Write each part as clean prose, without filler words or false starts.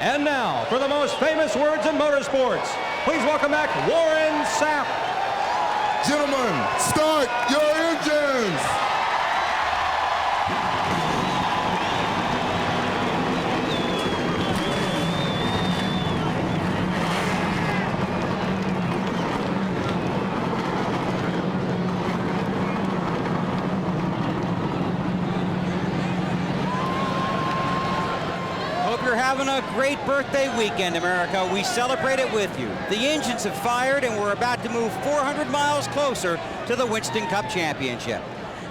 And now, for the most famous words in motorsports, please welcome back Warren Sapp. Gentlemen, start your engines. You're having a great birthday weekend, America. We celebrate it with you. The engines have fired and we're about to move 400 miles closer to the Winston Cup Championship.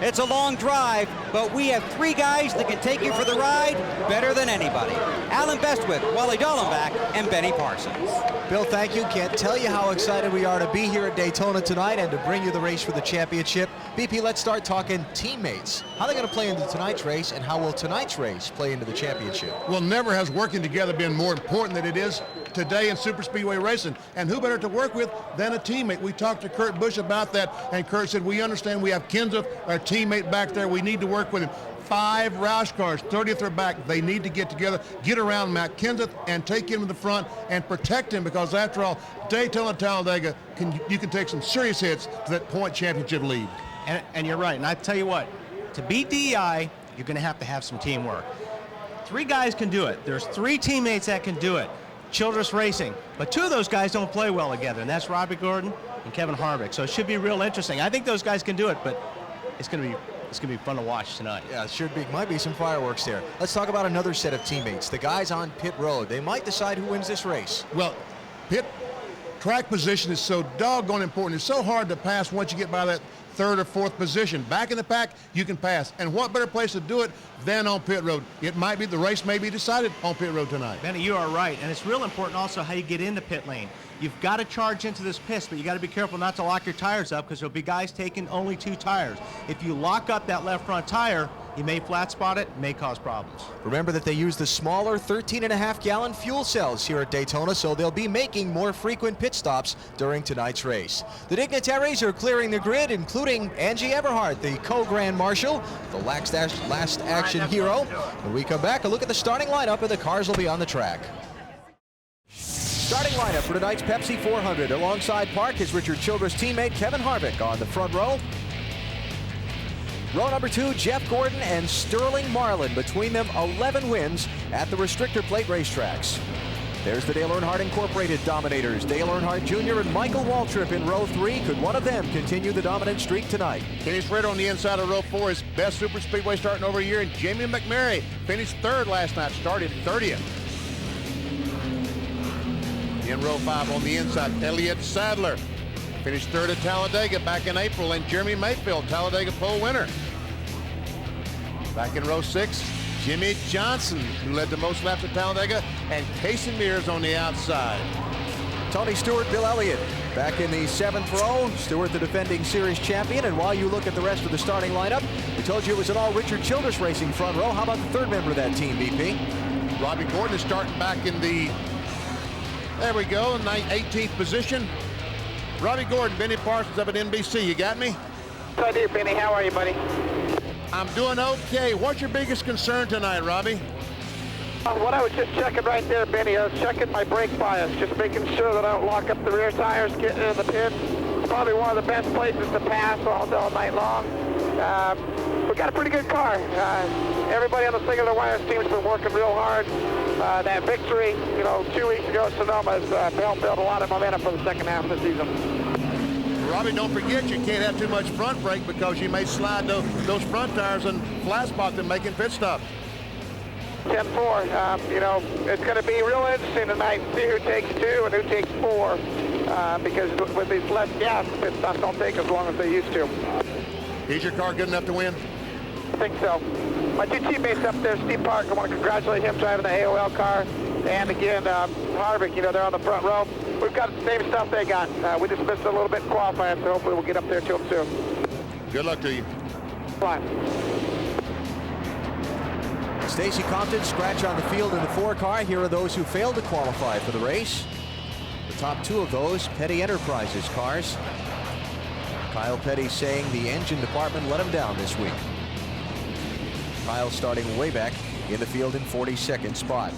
It's a long drive, but we have three guys that can take you for the ride better than anybody. Alan Bestwick, Wally Dallenbach, and Benny Parsons. Bill, thank you. Can't tell you how excited we are to be here at Daytona tonight and to bring you the race for the championship. BP, let's start talking teammates. How are they going to play into tonight's race, and how will tonight's race play into the championship? Well, never has working together been more important than it is today in super speedway racing. And who better to work with than a teammate? We talked to Kurt Busch about that, and Kurt said, we understand we have Kenseth, our teammate back there. We need to work with him. 5 Roush cars, 30th or back. They need to get together, get around Matt Kenseth, and take him to the front and protect him, because after all, Daytona Talladega, you can take some serious hits to that point championship lead. And you're right. And I tell you what, to beat DEI, you're going to have some teamwork. 3 guys can do it. There's 3 teammates that can do it. Childress Racing. But 2 of those guys don't play well together, and that's Robbie Gordon and Kevin Harvick. So it should be real interesting. I think those guys can do it, but it's going to be fun to watch tonight. Yeah, it should be. Might be some fireworks there. Let's talk about another set of teammates, the guys on pit road. They might decide who wins this race. Well, pit track position is so doggone important. It's so hard to pass once you get by that 3rd or 4th position. Back in the pack, you can pass. And what better place to do it than on pit road? It might be, the race may be decided on pit road tonight. Benny, you are right. And it's real important also how you get into pit lane. You've got to charge into this pit, but you got to be careful not to lock your tires up, because there'll be guys taking only 2 tires. If you lock up that left front tire, you may flat spot it, may cause problems. Remember that they use the smaller 13.5-gallon fuel cells here at Daytona, so they'll be making more frequent pit stops during tonight's race. The dignitaries are clearing the grid, including Angie Everhart, the co-grand marshal, the last action hero. When we come back, a look at the starting lineup, and the cars will be on the track. Starting lineup for tonight's Pepsi 400. Alongside Park is Richard Childress teammate Kevin Harvick on the front row. Row number 2, Jeff Gordon and Sterling Marlin. Between them, 11 wins at the restrictor-plate racetracks. There's the Dale Earnhardt Incorporated dominators, Dale Earnhardt Jr. and Michael Waltrip in row 3. Could one of them continue the dominant streak tonight? Kenny Schrader on the inside of row 4, his best super speedway starting over a year, and Jamie McMurray finished 3rd last night, started 30th. In row 5 on the inside, Elliott Sadler finished 3rd at Talladega back in April, and Jeremy Mayfield, Talladega pole winner. Back in row 6, Jimmy Johnson, who led the most laps at Talladega, and Casey Mears on the outside. Tony Stewart, Bill Elliott back in the 7th row. Stewart, the defending series champion. And while you look at the rest of the starting lineup, we told you it was an all Richard Childress Racing front row. How about the 3rd member of that team, BP? Robbie Gordon is starting back in the, there we go, 18th position. Robbie Gordon, Benny Parsons up at NBC. You got me? I do, Benny. How are you, buddy? I'm doing okay. What's your biggest concern tonight, Robbie? What I was just checking right there, Benny, I was checking my brake bias, just making sure that I don't lock up the rear tires getting in the pit. It's probably one of the best places to pass all night long. We got a pretty good car. Everybody on the singular wires team has been working real hard. That victory, 2 weeks ago at Sonoma has built a lot of momentum for the second half of the season. Robbie, don't forget you can't have too much front brake, because you may slide those front tires and flat spot them making pit stops. 10-4, it's going to be real interesting tonight to see who takes 2 and who takes 4, because with these less gas, pit stops don't take as long as they used to. Is your car good enough to win? I think so. My 2 teammates up there, Steve Park, I want to congratulate him driving the AOL car, and again, Harvick, they're on the front row. We've got the same stuff they got. We just missed a little bit in qualifying, so hopefully we'll get up there to them soon. Good luck to you. Bye. Stacy Compton, scratch on the field in the 4 car. Here are those who failed to qualify for the race. The top 2 of those, Petty Enterprises cars. Kyle Petty saying the engine department let him down this week. Kyle starting way back in the field in 42nd spot.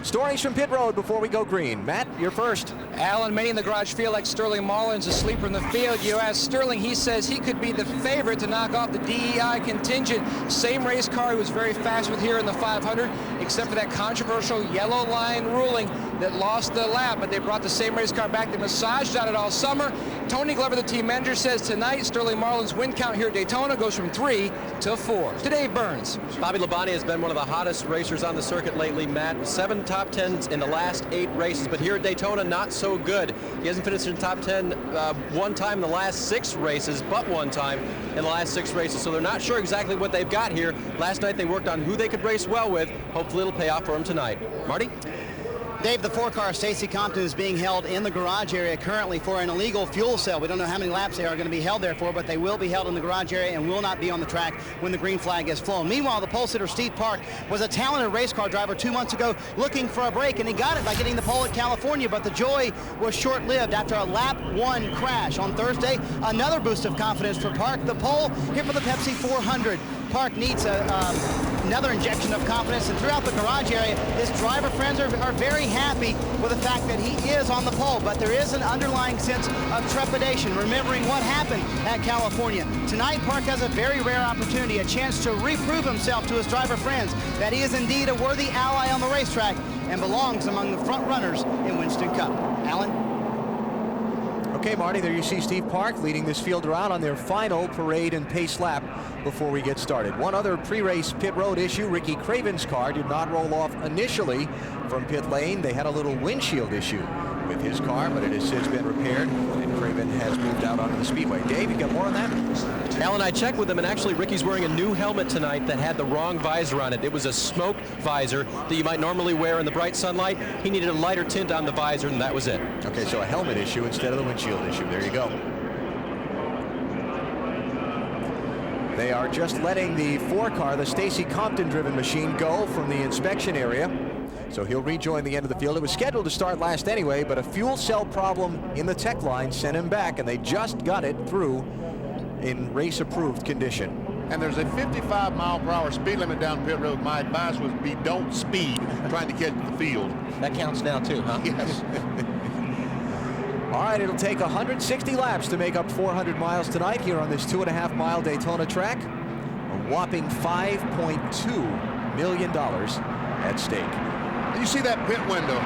Stories from pit road before we go green. Matt, you're first. Alan, many in the garage feel like Sterling Marlin's a sleeper in the field. You ask Sterling, he says he could be the favorite to knock off the DEI contingent. Same race car he was very fast with here in the 500, except for that controversial yellow line ruling that lost the lap, but they brought the same race car back. They massaged on it all summer. Tony Glover, the team manager, says tonight Sterling Marlin's win count here at Daytona goes from 3 to 4. To Dave Burns. Bobby Labonte has been one of the hottest racers on the circuit lately, Matt. 7 top 10s in the last 8 races, but here at Daytona, not so good. He hasn't finished in the top 10 one time in the last 6 races, but one time in the last 6 races, so they're not sure exactly what they've got here. Last night they worked on who they could race well with. Hopefully it'll pay off for them tonight. Marty? Dave, the 4-car Stacy Compton is being held in the garage area currently for an illegal fuel cell. We don't know how many laps they are going to be held there for, but they will be held in the garage area and will not be on the track when the green flag is flown. Meanwhile, the pole sitter Steve Park was a talented race car driver 2 months ago looking for a break, and he got it by getting the pole at California, but the joy was short-lived after a lap 1 crash. On Thursday, another boost of confidence for Park. The pole here for the Pepsi 400. Park needs another injection of confidence, and throughout the garage area, his driver friends are very happy with the fact that he is on the pole, but there is an underlying sense of trepidation, remembering what happened at California. Tonight, Park has a very rare opportunity, a chance to reprove himself to his driver friends that he is indeed a worthy ally on the racetrack and belongs among the front runners in Winston Cup. Alan? Okay, Marty, there you see Steve Park leading this field around on their final parade and pace lap before we get started. One other pre-race pit road issue, Ricky Craven's car did not roll off initially from pit lane. They had a little windshield issue with his car, but it has since been repaired, and Craven has moved out onto the speedway. Dave, you got more on that? Alan, I checked with him, and actually Ricky's wearing a new helmet tonight that had the wrong visor on it. It was a smoke visor that you might normally wear in the bright sunlight. He needed a lighter tint on the visor, and that was it. Okay, so a helmet issue instead of the windshield issue. There you go. They are just letting the 4-car, the Stacy Compton-driven machine, go from the inspection area. So he'll rejoin the end of the field. It was scheduled to start last anyway, but a fuel cell problem in the tech line sent him back, and they just got it through in race-approved condition. And there's a 55-mile-per-hour speed limit down pit road. My advice would be don't speed trying to get to the field. That counts now too, huh? Yes. All right, it'll take 160 laps to make up 400 miles tonight here on this 2.5-mile Daytona track. A whopping $5.2 million at stake. You see that pit window?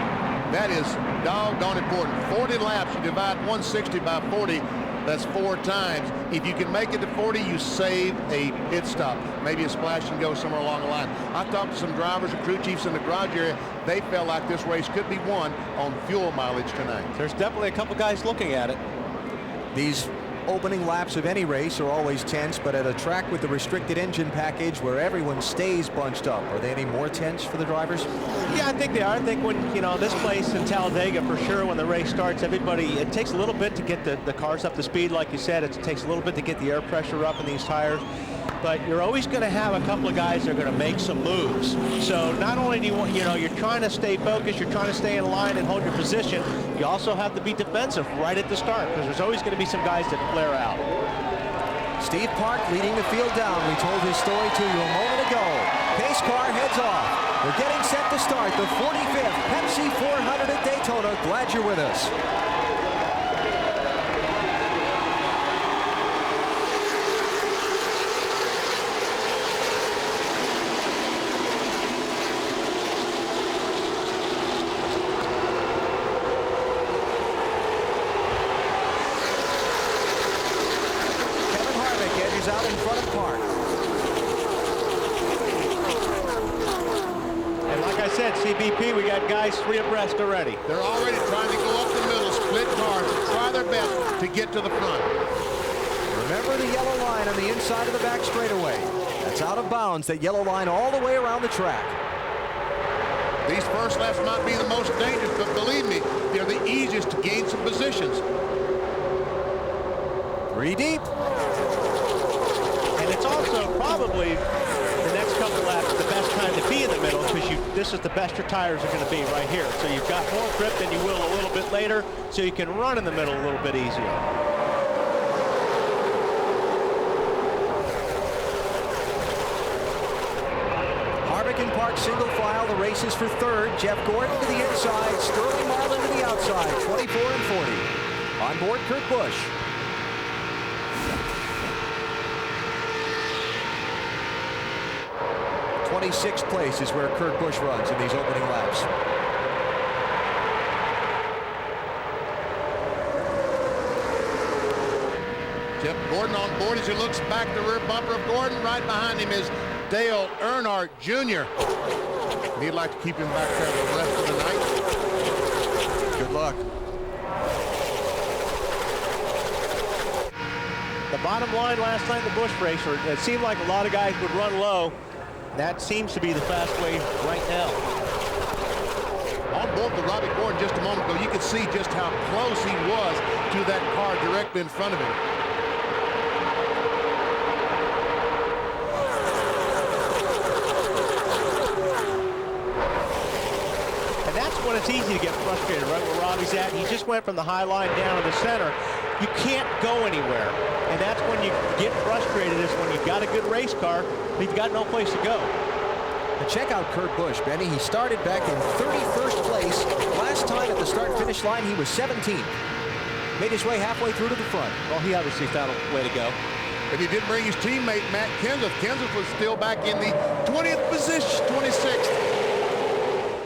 That is doggone important. 40 laps, you divide 160 by 40, that's 4 times. If you can make it to 40, you save a pit stop. Maybe a splash and go somewhere along the line. I talked to some drivers and crew chiefs in the garage area. They felt like this race could be won on fuel mileage tonight. There's definitely a couple guys looking at it. These opening laps of any race are always tense, but at a track with the restricted engine package where everyone stays bunched up, are they any more tense for the drivers? Yeah, I think they are. I think when, this place in Talladega, for sure, when the race starts, it takes a little bit to get the cars up to speed. Like you said, it takes a little bit to get the air pressure up in these tires. But you're always going to have a couple of guys that are going to make some moves. So not only do you want, you're trying to stay focused, you're trying to stay in line and hold your position, you also have to be defensive right at the start, because there's always going to be some guys that flare out. Steve Park leading the field down. We told his story to you a moment ago. Pace car heads off. They're getting set to start the 45th Pepsi 400 at Daytona. Glad you're with us. Out in front of Park. And like I said, CBP, we got guys 3 abreast already. They're already trying to go up the middle, split cars, and try their best to get to the front. Remember the yellow line on the inside of the back straightaway. That's out of bounds, that yellow line all the way around the track. These first laps might be the most dangerous, but believe me, they're the easiest to gain some positions. 3 deep. It's also probably the next couple laps the best time to be in the middle, because this is the best your tires are going to be right here. So you've got more grip than you will a little bit later, so you can run in the middle a little bit easier. Harvick and Park single file. The race is for third. Jeff Gordon to the inside. Sterling Marlin to the outside. 24 and 40. On board, Kurt Busch. '26th place is where Kurt Busch runs in these opening laps. Jeff Gordon on board as he looks back. The rear bumper of Gordon. Right behind him is Dale Earnhardt Jr. He'd like to keep him back there the rest of the night. Good luck. The bottom line last night in the Busch race, it seemed like a lot of guys would run low. That seems to be the fast way right now. On board with Robbie Gordon just a moment ago, you could see just how close he was to that car directly in front of him. And that's when it's easy to get frustrated, right where Robbie's at. He just went from the high line down to the center. You can't go anywhere. And that's when you get frustrated, is when you've got a good race car, but you've got no place to go. And check out Kurt Busch, Benny. He started back in 31st place. Last time at the start-finish line, he was 17th. Made his way halfway through to the front. Well, he obviously found a way to go. But he did bring his teammate, Matt Kenseth. Kenseth was still back in the 20th position, 26th.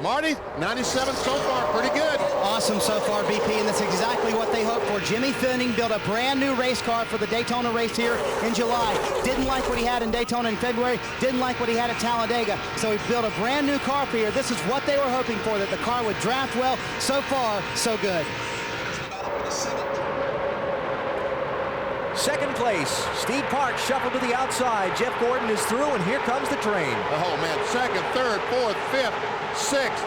Marty, 97 so far, pretty good. Awesome so far, BP, and that's exactly what they hoped for. Jimmy Finning built a brand new race car for the Daytona race here in July. Didn't like what he had in Daytona in February, didn't like what he had at Talladega, so he built a brand new car for here. This is what they were hoping for, that the car would draft well. So far, so good. Second place, Steve Park shuffled to the outside. Jeff Gordon is through, and here comes the train. Oh, man, second, third, fourth, fifth, sixth.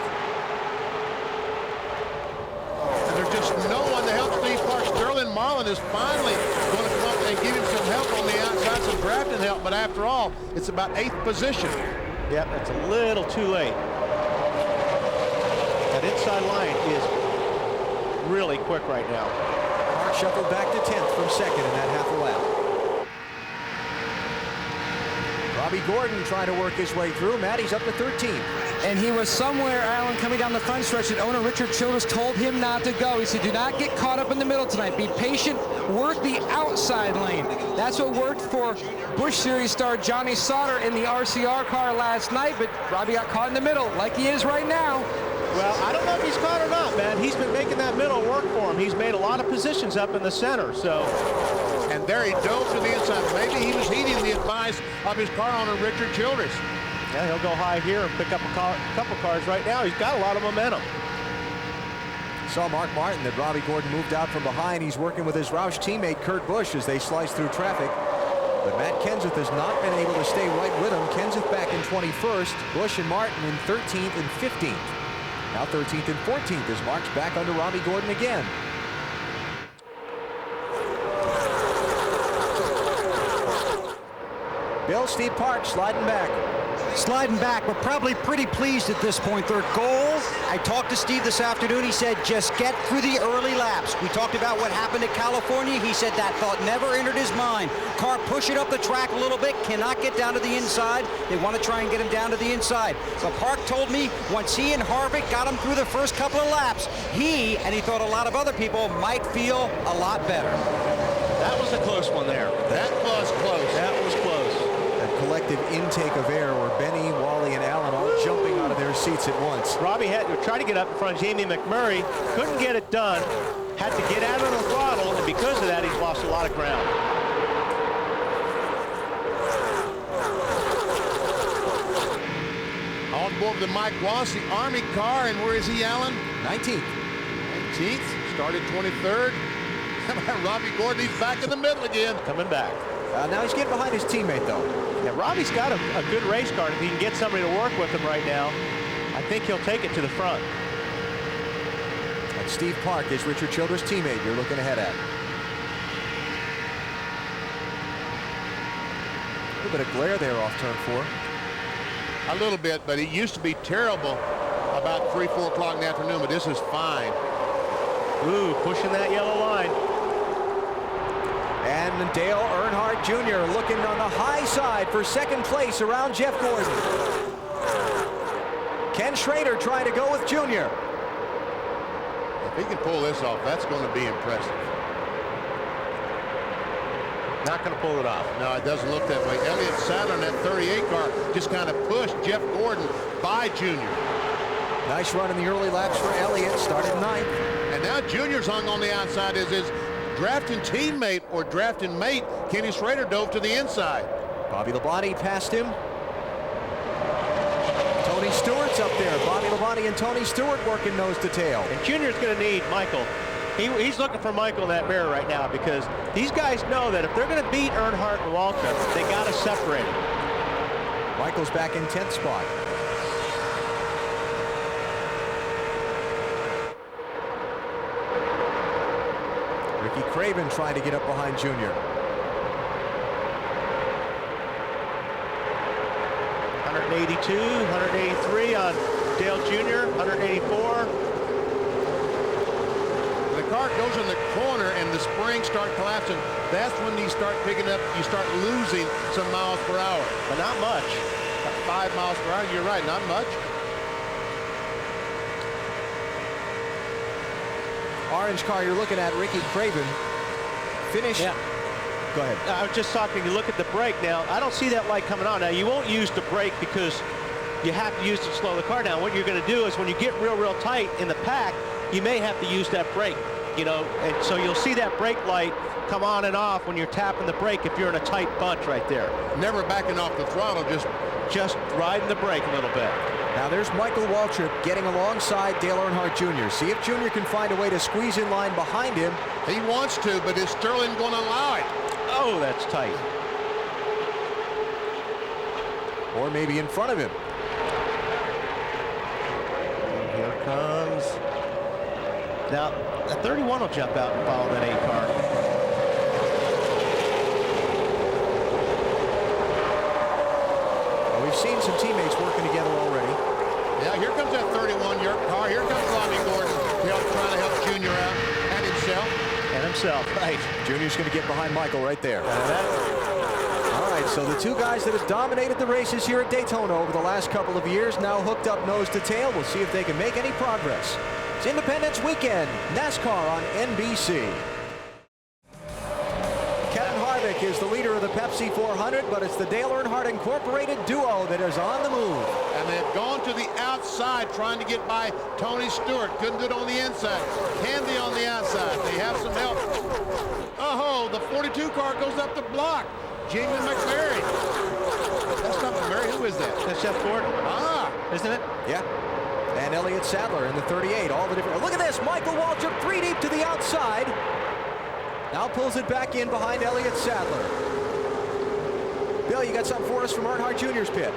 And there's just no one to help Steve Park. Sterling Marlin is finally going to come up and give him some help on the outside, some drafting help. But after all, it's about 8th position. Yep, it's a little too late. That inside line is really quick right now. Park shuffled back to 10th from second in that half a lap. Robbie Gordon trying to work his way through. Matty's up to 13th. And he was somewhere, Alan, coming down the front stretch, and owner Richard Childress told him not to go. He said, do not get caught up in the middle tonight. Be patient, work the outside lane. That's what worked for Busch Series star Johnny Sauter in the RCR car last night, but Robbie got caught in the middle like he is right now. Well, I don't know if he's caught or not, man. He's been making that middle work for him. He's made a lot of positions up in the center, so. And there he dove to the inside. Maybe he was heeding the advice of his car owner, Richard Childress. Yeah, he'll go high here and pick up a couple cars right now. He's got a lot of momentum. Saw Mark Martin that Robbie Gordon moved out from behind. He's working with his Roush teammate Kurt Busch as they slice through traffic. But Matt Kenseth has not been able to stay right with him. Kenseth back in 21st. Busch and Martin in 13th and 15th. Now 13th and 14th as Mark's back under Robbie Gordon again. Bill, Steve Park sliding back. Sliding back, but probably pretty pleased at this point. Their goal, I talked to Steve this afternoon, he said just get through the early laps. We talked about what happened at California. He said that thought never entered his mind. Car pushing up the track a little bit, cannot get down to the inside. They want to try and get him down to the inside. But Park told me once he and Harvick got him through the first couple of laps, he, and he thought a lot of other people, might feel a lot better. That was a close one there. That was close. That was close. Collective intake of air where Benny, Wally, and Allen all jumping out of their seats at once. Robbie had to try to get up in front of Jamie McMurray, couldn't get it done, had to get out of the throttle, and because of that, he's lost a lot of ground. On board with the Mike Wassey Army car, and where is he, Allen? 19th. 19th, started 23rd. Robbie Gordon, he's back in the middle again. Coming back. Now he's getting behind his teammate, though. Yeah, Robbie's got a good race car. If he can get somebody to work with him right now, I think he'll take it to the front. And Steve Park is Richard Childress' teammate you're looking ahead at. A little bit of glare there off turn 4. A little bit, but it used to be terrible about 3, 4 o'clock in the afternoon, but this is fine. Ooh, pushing that yellow line. And Dale Earnhardt Jr. looking on the high side for second place around Jeff Gordon. Ken Schrader trying to go with Junior. If he can pull this off, that's going to be impressive. Not going to pull it off. No, it doesn't look that way. Elliott Sadler in that 38 car just kind of pushed Jeff Gordon by Junior. Nice run in the early laps for Elliott, started 9th. And now Junior's hung on the outside as his drafting teammate or drafting mate, Kenny Schrader, dove to the inside. Bobby Labonte passed him. Tony Stewart's up there. Bobby Labonte and Tony Stewart working nose to tail. And Junior's going to need Michael. He's looking for Michael in that mirror right now because these guys know that if they're going to beat Earnhardt and Waltrip, they got to separate it. Michael's back in 10th spot. Ricky Craven trying to get up behind Junior. 182, 183 on Dale Jr., 184. The car goes in the corner and the springs start collapsing. That's when you start picking up, you start losing some miles per hour. But not much. About 5 miles per hour, you're right, not much. Orange car you're looking at, Ricky Craven. Finish. Yeah. Go ahead. I was just talking, you look at the brake now. I don't see that light coming on. Now, you won't use the brake because you have to use it to slow the car down. What you're going to do is when you get real tight in the pack, you may have to use that brake, you know, and so you'll see that brake light come on and off when you're tapping the brake if you're in a tight bunch right there. Never backing off the throttle, just riding the brake a little bit. Now there's Michael Waltrip getting alongside Dale Earnhardt Jr. See if Junior can find a way to squeeze in line behind him. He wants to, but is Sterling going to allow it? Oh, that's tight. Or maybe in front of him. And here comes. Now, the 31 will jump out and follow that 8 car. Well, we've seen some teammates working together already. Yeah, here comes that 31 yard car. Here comes Bobby Gordon trying to help Junior out and himself. And himself, right. Junior's going to get behind Michael right there. All right, so the two guys that have dominated the races here at Daytona over the last couple of years now hooked up nose to tail. We'll see if they can make any progress. It's Independence Weekend, NASCAR on NBC. Kevin Harvick is the leader of the Pepsi 400, but it's the Dale Earnhardt Incorporated duo that is on the move. And they've gone to the outside trying to get by Tony Stewart. Couldn't do it on the inside. Candy on the outside. They have some help. Oh, the 42 car goes up the block. Jamie McMurray. That's not McMurray. Who is that? That's Jeff Gordon. Ah. Isn't it? Yeah. And Elliott Sadler in the 38. All the different. Look at this. Michael Waltrip 3 deep to the outside. Now pulls it back in behind Elliott Sadler. Bill, you got something for us from Earnhardt Jr.'s pit?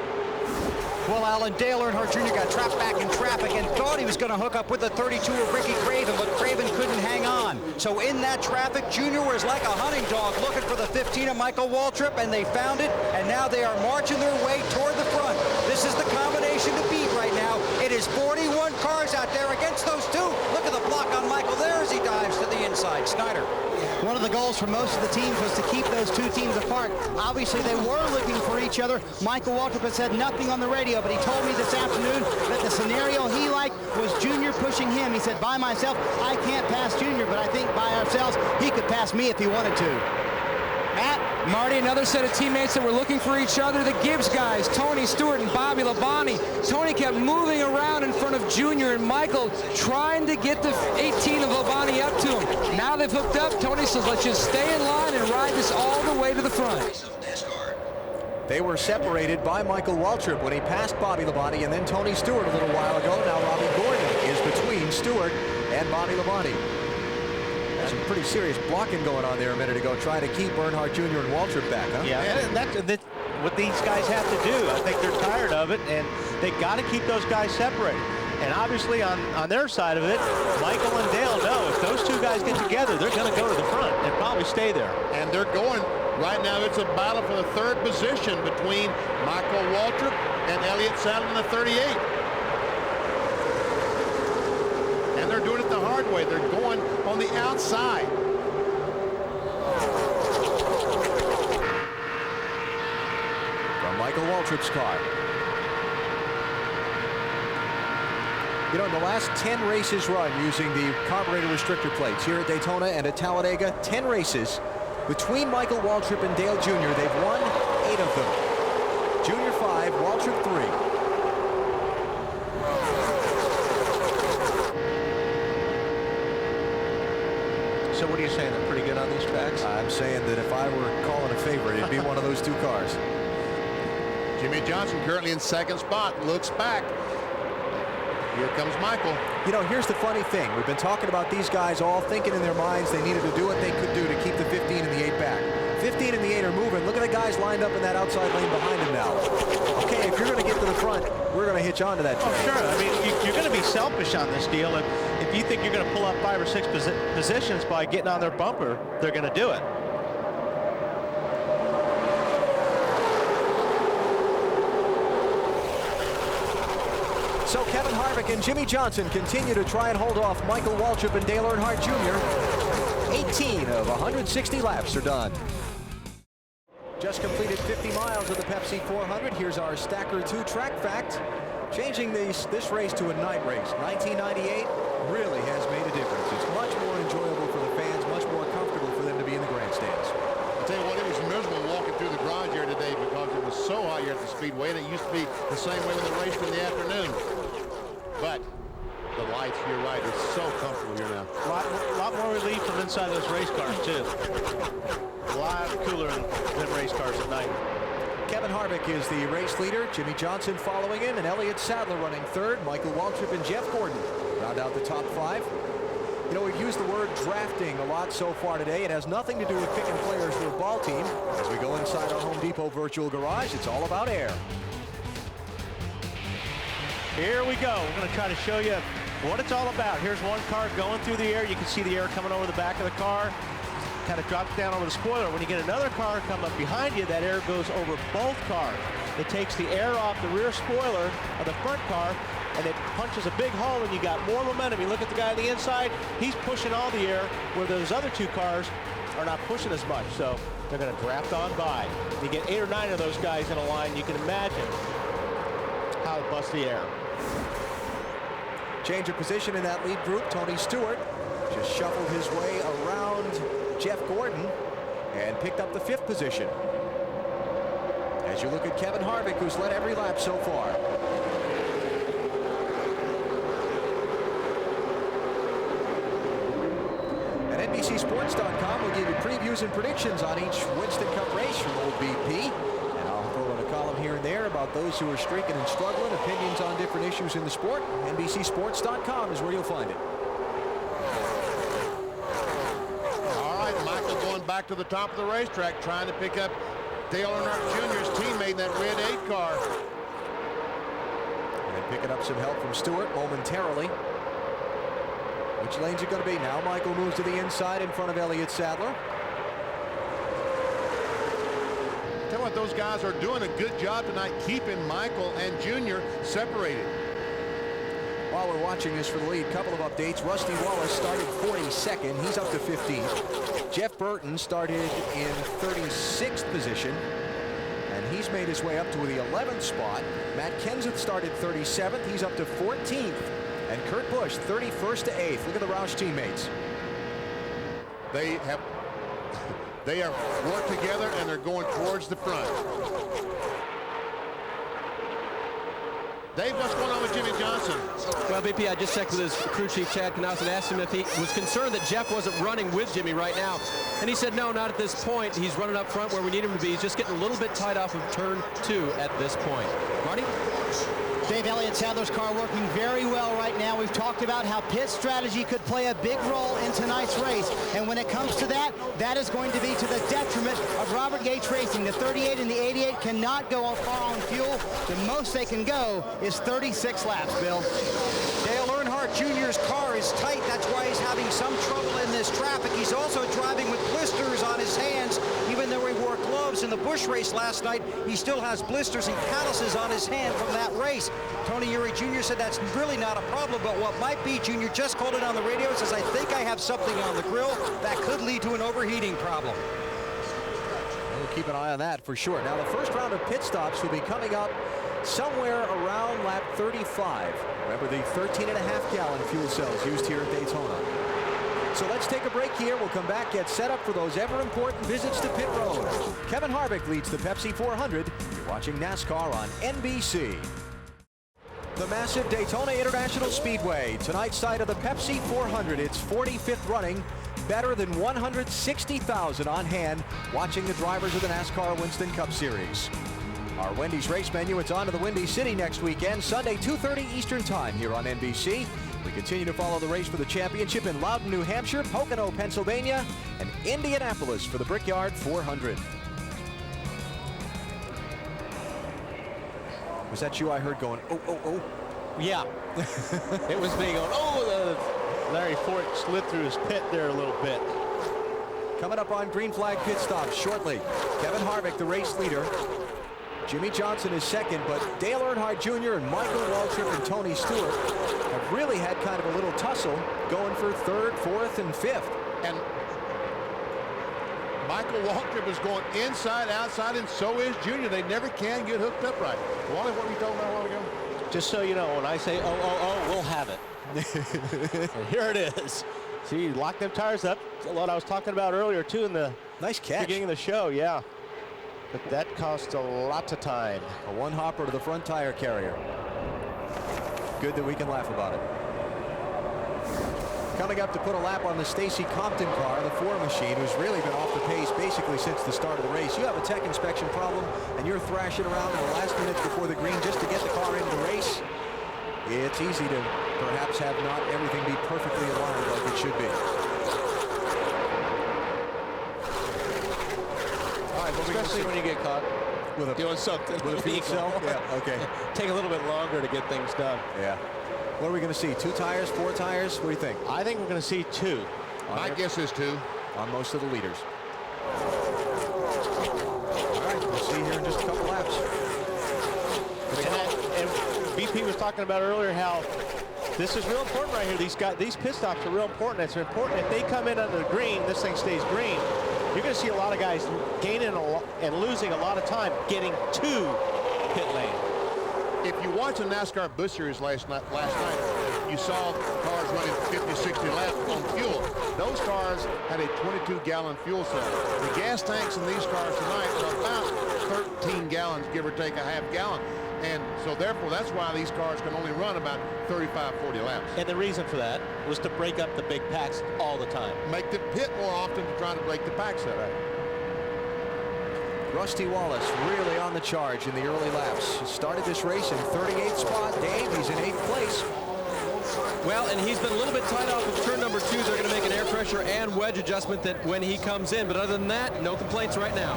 Well, Alan, Dale Earnhardt Jr. got trapped back in traffic and thought he was going to hook up with the 32 of Ricky Craven, but Craven couldn't hang on. So in that traffic, Jr. was like a hunting dog looking for the 15 of Michael Waltrip, and they found it, and now they are marching their way toward the front. This is the combination to beat right now. It is 41 cars out there against those two. Look at the block on Michael there as he dives to the inside. Snyder. One of the goals for most of the teams was to keep those two teams apart. Obviously, they were looking for each other. Michael Waltrip had said nothing on the radio, but he told me this afternoon that the scenario he liked was Junior pushing him. He said, by myself, I can't pass Junior, but I think by ourselves, he could pass me if he wanted to. Matt, Marty, another set of teammates that were looking for each other. The Gibbs guys, Tony Stewart and Bobby Labonte. Tony kept moving around in front of Junior and Michael, trying to get the 18 of Labonte up to him. Now they've hooked up. Tony says, let's just stay in line and ride this all the way to the front. They were separated by Michael Waltrip when he passed Bobby Labonte and then Tony Stewart a little while ago. Now Robbie Gordon is between Stewart and Bobby Labonte. That's some pretty serious blocking going on there a minute ago, trying to keep Earnhardt Jr. and Waltrip back, huh? Yeah, and that's what these guys have to do. I think they're tired of it, and they got to keep those guys separated. And obviously on their side of it, Michael and Dale know if those two guys get together, they're going to go to the front and probably stay there. And they're going. Right now, it's a battle for the third position between Michael Waltrip and Elliott Sadler in the 38. And they're doing it the hard way. They're going on the outside. From Michael Waltrip's car. You know, in the last 10 races run using the carburetor restrictor plates here at Daytona and at Talladega, 10 races between Michael Waltrip and Dale Jr., they've won 8 of them. Jr. 5, Waltrip 3. So what are you saying? They're pretty good on these tracks? I'm saying that if I were calling a favorite, it'd be one of those two cars. Jimmy Johnson currently in second spot, looks back. Here comes Michael. You know, here's the funny thing. We've been talking about these guys all thinking in their minds they needed to do what they could do to keep the 15 and the 8 back. 15 and the 8 are moving. Look at the guys lined up in that outside lane behind him now. Okay, if you're going to get to the front, we're going to hitch on to that train. Oh, sure. I mean, you're going to be selfish on this deal. If you think you're going to pull up 5 or 6 positions by getting on their bumper, they're going to do it. So Kevin Harvick and Jimmy Johnson continue to try and hold off Michael Waltrip and Dale Earnhardt Jr. 18 of 160 laps are done. Just completed 50 miles of the Pepsi 400. Here's our Stacker 2 track fact. Changing this race to a night race. 1998 really has made a difference. It's much more enjoyable for the fans, much more comfortable for them to be in the grandstands. I'll tell you what, it was miserable walking through the garage here today because it was so hot here at the Speedway, and it used to be the same way when they raced in the afternoon. But the lights, you're right, it's so comfortable here now. A lot more relief from inside those race cars, too. A lot cooler than race cars at night. Kevin Harvick is the race leader. Jimmy Johnson following him, and Elliott Sadler running third. Michael Waltrip and Jeff Gordon round out the top 5. You know, we've used the word drafting a lot so far today. It has nothing to do with picking players for a ball team. As we go inside our Home Depot virtual garage, it's all about air. Here we go. We're going to try to show you what it's all about. Here's one car going through the air. You can see the air coming over the back of the car. Kind of drops down over the spoiler. When you get another car come up behind you, that air goes over both cars. It takes the air off the rear spoiler of the front car, and it punches a big hole, and you got more momentum. You look at the guy on the inside, he's pushing all the air, where those other 2 cars are not pushing as much, so they're going to draft on by. You get 8 or 9 of those guys in a line, you can imagine how it busts the air. Change of position in that lead group. Tony Stewart just shuffled his way around Jeff Gordon and picked up the 5th position. As you look at Kevin Harvick, who's led every lap so far. And NBCSports.com will give you previews and predictions on each Winston Cup race from old BP. And I'll throw in a column here and there about those who are streaking and struggling, opinions on different issues in the sport. NBCSports.com is where you'll find it. Back to the top of the racetrack, trying to pick up Dale Earnhardt Jr.'s teammate in that red 8 car. And picking up some help from Stewart momentarily. Which lane's it going to be? Now Michael moves to the inside in front of Elliott Sadler. Tell you what, those guys are doing a good job tonight keeping Michael and Jr. separated. While we're watching this for the lead, couple of updates. Rusty Wallace started 42nd. He's up to 15th. Jeff Burton started in 36th position, and he's made his way up to the 11th spot. Matt Kenseth started 37th. He's up to 14th. And Kurt Busch, 31st to 8th. Look at the Roush teammates. They are worked together, and they're going towards the front. Dave, what's going on with Jimmy Johnson? Well, BP, I just checked with his crew chief, Chad Knaus, and asked him if he was concerned that Jeff wasn't running with Jimmy right now. And he said, no, not at this point. He's running up front where we need him to be. He's just getting a little bit tight off of turn 2 at this point. Marty? Dave, Elliott Sadler's car working very well right now. We've talked about how pit strategy could play a big role in tonight's race. And when it comes to that, that is going to be to the detriment of Robert Yates Racing. The 38 and the 88 cannot go far on fuel. The most they can go is 36 laps, Bill. Dale Earnhardt Jr.'s car is tight. That's why he's having some trouble in this traffic. He's also driving with blisters on his hands. Even though he wore gloves in the Busch race last night, he still has blisters and calluses on his hand from that race. Tony Eury Jr. said that's really not a problem, but what might be, Jr. just called it on the radio, says, I think I have something on the grill that could lead to an overheating problem. We'll keep an eye on that for sure. Now, the first round of pit stops will be coming up somewhere around lap 35. Remember the 13.5-gallon fuel cells used here at Daytona. So let's take a break here. We'll come back, get set up for those ever-important visits to pit road. Kevin Harvick leads the Pepsi 400. You're watching NASCAR on NBC. The massive Daytona International Speedway. Tonight's site of the Pepsi 400. Its 45th running. Better than 160,000 on hand watching the drivers of the NASCAR Winston Cup Series. Our Wendy's race menu, it's on to the Windy City next weekend, Sunday 2:30 Eastern Time here on NBC. We continue to follow the race for the championship in Loudon, New Hampshire, Pocono, Pennsylvania, and Indianapolis for the Brickyard 400. Was that you I heard going, oh, oh, oh? Yeah. It was me going, oh, Larry Fort slid through his pit there a little bit. Coming up on green flag pit stops shortly. Kevin Harvick, the race leader. Jimmy Johnson is second, but Dale Earnhardt Jr. and Michael Waltrip and Tony Stewart have really had kind of a little tussle going for third, fourth, and fifth. And Michael Waltrip is going inside, outside, and so is Junior. They never can get hooked up right. Wally, what were you talking about a while ago? Just so you know, when I say, oh, we'll have it. And here it is. See, lock them tires up. What I was talking about earlier, too, in the nice catch. Beginning of the show, yeah. But that cost a lot of time. A one hopper to the front tire carrier. Good that we can laugh about it. Coming up to put a lap on the Stacy Compton car, the 4 machine, who's really been off the pace basically since the start of the race. You have a tech inspection problem, and you're thrashing around in the last minutes before the green just to get the car into the race. It's easy to perhaps have not everything be perfectly aligned like it should be. Especially when you get caught with doing something with a fuel cell. Yeah, okay. Take a little bit longer to get things done. Yeah. What are we going to see? 2 tires, 4 tires? What do you think? I think we're going to see 2. My guess is 2 on most of the leaders. All right, we'll see here in just a couple laps. And BP was talking about earlier how this is real important right here. These pit stops are real important. It's important if they come in under the green, this thing stays green. You're going to see a lot of guys gaining and losing a lot of time getting to pit lane. If you watch the NASCAR Cup Series last night, you saw cars running 50, 60 laps on fuel. Those cars had a 22-gallon fuel cell. The gas tanks in these cars tonight are about 13 gallons, give or take a half gallon. And so therefore, that's why these cars can only run about 35, 40 laps. And the reason for that was to break up the big packs all the time. Make the pit more often to try to break the packs up. Rusty Wallace really on the charge in the early laps. He started this race in 38th spot. Dave, he's in 8th place. Well, and he's been a little bit tight off of turn number 2. They're going to make an air pressure and wedge adjustment that when he comes in. But other than that, no complaints right now.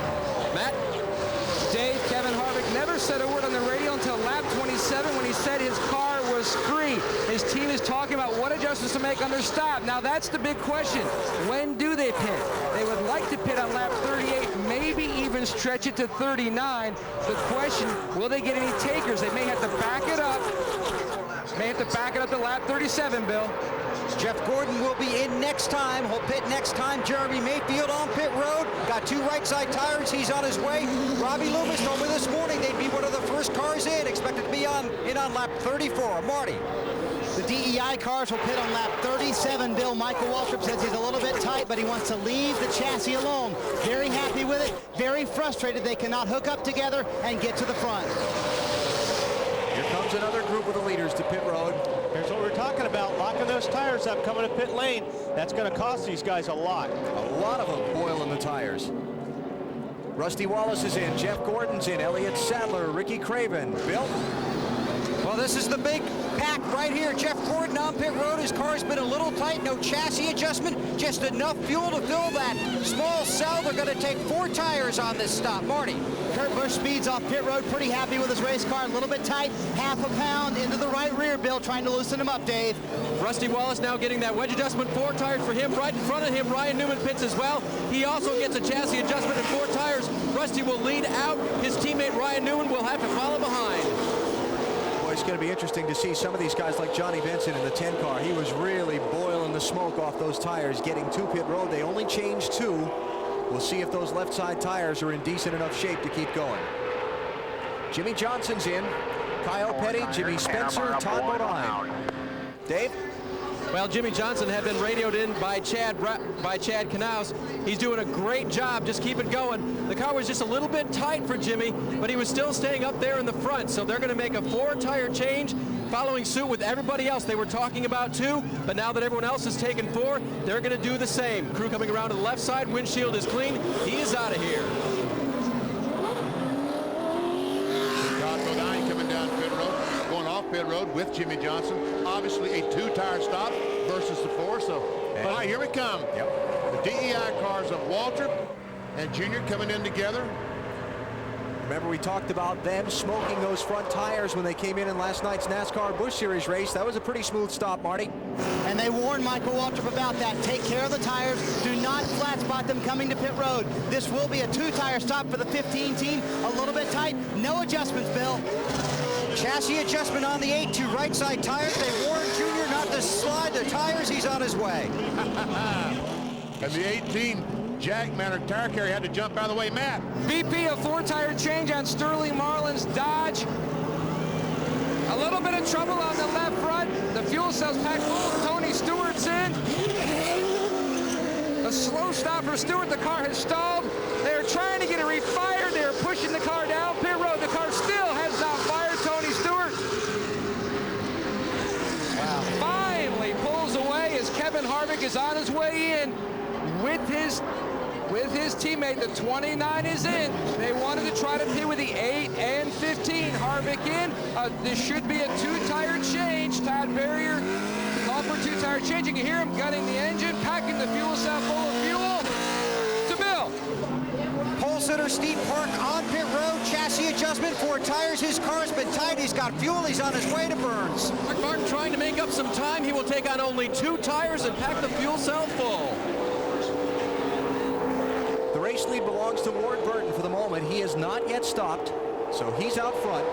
Matt? Dave, Kevin Harvick never said a word on the radio until lap 27 when he said his car was free. His team is talking about what adjustments to make on their stop. Now that's the big question. When do they pit? They would like to pit on lap 38, maybe even stretch it to 39. The question, will they get any takers? They may have to back it up. May have to back it up to lap 37, Bill. Jeff Gordon will be in next time. He'll pit next time. Jeremy Mayfield on pit road. Got 2 right side tires. He's on his way. Robbie Loomis told me this morning they'd be one of the first cars in. Expected to be in on lap 34. Marty. The DEI cars will pit on lap 37. Bill, Michael Waltrip says he's a little bit tight, but he wants to leave the chassis alone. Very happy with it. Very frustrated they cannot hook up together and get to the front. Here comes another group of the leaders to pit road. Here's what we're talking about, locking those tires up, coming to pit lane. That's going to cost these guys a lot. A lot of them boiling the tires. Rusty Wallace is in, Jeff Gordon's in, Elliott Sadler, Ricky Craven. Bill? Well, this is the big pack right here. Jeff Gordon on pit road. His car's been a little tight. No chassis adjustment. Just enough fuel to fill that small cell. They're going to take 4 tires on this stop. Marty. Kurt Busch speeds off pit road. Pretty happy with his race car. A little bit tight. Half a pound into the right rear, Bill, trying to loosen him up, Dave. Rusty Wallace now getting that wedge adjustment. 4 tires for him. Right in front of him, Ryan Newman pits as well. He also gets a chassis adjustment and 4 tires. Rusty will lead out. His teammate Ryan Newman will have to follow behind. It's going to be interesting to see some of these guys like Johnny Benson in the 10 car. He was really boiling the smoke off those tires getting to pit road. They only changed 2. We'll see if those left side tires are in decent enough shape to keep going. Jimmy Johnson's in. Kyle Petty, Jimmy Spencer, Todd Bodine. Dave? Well, Jimmy Johnson had been radioed in by Chad Knaus. He's doing a great job. Just keep it going. The car was just a little bit tight for Jimmy, but he was still staying up there in the front. So they're going to make a 4-tire change, following suit with everybody else they were talking about 2. But now that everyone else has taken 4, they're going to do the same. Crew coming around to the left side. Windshield is clean. He is out of here. Todd Bodine coming down pit road, going off pit road with Jimmy Johnson. Obviously a 2-tire stop versus the 4. So, all right, here we come. Yep. The DEI cars of Waltrip and Junior coming in together. Remember, we talked about them smoking those front tires when they came in last night's NASCAR Busch Series race. That was a pretty smooth stop, Marty. And they warned Michael Waltrip about that. Take care of the tires. Do not flat spot them coming to pit road. This will be a 2-tire stop for the 15 team. A little bit tight. No adjustments, Bill. Chassis adjustment on the 8-2 right side tires. They warned Junior not to slide the tires. He's on his way. And the 18 Jack Manor tire carrier had to jump out of the way. Matt. BP, a 4-tire change on Sterling Marlin's Dodge. A little bit of trouble on the left front. The fuel cell's packed full. Tony Stewart's in. A slow stop for Stewart. The car has stalled. They're trying to get it refired. They're pushing the car down pit road. The car still has not fired. Tony Stewart finally pulls away as Kevin Harvick is on his way in with his teammate. The 29 is in. They wanted to try to pit with the 8 and 15. Harvick in. This should be a 2-tire change. Todd Barrier called for 2-tire change. You can hear him gutting the engine, packing the fuel cell full of fuel. To Bill. Pole sitter Steve Park on pit road. Chassis adjustment, 4 tires. His car's been tight. He's got fuel. He's on his way to Burns. Mark Martin trying to make up some time. He will take on only 2 tires and pack the fuel cell full. The race lead belongs to Ward Burton for the moment. He has not yet stopped, so he's out front.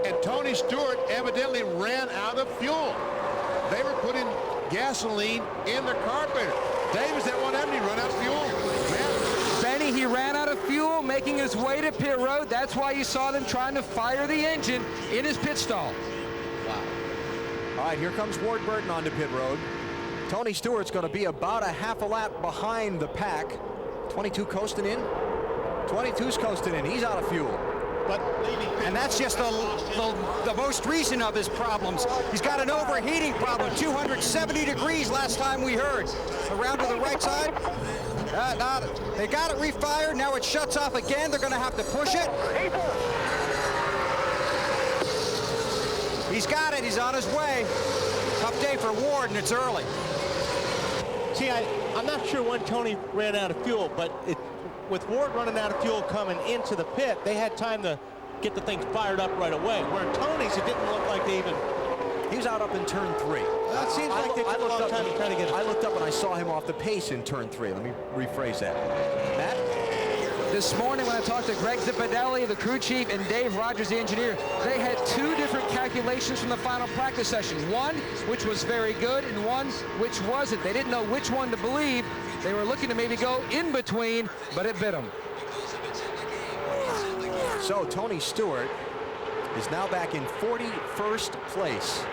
And Tony Stewart evidently ran out of fuel. They were putting gasoline in their carburetor. Dave, is that what happened? He run out of fuel? Man. Benny, he ran out of fuel, making his way to pit road. That's why you saw them trying to fire the engine in his pit stall. Wow. All right, here comes Ward Burton onto pit road. Tony Stewart's going to be about a half a lap behind the pack. 22 coasting in. 22's coasting in. He's out of fuel. And that's just the most recent of his problems. He's got an overheating problem. 270 degrees last time we heard. Around to the right side. They got it refired. Now it shuts off again. They're going to have to push it. He's got it. He's on his way. Tough day for Ward, and it's early. See, I'm not sure when Tony ran out of fuel, but with Ward running out of fuel coming into the pit, they had time to get the thing fired up right away. Where Tony's, it didn't look like they even... He was out up in turn 3. It seems like they took a long time to try to get it. I looked up and I saw him off the pace in turn 3. Let me rephrase that. Matt? This morning when I talked to Greg Zipadelli, the crew chief, and Dave Rogers, the engineer, they had 2 different calculations from the final practice session. One, which was very good, and one, which wasn't. They didn't know which one to believe. They were looking to maybe go in between, but it bit them. So Tony Stewart is now back in 41st place.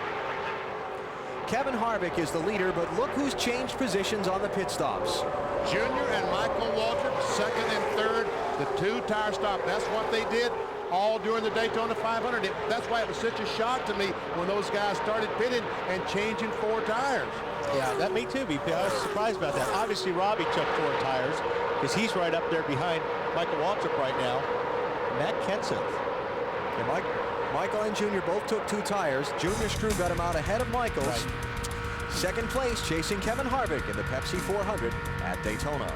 Kevin Harvick is the leader, but look who's changed positions on the pit stops. Junior and Michael Waltrip, 2nd and 3rd, the 2-tire stop. That's what they did all during the Daytona 500. That's why it was such a shock to me when those guys started pitting and changing 4 tires. Yeah, that me too, BP. I was surprised about that. Obviously, Robbie took 4 tires because he's right up there behind Michael Waltrip right now. Matt Kenseth. And Michael and Junior both took 2 tires. Junior's crew got him out ahead of Michael's. Right. 2nd place, chasing Kevin Harvick in the Pepsi 400 at Daytona.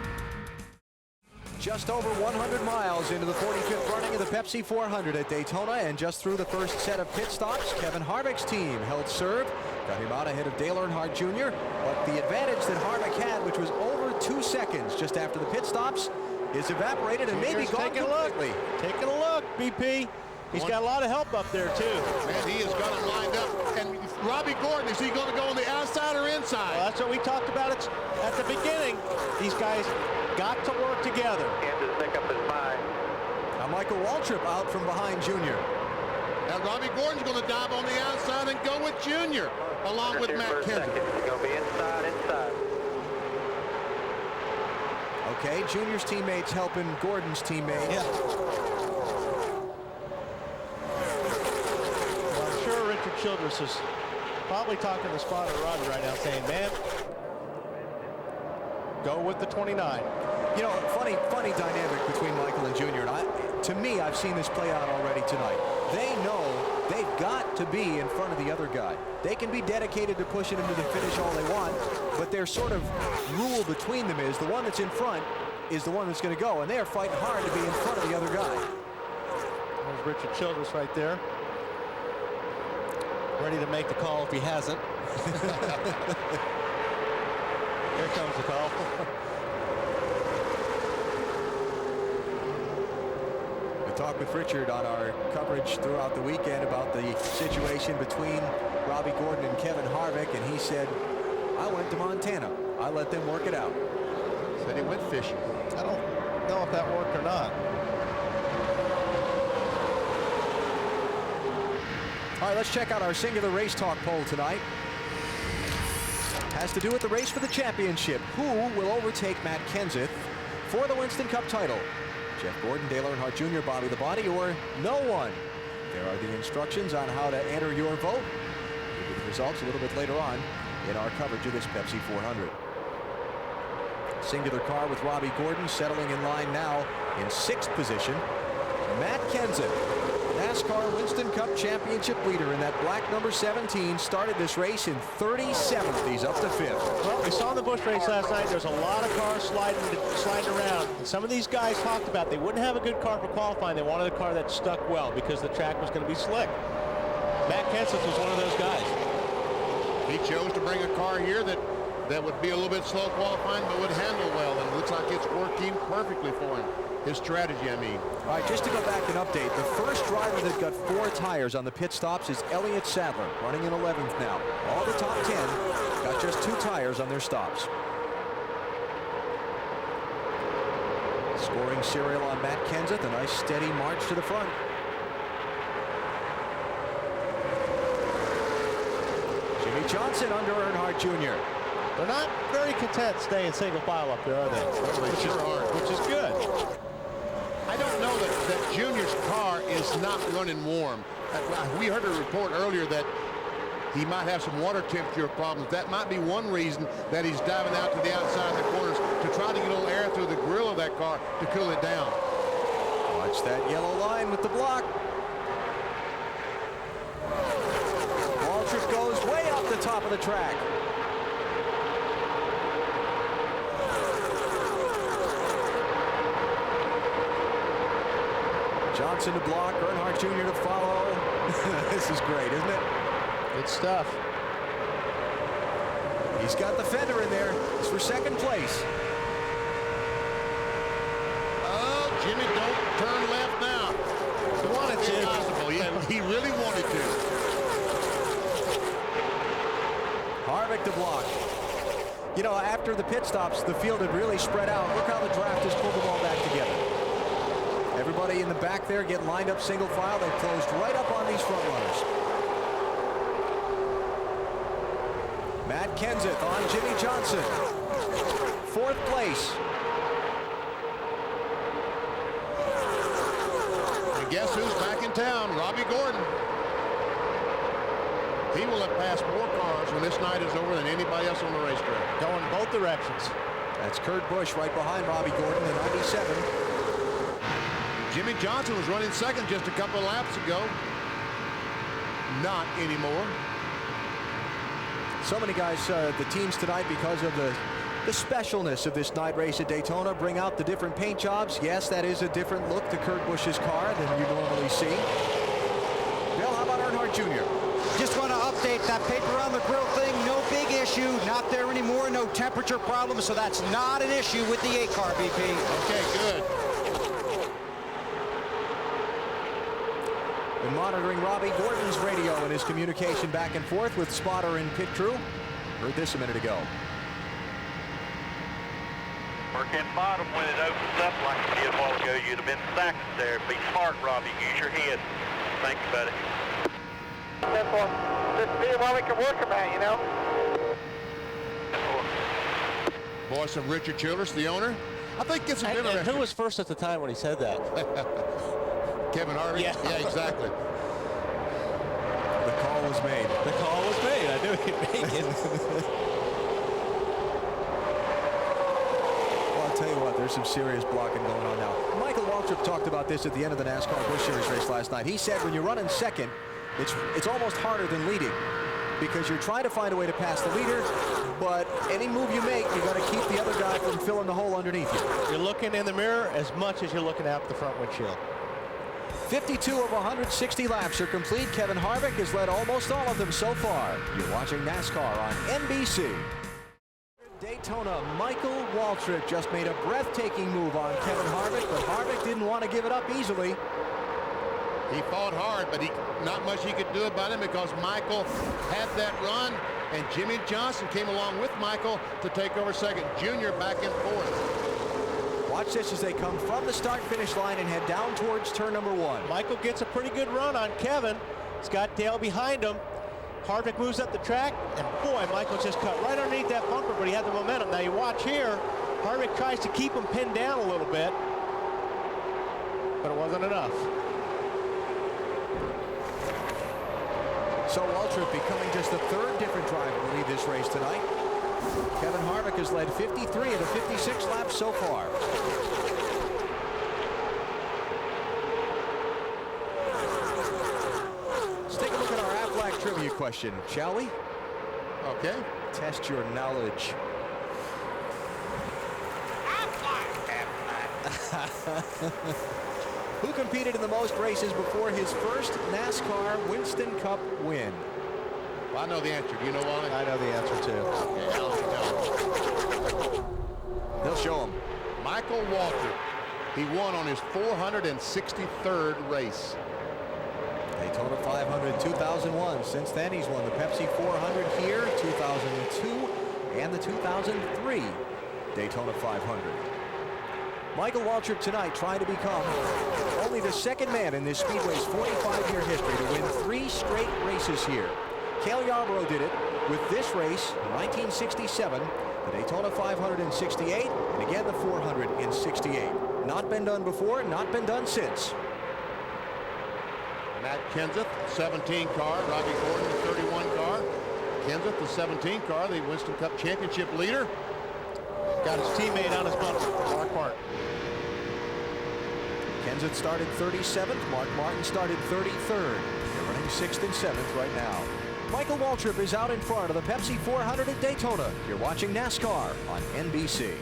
Just over 100 miles into the 45th running of the Pepsi 400 at Daytona, and just through the first set of pit stops, Kevin Harvick's team held serve, got him out ahead of Dale Earnhardt Jr., but the advantage that Harvick had, which was over 2 seconds just after the pit stops, is evaporated and maybe gone completely. Taking a look, BP. He's got a lot of help up there, too. Man, he has got it lined up. And Robbie Gordon, is he going to go on the outside or inside? Well, that's what we talked about at the beginning. These guys got to work together. Can't just make up his mind. Now Now Michael Waltrip out from behind Junior. Now Robbie Gordon's going to dive on the outside and go with Junior, along with Matt Kenseth. You're going to be inside. Okay, Junior's teammates helping Gordon's teammate. Yeah. Well, I'm sure Richard Childress is probably talking to Spotter Robbie right now saying, man, go with the 29. You know, funny dynamic between Michael and Junior. And to me, I've seen this play out already tonight. They know they've got to be in front of the other guy. They can be dedicated to pushing him to the finish all they want, but their sort of rule between them is the one that's in front is the one that's going to go, and they are fighting hard to be in front of the other guy. There's Richard Childress right there, ready to make the call if he hasn't. Here comes the call. We talked with Richard on our coverage throughout the weekend about the situation between Robbie Gordon and Kevin Harvick, and he said, I went to Montana. I let them work it out. Said he went fishing. I don't know if that worked or not. All right, let's check out our singular race talk poll tonight. Has to do with the race for the championship. Who will overtake Matt Kenseth for the Winston Cup title? Jeff Gordon, Dale Earnhardt Jr., Bobby Labonte, or no one? There are the instructions on how to enter your vote. We'll give the results a little bit later on in our coverage of this Pepsi 400. Singular car with Robbie Gordon settling in line now in 6th position. Matt Kenseth, NASCAR Winston Cup Championship leader in that black number 17, started this race in 37th. He's up to 5th. Well, we saw in the Busch race last night, there's a lot of cars sliding around. And some of these guys talked about they wouldn't have a good car for qualifying. They wanted a car that stuck well because the track was going to be slick. Matt Kenseth was one of those guys. He chose to bring a car here that would be a little bit slow qualifying, but would handle well, and it looks like it's working perfectly for him. His strategy, I mean. All right, just to go back and update, the first driver that got 4 tires on the pit stops is Elliott Sadler, running in 11th now. All the top 10 got just 2 tires on their stops. Scoring serial on Matt Kenseth, a nice steady march to the front. Jimmy Johnson under Earnhardt Jr. They're not very content staying single file up there, are they? Which is good. I don't know that Junior's car is not running warm. We heard a report earlier that he might have some water temperature problems. That might be one reason that he's diving out to the outside of the corners to try to get a little air through the grill of that car to cool it down. Watch that yellow line with the block. Waltrip goes way up the top of the track. Johnson to block, Earnhardt Jr. to follow. This is great, isn't it? Good stuff. He's got the fender in there. It's for 2nd place. Oh, Jimmy, don't turn left now. He wanted to. Impossible. He really wanted to. Harvick to block. You know, after the pit stops, the field had really spread out. Look how the draft has pulled them all back together. Everybody in the back there getting lined up single file. They've closed right up on these front runners. Matt Kenseth on Jimmy Johnson. 4th place. And guess who's back in town? Robbie Gordon. He will have passed more cars when this night is over than anybody else on the racetrack. Going both directions. That's Kurt Busch right behind Robbie Gordon, the 97. Jimmy Johnson was running 2nd just a couple of laps ago. Not anymore. So many guys, the teams tonight, because of the specialness of this night race at Daytona, bring out the different paint jobs. Yes, that is a different look to Kurt Busch's car than you normally see. Bill, how about Earnhardt Jr.? Just want to update that paper on the grill thing. No big issue. Not there anymore. No temperature problems. So that's not an issue with the 8 car, BP. Okay, good. Been monitoring Robbie Gordon's radio and his communication back and forth with spotter and pit crew. Heard this a minute ago. Work in bottom when it opens up like it did a while ago. You'd have been stacked there. Be smart, Robbie. Use your head. Thank you, buddy. Simple. Just see where we can work them at, you know. Voice of Richard Childress, the owner. I think it's a bit And who was first at the time when he said that? Kevin Harvick? Yeah. Yeah, exactly. The call was made. The call was made. I knew he'd make it. Well, I'll tell you what, there's some serious blocking going on now. Michael Waltrip talked about this at the end of the NASCAR Cup Series race last night. He said when you're running second, it's almost harder than leading because you're trying to find a way to pass the leader, but any move you make, you got to keep the other guy from filling the hole underneath you. You're looking in the mirror as much as you're looking out the front windshield. 52 of 160 laps are complete. Kevin Harvick has led almost all of them so far. You're watching NASCAR on NBC. Daytona, Michael Waltrip just made a breathtaking move on Kevin Harvick, but Harvick didn't want to give it up easily. He fought hard, but not much he could do about it because Michael had that run, and Jimmy Johnson came along with Michael to take over second. Junior back in fourth. Watch this as they come from the start-finish line and head down towards turn number 1. Michael gets a pretty good run on Kevin. He's got Dale behind him. Harvick moves up the track, and boy, Michael just cut right underneath that bumper, but he had the momentum. Now you watch here, Harvick tries to keep him pinned down a little bit, but it wasn't enough. So Waltrip becoming just the third different driver to lead this race tonight. Kevin Harvick has led 53 of the 56 laps so far. Let's take a look at our Aflac trivia question, shall we? Okay. Test your knowledge. Who competed in the most races before his first NASCAR Winston Cup win? Well, I know the answer. Do you know, Wally? I know the answer, too. Okay, I'll tell him. They'll show him. Michael Waltrip. He won on his 463rd race. Daytona 500, 2001. Since then, he's won the Pepsi 400 here, 2002, and the 2003 Daytona 500. Michael Waltrip tonight trying to become only the second man in this Speedway's 45-year history to win 3 straight races here. Cale Yarborough did it with this race in 1967, the Daytona 500 in 68, and again the 400 in 68. Not been done before, not been done since. Matt Kenseth, 17 car. Robbie Gordon, the 31 car. Kenseth, the 17 car, the Winston Cup Championship leader. Got his teammate on his bumper, Mark Martin. Kenseth started 37th. Mark Martin started 33rd. They're running 6th and 7th right now. Michael Waltrip is out in front of the Pepsi 400 at Daytona. You're watching NASCAR on NBC.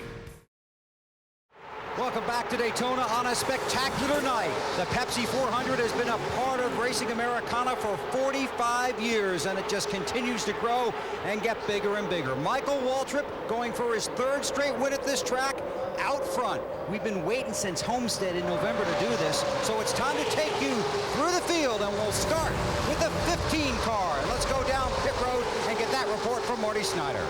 Welcome back to Daytona on a spectacular night. The Pepsi 400 has been a part of Racing Americana for 45 years, and it just continues to grow and get bigger and bigger. Michael Waltrip going for his 3rd straight win at this track out front. We've been waiting since Homestead in November to do this, so it's time to take you through the field, and we'll start with the 15 car. Let's go down pit road and get that report from Marty Snyder.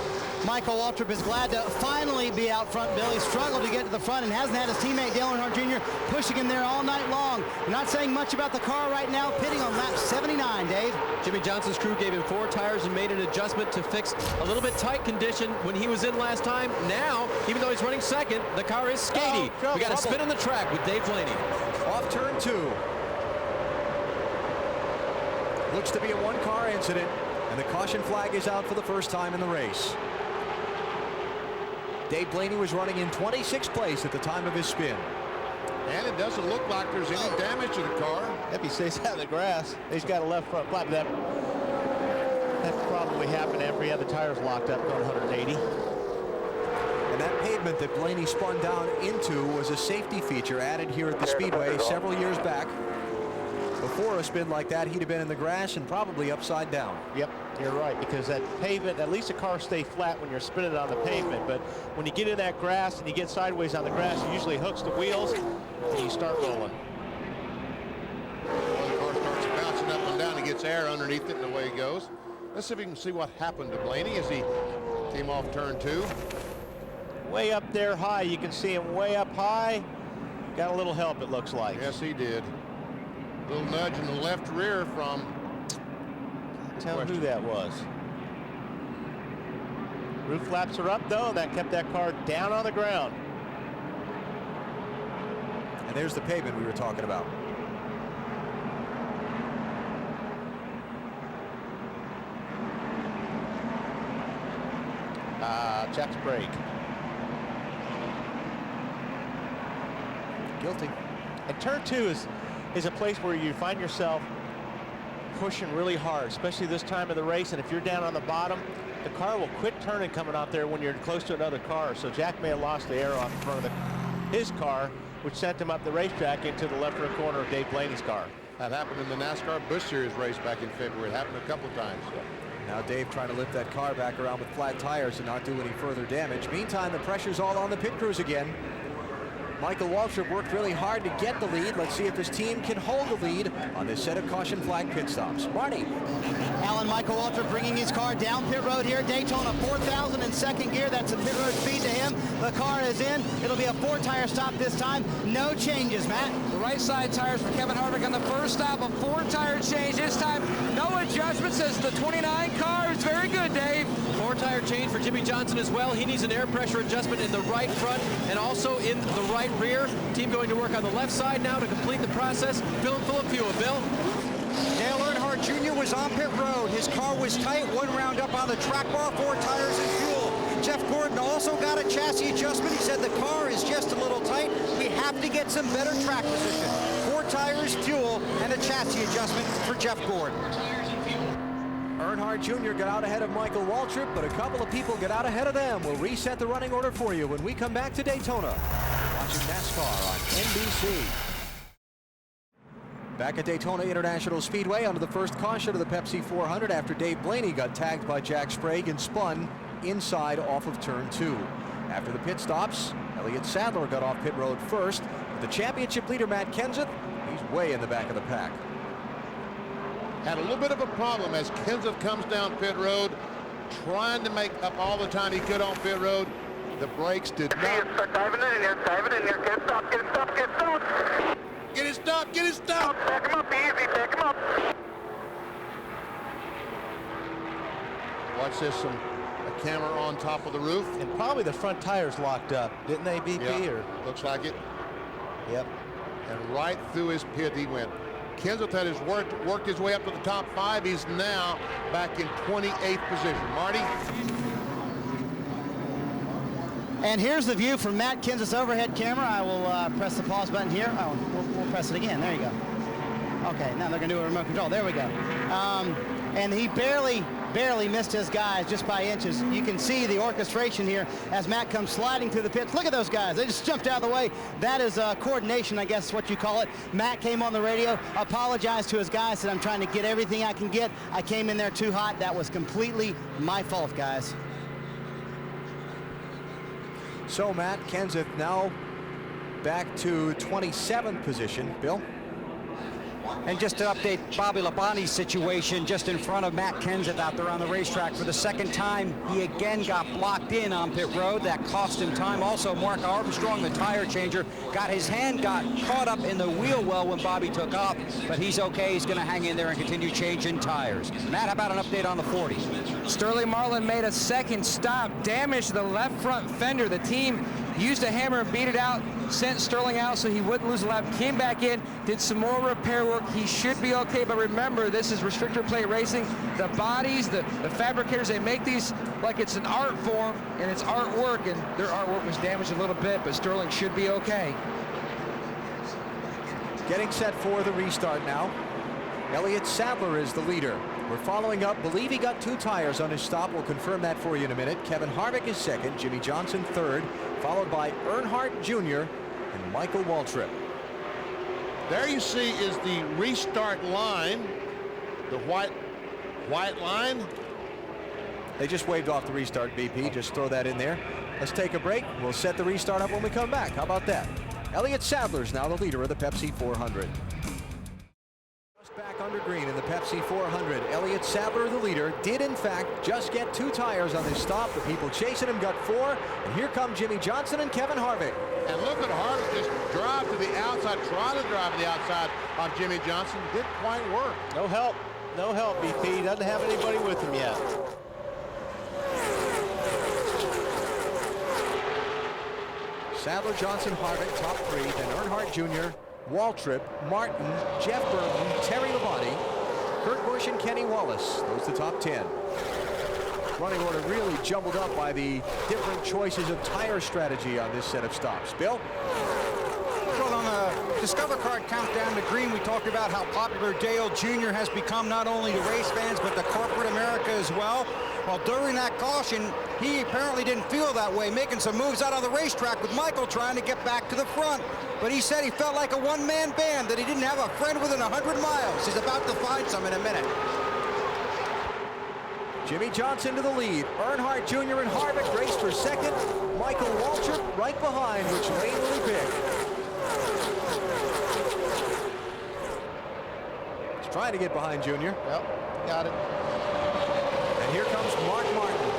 Michael Waltrip is glad to finally be out front, Bill. He struggled to get to the front and hasn't had his teammate Dale Earnhardt Jr. pushing him there all night long. We're not saying much about the car right now, pitting on lap 79, Dave. Jimmy Johnson's crew gave him 4 tires and made an adjustment to fix a little bit tight condition when he was in last time. Now, even though he's running second, the car is skatey. We got a spin on the track with Dave Blaney. Off turn 2. Looks to be a 1-car incident, and the caution flag is out for the first time in the race. Dave Blaney was running in 26th place at the time of his spin. And it doesn't look like there's any damage to the car. If he stays out of the grass, he's got a left front flap. That probably happened after he had the tires locked up going 180. And that pavement that Blaney spun down into was a safety feature added here at the Speedway several years back. Before a spin like that, he'd have been in the grass and probably upside down. Yep, you're right, because that pavement, at least the car stay flat when you're spinning on the pavement, but when you get in that grass and you get sideways on the grass, it usually hooks the wheels and you start rolling. Well, the car starts bouncing up and down. He gets air underneath it and away he goes. Let's see if we can see what happened to Blaney as he came off turn 2. way up there high. You can see him way up high. Got a little help, it looks like. Yes, he did. Little nudge in the left rear from... Tell who that was. Roof flaps are up though, and that kept that car down on the ground. And there's the pavement we were talking about. Check's brake. Guilty. And turn 2 is a place where you find yourself pushing really hard, especially this time of the race. And if you're down on the bottom, the car will quit turning coming out there when you're close to another car. So Jack may have lost the air off in front of his car, which sent him up the racetrack into the left rear corner of Dave Blaney's car. That happened in the NASCAR Busch Series race back in February. It happened a couple of times. Now Dave trying to lift that car back around with flat tires and not do any further damage. Meantime, the pressure's all on the pit crews again. Michael Waltrip worked really hard to get the lead. Let's see if his team can hold the lead on this set of caution flag pit stops. Marty. Alan Michael Waltrip bringing his car down pit road here. Daytona 4,000 in second gear. That's a pit road speed to him. The car is in. It'll be a 4-tire stop this time. No changes, Matt. The right side tires for Kevin Harvick on the first stop. A 4-tire change this time. No adjustments as the 29 car is very good, Dave. 4-tire change for Jimmy Johnson as well. He needs an air pressure adjustment in the right front and also in the right rear. Team going to work on the left side now to complete the process. Filling full of fuel, Bill. Dale Earnhardt Jr. was on pit road. His car was tight, 1 round up on the track bar, 4 tires and fuel. Jeff Gordon also got a chassis adjustment. He said the car is just a little tight. We have to get some better track position. 4 tires, fuel, and a chassis adjustment for Jeff Gordon. Earnhardt Jr. got out ahead of Michael Waltrip, but a couple of people got out ahead of them. We'll reset the running order for you when we come back to Daytona. Watching NASCAR on NBC. Back at Daytona International Speedway under the first caution of the Pepsi 400 after Dave Blaney got tagged by Jack Sprague and spun inside off of turn 2. After the pit stops, Elliott Sadler got off pit road first. But the championship leader Matt Kenseth, he's way in the back of the pack. Had a little bit of a problem as Kenseth comes down pit road, trying to make up all the time he could on pit road. The brakes did not. Diving in here, get stopped, get stopped, get stopped. Get it stopped, get it stopped. Back him up, easy, back him up. Watch this, a camera on top of the roof. And probably the front tires locked up, didn't they, BP? Yeah, or? looks like it. Yep. And right through his pit he went. Kenseth had worked his way up to the top 5. He's now back in 28th position. Marty? And here's the view from Matt Kenseth's overhead camera. I will press the pause button here. Oh, we'll press it again. There you go. Okay, now they're going to do a remote control. There we go. And he barely missed his guys just by inches. You can see the orchestration here as Matt comes sliding through the pits. Look at those guys. They just jumped out of the way. That is coordination, I guess is what you call it. Matt came on the radio, apologized to his guys, said, I'm trying to get everything I can get. I came in there too hot. That was completely my fault, guys. So Matt Kenseth now back to 27th position. Bill? And just to update Bobby Labonte's situation, just in front of Matt Kenseth out there on the racetrack for the second time, he again got blocked in on pit road. That cost him time. Also, Mark Armstrong, the tire changer, got caught up in the wheel well when Bobby took off, but he's okay. He's going to hang in there and continue changing tires. Matt, how about an update on the 40? Sterling Marlin made a second stop, damaged the left front fender. The team used a hammer and beat it out, sent Sterling out so he wouldn't lose a lap, came back in, did some more repair work. He should be okay, but remember, this is restrictor plate racing. The bodies, the fabricators, they make these like it's an art form and it's artwork, and their artwork was damaged a little bit, but Sterling should be okay. Getting set for the restart now. Elliott Sadler is the leader. We're following up. Believe he got 2 tires on his stop. We'll confirm that for you in a minute. Kevin Harvick is second, Jimmy Johnson third, followed by Earnhardt Jr. and Michael Waltrip. There you see is the restart line, the white line. They just waved off the restart, BP. Just throw that in there. Let's take a break. We'll set the restart up when we come back. How about that? Elliott Sadler's now the leader of the Pepsi 400. Back under green in the Pepsi 400. Elliott Sadler, the leader, did in fact just get 2 tires on this stop. The people chasing him got 4. And here come Jimmy Johnson and Kevin Harvick. And look at Harvick just drive to the outside, try to drive to the outside of Jimmy Johnson. Didn't quite work. No help. No help, BP. He doesn't have anybody with him yet. Sadler, Johnson, Harvick, top 3. Then Earnhardt Jr., Waltrip, Martin, Jeff Burton, Terry Labonte, Kurt Busch, and Kenny Wallace. Those the top 10. Running order really jumbled up by the different choices of tire strategy on this set of stops. Bill? Well, on the Discover Card Countdown to Green, we talked about how popular Dale Jr. has become, not only to race fans, but to corporate America as well. Well, during that caution, he apparently didn't feel that way, making some moves out on the racetrack with Michael trying to get back to the front. But he said he felt like a one-man band, that he didn't have a friend within 100 miles. He's about to find some in a minute. Jimmy Johnson to the lead. Earnhardt Jr. and Harvick race for second. Michael Waltrip right behind. Which lane will he pick? He's trying to get behind Jr. Yep, got it. And here comes Mark Martin.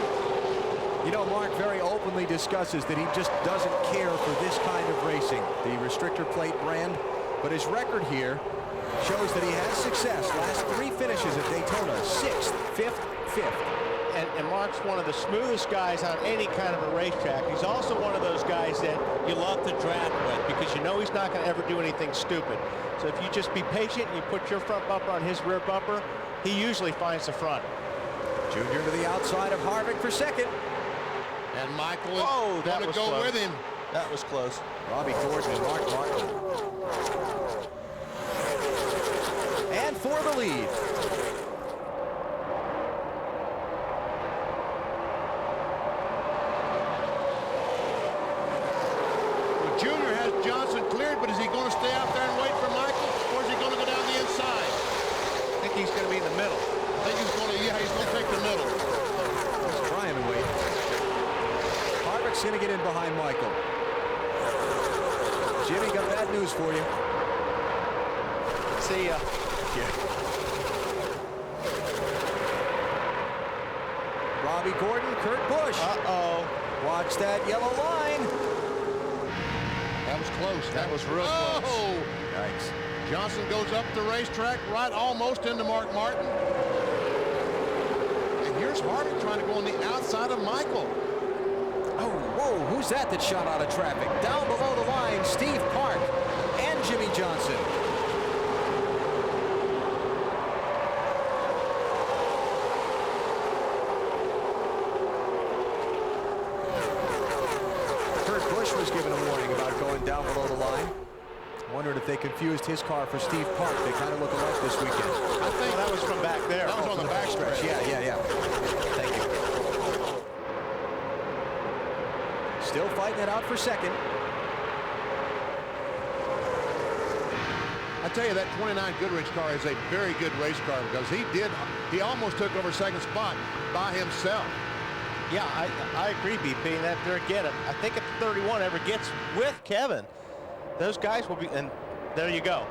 You know, Mark very openly discusses that he just doesn't care for this kind of racing, the restrictor plate brand. But his record here shows that he has success. Last 3 finishes at Daytona, 6th, 5th, 5th. And Mark's one of the smoothest guys on any kind of a racetrack. He's also one of those guys that you love to draft with, because you know he's not going to ever do anything stupid. So if you just be patient and you put your front bumper on his rear bumper, he usually finds the front. Junior to the outside of Harvick for second. And Michael is going to go with him. That was close. Robbie Gordon and Mark Martin. And for the lead. Well, Junior has Johnson cleared, but is he going to stay out there and wait for Michael, or is he going to go down the inside? I think he's going to be in the middle. I think he's going to, he's going to take the middle. He's trying to wait. Harvick's going to get in behind Michael. Jimmy, got bad news for you. See ya. Yeah. Robbie Gordon, Kurt Busch. Uh-oh. Watch that yellow line. That was close. That was real close. Yikes. Johnson goes up the racetrack, right almost into Mark Martin. And here's Harvick trying to go on the outside of Michael. Oh, whoa, who's that shot out of traffic? Down below the line, Steve Park and Jimmy Johnson. Kurt Busch was given a warning about going down below the line. Wondered if they confused his car for Steve Park. They kind of look alike this weekend. I think that was from back there. That was on the back stretch. Yeah. Thank you. Still fighting it out for second. I tell you, that 29 Goodrich car is a very good race car, because he almost took over second spot by himself. Yeah, I agree, BP. And that there again, I think if 31 ever gets with Kevin, those guys will be, and there you go.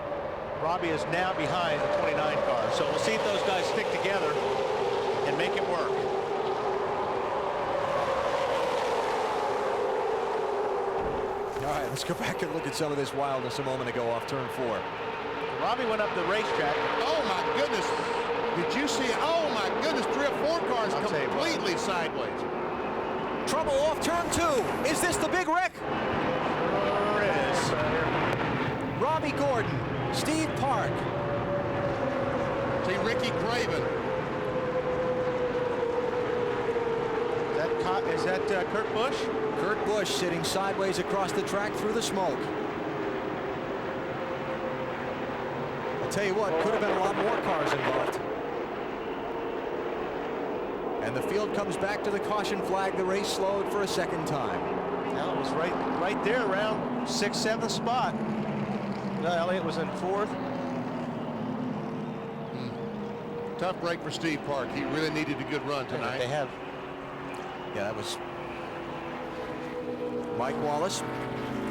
Robbie is now behind the 29 car. So we'll see if those guys stick together and make it work. All right, let's go back and look at some of this wildness a moment ago off turn 4. Robbie went up the racetrack. Oh, my goodness. Did you see? Oh, my goodness. 3 or 4 cars completely sideways. Trouble off turn 2. Is this the big wreck? Sure is. Robbie Gordon, Steve Park. See Ricky Craven. Is that Kurt Busch? Kurt Busch sitting sideways across the track through the smoke. I'll tell you what, could have been a lot more cars involved. And the field comes back to the caution flag. The race slowed for a second time. Well, it was right there around 6th, 7th spot. No, Elliott was in 4th. Tough break for Steve Park. He really needed a good run tonight. They have. Yeah, that was Mike Wallace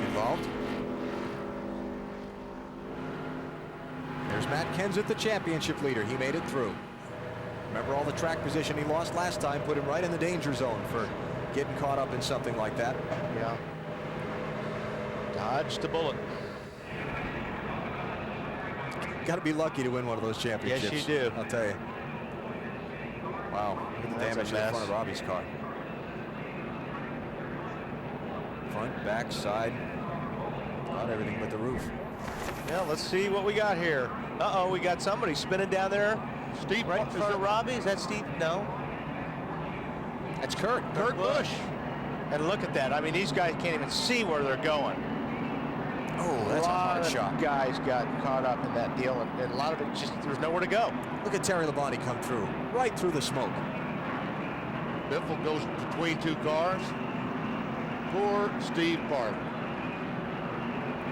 involved. There's was Matt Kenseth, the championship leader. He made it through. Remember all the track position he lost last time, put him right in the danger zone for getting caught up in something like that. Yeah. Dodged the bullet. Got to be lucky to win one of those championships. Yes, you do. I'll tell you. Wow, look at the damage in the front of Robbie's car. Front, back, side. Not everything but the roof. Yeah, let's see what we got here. Uh-oh, we got somebody spinning down there. Steve, right in front of Robbie. Is that Steve? No. That's Kurt Busch. And look at that. I mean, these guys can't even see where they're going. Oh, that's a hard shot. Guys got caught up in that deal, and a lot of it just, there's nowhere to go. Look at Terry Labonte come through, right through the smoke. Biffle goes between two cars. Poor Steve Park.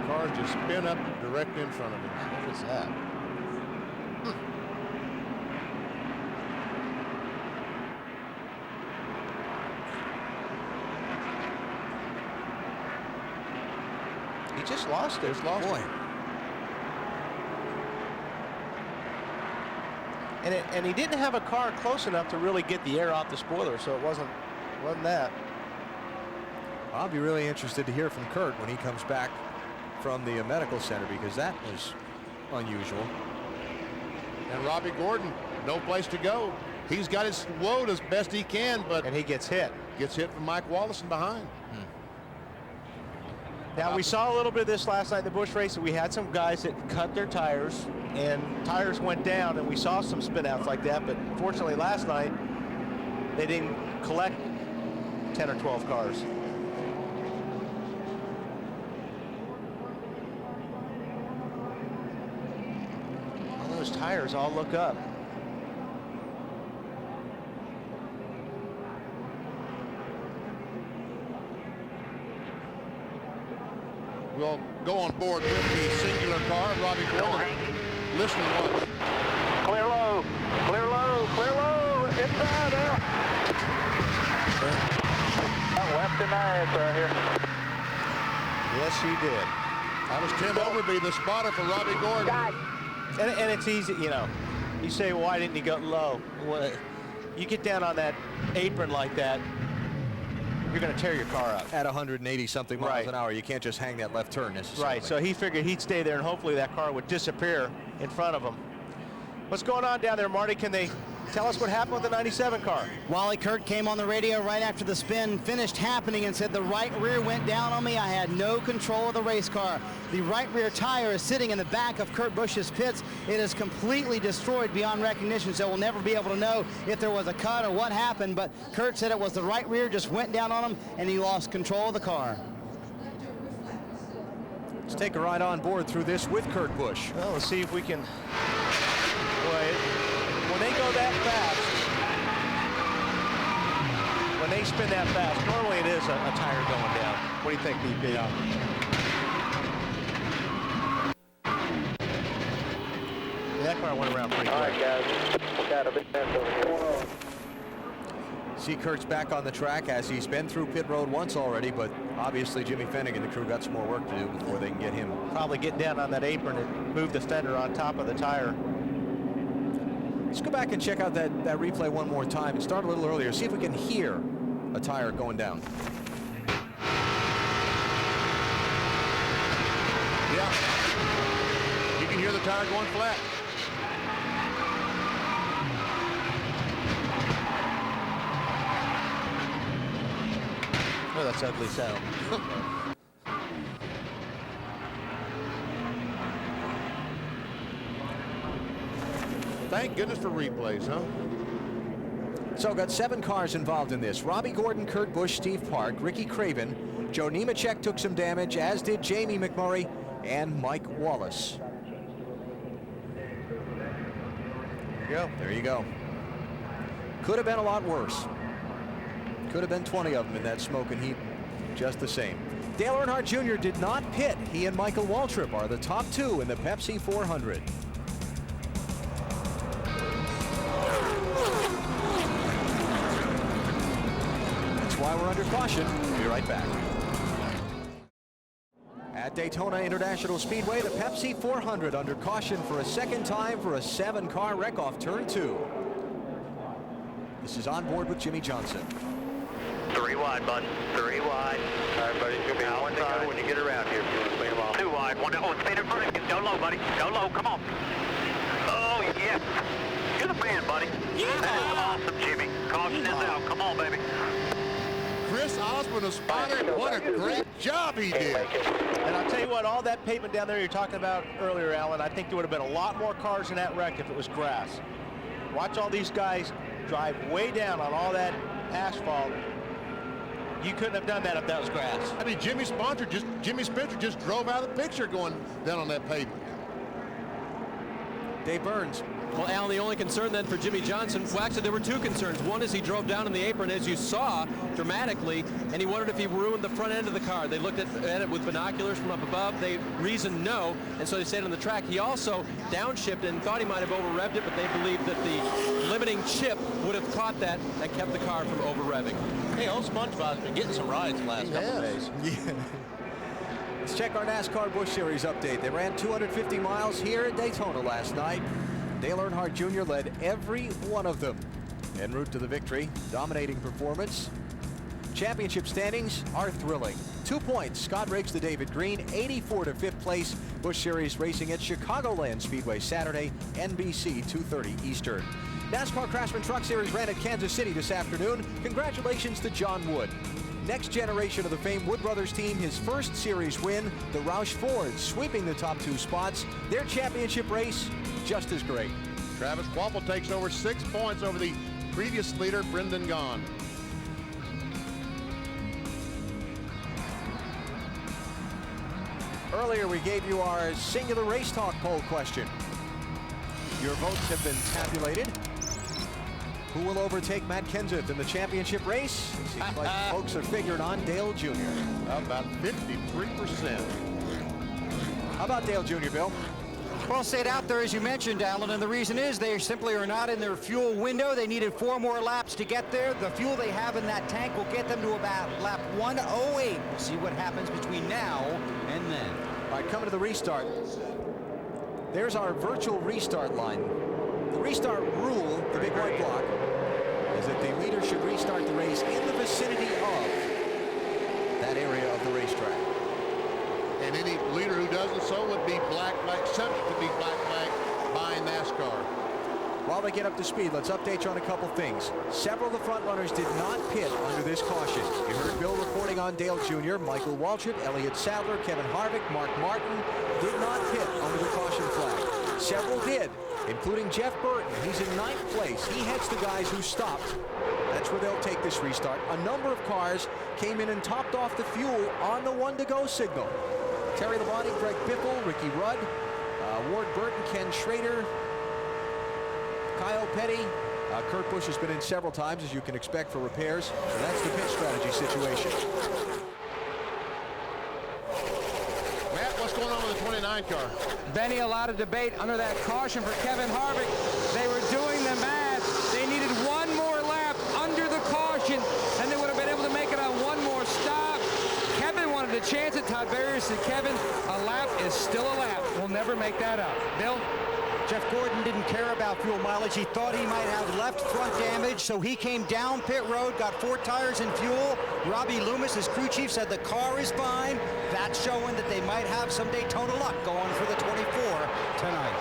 Cars just spin up directly in front of him. What was that? He just lost it. Boy. And he didn't have a car close enough to really get the air off the spoiler, so it wasn't that. I'll be really interested to hear from Kurt when he comes back from the medical center, because that was unusual. And Robbie Gordon, no place to go. He's got his load as best he can, but and he gets hit. Gets hit from Mike Wallace in behind. Now, we saw a little bit of this last night in the Busch race. We had some guys that cut their tires, and tires went down, and we saw some spin-outs like that. But fortunately, last night, they didn't collect 10 or 12 cars. All those tires all look up. We'll go on board with the singular car, Robbie Gordon. Listen and watch. Clear low, clear low, clear low, inside out. Left and right right here. Yes, he did. That was Tim Overby, the spotter for Robbie Gordon. And it's easy, you know. You say, why didn't he go low? Well, you get down on that apron like that, you're going to tear your car up. At 180 something miles an hour, you can't just hang that left turn necessarily. Right, so he figured he'd stay there and hopefully that car would disappear in front of him. What's going on down there, Marty? Can they tell us what happened with the 97 car? Wally Kurt came on the radio right after the spin finished happening and said the right rear went down on me. I had no control of the race car. The right rear tire is sitting in the back of Kurt Busch's pits. It is completely destroyed beyond recognition, so we'll never be able to know if there was a cut or what happened, but Kurt said it was the right rear just went down on him and he lost control of the car. Let's take a ride on board through this with Kurt Busch. Well, let's see if we can. Boy, when they go that fast, when they spin that fast, normally it is a tire going down. What do you think, BP? That car went around pretty quick. All right, guys, we got a big mess over here. See Kurt's back on the track as he's been through pit road once already, but obviously Jimmy Fennig and the crew got some more work to do before they can get him. Probably get down on that apron and move the fender on top of the tire. Let's go back and check out that replay one more time and start a little earlier. See if we can hear a tire going down. Yeah. You can hear the tire going flat. Oh, that's ugly sound. Thank goodness for replays, huh? So got 7 cars involved in this. Robbie Gordon, Kurt Busch, Steve Park, Ricky Craven, Joe Nemechek took some damage, as did Jamie McMurray and Mike Wallace. There you go. Could have been a lot worse. Could have been 20 of them in that smoke and heat just the same. Dale Earnhardt Jr. did not pit. He and Michael Waltrip are the top 2 in the Pepsi 400. That's why we're under caution. We'll be right back. At Daytona International Speedway, the Pepsi 400 under caution for a second time for a 7-car wreck off turn 2. This is on board with Jimmy Johnson. 3 wide, bud. 3 wide. All right, buddy. It's going to be one to go when you get around here. If you want to swing them off. 2 wide. 1 to go. Stay in front of you. Go low, buddy. Go low. Come on. Oh, yes. You're the man, buddy. Yeah. That is awesome, Jimmy. Caution is out. Come on, baby. Chris Osborne, a spotter. What a great job he did. And I'll tell you what, all that pavement down there you're talking about earlier, Alan, I think there would have been a lot more cars in that wreck if it was grass. Watch all these guys drive way down on all that asphalt. You couldn't have done that if that was grass. I mean, Jimmy Spencer just drove out of the picture going down on that pavement. Dave Burns. Well, Alan, the only concern then for Jimmy Johnson, well, actually, there were 2 concerns. One is he drove down in the apron, as you saw, dramatically, and he wondered if he ruined the front end of the car. They looked at it with binoculars from up above. They reasoned no, and so they stayed on the track. He also downshifted and thought he might have over-revved it, but they believed that the limiting chip would have caught that and kept the car from over-revving. Hey, old SpongeBob's been getting some rides the last couple of days. Yeah. Let's check our NASCAR Busch Series update. They ran 250 miles here at Daytona last night. Dale Earnhardt Jr. led every one of them en route to the victory. Dominating performance. Championship standings are thrilling. 2 points. Scott Riggs to David Green. 84 to 5th place. Busch Series racing at Chicagoland Speedway Saturday, NBC 2:30 Eastern. NASCAR Craftsman Truck Series ran at Kansas City this afternoon. Congratulations to John Wood. Next generation of the famed Wood Brothers team, his first series win. The Roush Fords sweeping the top 2 spots. Their championship race just as great. Travis Quapple takes over 6 points over the previous leader, Brendan Gaughan. Earlier, we gave you our singular race talk poll question. Your votes have been tabulated. Who will overtake Matt Kenseth in the championship race? It seems like folks are figuring on Dale Jr. About 53%. How about Dale Jr., Bill? Well, stayed out there, as you mentioned, Alan, and the reason is they simply are not in their fuel window. They needed 4 more laps to get there. The fuel they have in that tank will get them to about lap 108. We'll see what happens between now and then. All right, coming to the restart. There's our virtual restart line. The restart rule, the big white block, is that the leader should restart the race in the vicinity of that area of the racetrack. And any leader who doesn't so would be subject to be black flagged by NASCAR. While they get up to speed, let's update you on a couple things. Several of the front runners did not pit under this caution. You heard Bill reporting on Dale Jr., Michael Waltrip, Elliott Sadler, Kevin Harvick, Mark Martin did not pit under the caution flag. Several did, including Jeff Burton. He's in 9th place. He heads the guys who stopped. That's where they'll take this restart. A number of cars came in and topped off the fuel on the 1-to-go signal. Terry Labonte, Greg Biffle, Ricky Rudd, Ward Burton, Ken Schrader, Kyle Petty. Kurt Busch has been in several times, as you can expect, for repairs. So that's the pit strategy situation. Matt, what's going on with the 29 car? Benny, a lot of debate under that caution for Kevin Harvick. They were doing the math. They needed 1 more lap under the caution, and they would have been able to make it on 1 more stop. Kevin wanted to chance it. Todd Berrier said, Kevin, a lap is still a lap. We'll never make that up. Bill? Jeff Gordon didn't care about fuel mileage. He thought he might have left front damage, so he came down pit road, got 4 tires and fuel. Robbie Loomis, his crew chief, said the car is fine. That's showing that they might have some Daytona luck going for the 24 tonight.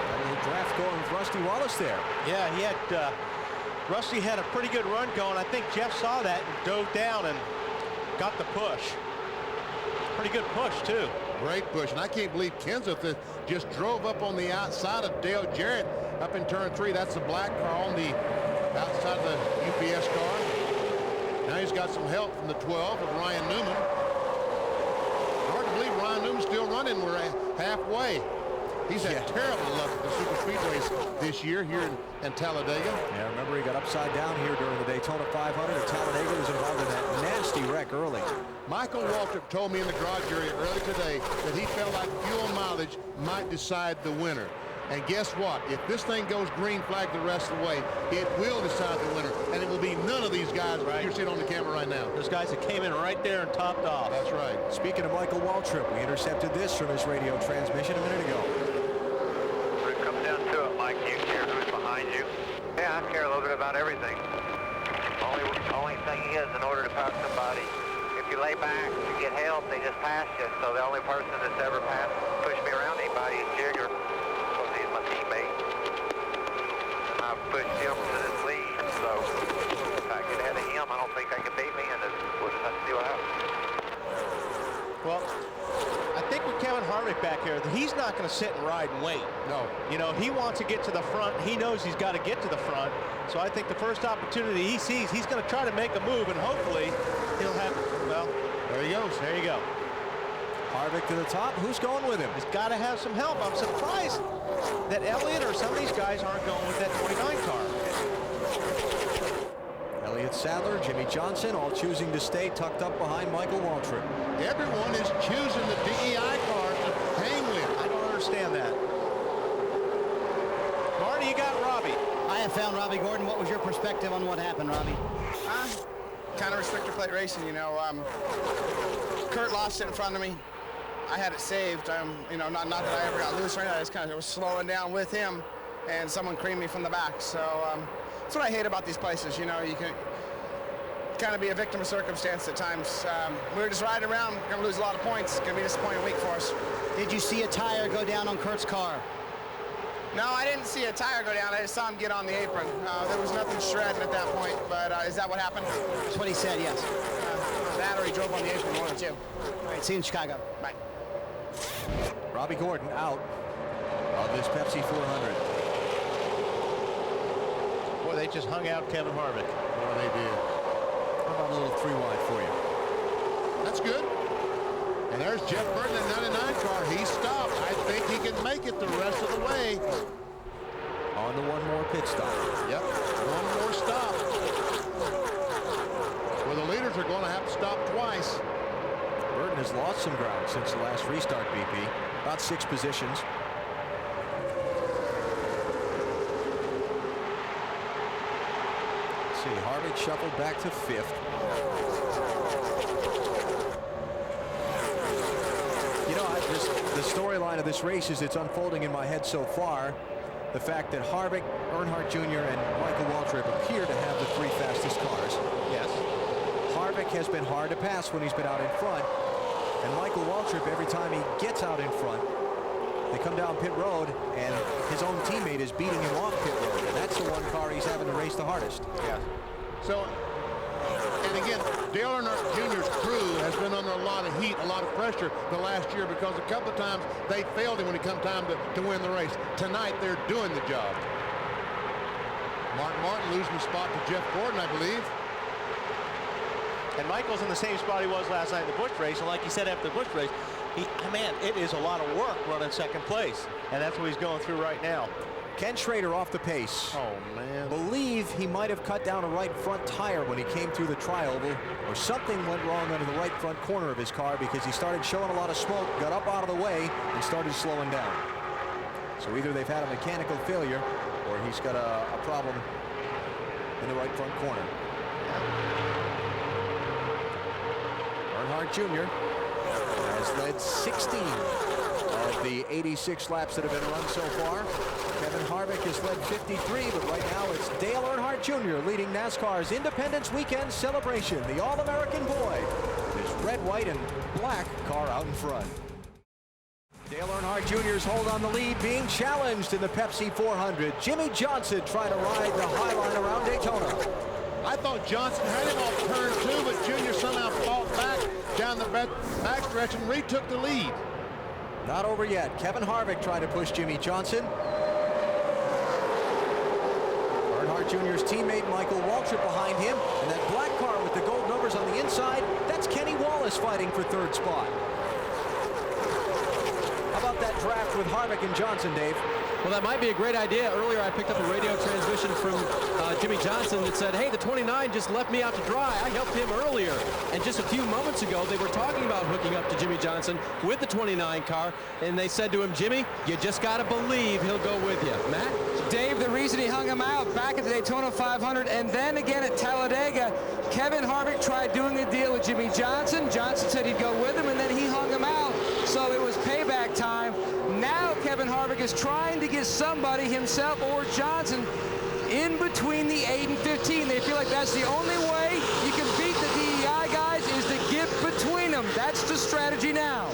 A little draft going with Rusty Wallace there. Yeah, he had Rusty had a pretty good run going. I think Jeff saw that and dove down and got the push. Pretty good push, too. Great push, and I can't believe Kenseth just drove up on the outside of Dale Jarrett up in turn 3. That's the black car on the outside of the UPS car. Now he's got some help from the 12 of Ryan Newman. Hard to believe Ryan Newman's still running. We're halfway. He's had terrible luck at the super speedways this year here in Talladega. Yeah, remember he got upside down here during the Daytona 500 at Talladega. Was involved in that nasty wreck early. Michael Waltrip told me in the garage area early today that he felt like fuel mileage might decide the winner. And guess what? If this thing goes green flag the rest of the way, it will decide the winner. And it will be none of these guys you're seeing on the camera right now. Those guys that came in right there and topped off. That's right. Speaking of Michael Waltrip, we intercepted this from his radio transmission a minute ago. When it comes down to it, Mike, do you care who's behind you? Yeah, I care a little bit about everything. Only thing is, in order to pass somebody, if you lay back to get help, they just pass you. So the only person that's ever pushed me around anybody is Jigger, because he's my teammate. And I've pushed him to this lead, so if I get ahead of him, I don't think they can beat me, and we'll just have to see what happens. Well, I think with Kevin Harvick back here, he's not going to sit and ride and wait. No. You know, he wants to get to the front. He knows he's got to get to the front. So I think the first opportunity he sees, he's going to try to make a move, and hopefully he'll have, well, there he goes. There you go. Harvick to the top. Who's going with him? He's got to have some help. I'm surprised that Elliott or some of these guys aren't going with that 29 car. Elliott Sadler, Jimmy Johnson, all choosing to stay tucked up behind Michael Waltrip. Everyone is choosing the DEI car to hang with. I don't understand that. Marty, you got Robbie. I have found Robbie Gordon. What was your perspective on what happened, Robbie? Kind of restrictor-plate racing, you know. Kurt lost it in front of me. I had it saved. You know, not that I ever got loose or anything. I just kind of was slowing down with him, and someone creamed me from the back. So that's what I hate about these places. You know, you can kind of be a victim of circumstance at times. We were just riding around. We're going to lose a lot of points. It's going to be a disappointing week for us. Did you see a tire go down on Kurt's car? No, I didn't see a tire go down. I just saw him get on the apron. There was nothing shredding at that point, but is that what happened? That's what he said, yes. That or he drove on the apron, one of the two. All right, see you in Chicago. Bye. Robbie Gordon out of this Pepsi 400. Boy, they just hung out Kevin Harvick. Boy, they did. How about a little 3-wide for you? That's good. And there's Jeff Burton in the 99 car. He stopped. I think he can make it the rest of the way. On to one more pit stop. Yep, one more stop. Well, the leaders are going to have to stop twice. Burton has lost some ground since the last restart, BP. About 6 positions. Let's see, Harvick shuffled back to 5th. You know, the storyline of this race is it's unfolding in my head so far. The fact that Harvick, Earnhardt Jr., and Michael Waltrip appear to have the 3 fastest cars. Yes. Harvick has been hard to pass when he's been out in front. And Michael Waltrip, every time he gets out in front, they come down pit road, and his own teammate is beating him off pit road. And that's the one car he's having to race the hardest. Yeah. So, and again, Dale Earnhardt Jr.'s crew has been under a lot of heat, a lot of pressure the last year because a couple of times they failed him when it come time to win the race. Tonight, they're doing the job. Martin losing the spot to Jeff Gordon, I believe. And Michael's in the same spot he was last night in the Busch race. And like he said after the Busch race, man, it is a lot of work running second place. And that's what he's going through right now. Ken Schrader off the pace. Oh, man. Believe he might have cut down a right front tire when he came through the tri-oval, or something went wrong under the right front corner of his car because he started showing a lot of smoke, got up out of the way, and started slowing down. So either they've had a mechanical failure, or he's got a problem in the right front corner. Earnhardt Jr. has led 16 of the 86 laps that have been run so far. Kevin Harvick has led 53, but right now it's Dale Earnhardt Jr. leading NASCAR's Independence Weekend celebration. The All-American boy, his red, white, and black car out in front. Dale Earnhardt Jr.'s hold on the lead being challenged in the Pepsi 400. Jimmy Johnson trying to ride the high line around Daytona. I thought Johnson had him off turn 2, but Jr. somehow fought back down the back stretch and retook the lead. Not over yet. Kevin Harvick trying to push Jimmy Johnson. Earnhardt Jr.'s teammate Michael Waltrip behind him. And that black car with the gold numbers on the inside, that's Kenny Wallace fighting for 3rd spot. about that draft with Harvick and Johnson, Dave? Well, that might be a great idea. Earlier, I picked up a radio transmission from Jimmy Johnson that said, hey, the 29 just left me out to dry. I helped him earlier. And just a few moments ago, they were talking about hooking up to Jimmy Johnson with the 29 car, and they said to him, Jimmy, you just got to believe he'll go with you. Matt? Dave, the reason he hung him out back at the Daytona 500 and then again at Talladega, Kevin Harvick tried doing a deal with Jimmy Johnson. Johnson said he'd go with him, and then he hung him out. So it was payback time. Now Kevin Harvick is trying to get somebody, himself or Johnson, in between the 8 and 15. They feel like that's the only way you can beat the DEI guys is to get between them. That's the strategy now.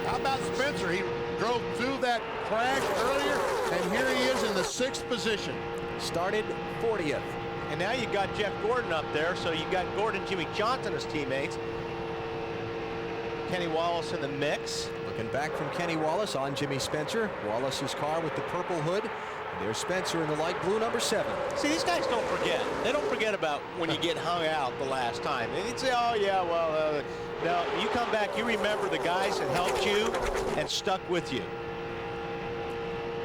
How about Spencer? He drove through that crash earlier, and here he is in the 6th position. Started 40th. And now you've got Jeff Gordon up there, so you've got Gordon, Jimmy Johnson as teammates. Kenny Wallace in the mix. Looking back from Kenny Wallace on Jimmy Spencer. Wallace's car with the purple hood. And there's Spencer in the light blue, number 7. See, these guys don't forget. They don't forget about when you get hung out the last time. They'd say, oh, yeah, well, no, you come back, you remember the guys that helped you and stuck with you.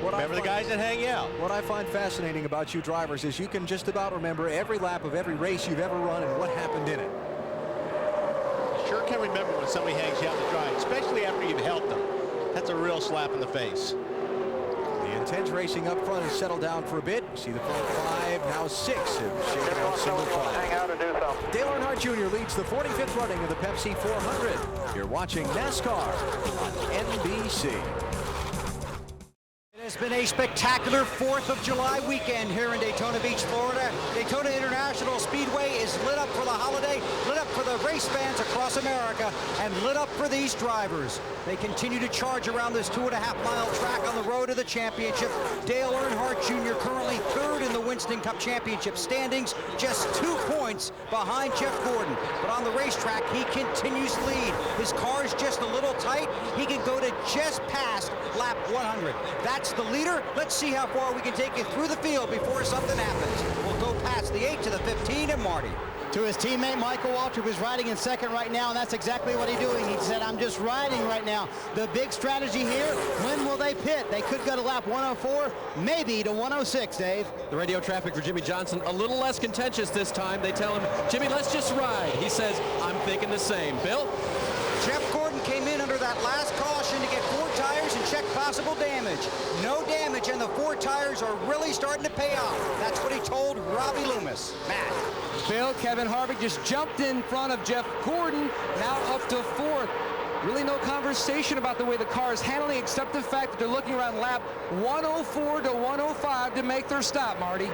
Remember the guys that hang out. What I find fascinating about you drivers is you can just about remember every lap of every race you've ever run and what happened in it. You sure can remember when somebody hangs you out to dry, especially after you've helped them. That's a real slap in the face. The intense racing up front has settled down for a bit. See the front 5, now 6 have shaken out single file. Dale Earnhardt Jr. leads the 45th running of the Pepsi 400. You're watching NASCAR on NBC. It has been a spectacular 4th of July weekend here in Daytona Beach, Florida. Daytona International Speedway is lit up for the holiday, lit up for the race fans across America, and lit up for these drivers. They continue to charge around this 2.5-mile track on the road to the championship. Dale Earnhardt Jr. currently 3rd in the Winston Cup Championship standings, just 2 points behind Jeff Gordon. But on the racetrack, he continues to lead. His car is just a little tight. He can go to just past lap 100. That's the leader. Let's see how far we can take you through the field before something happens. We'll go past the 8 to the 15 and Marty. To his teammate Michael Waltrip, who's riding in 2nd right now, and that's exactly what he's doing. He said, I'm just riding right now. The big strategy here, when will they pit? They could go to lap 104, maybe to 106, Dave. The radio traffic for Jimmy Johnson, a little less contentious this time. They tell him, Jimmy, let's just ride. He says, I'm thinking the same. Bill? Jeff Gordon came in under that last caution to get 4 tires and check possible damage. No damage, and the 4 tires are really starting to pay off. That's what he told Robbie Loomis. Matt. Bill, Kevin Harvick just jumped in front of Jeff Gordon, now up to 4th. Really no conversation about the way the car is handling, except the fact that they're looking around lap 104 to 105 to make their stop, Marty.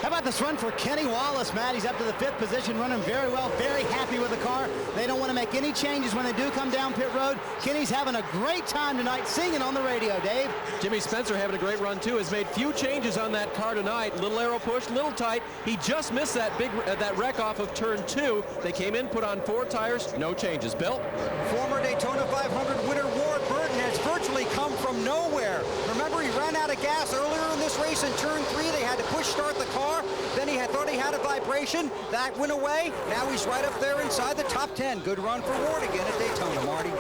How about this run for Kenny Wallace, Matt? He's up to the 5th position, running very well, very happy with the car. They don't want to make any changes when they do come down pit road. Kenny's having a great time tonight singing on the radio, Dave. Jimmy Spencer having a great run, too. Has made few changes on that car tonight. Little aero push, little tight. He just missed that that wreck off of turn 2. They came in, put on 4 tires, no changes. Bill? Former Daytona 500 winner Ward Burton has virtually come from nowhere. Remember, he ran out of gas earlier in this race in turn 3. They had to push start the car. Then he thought he had a vibration. That went away. Now he's right up there inside the top 10. Good run for Ward again at Daytona, Marty.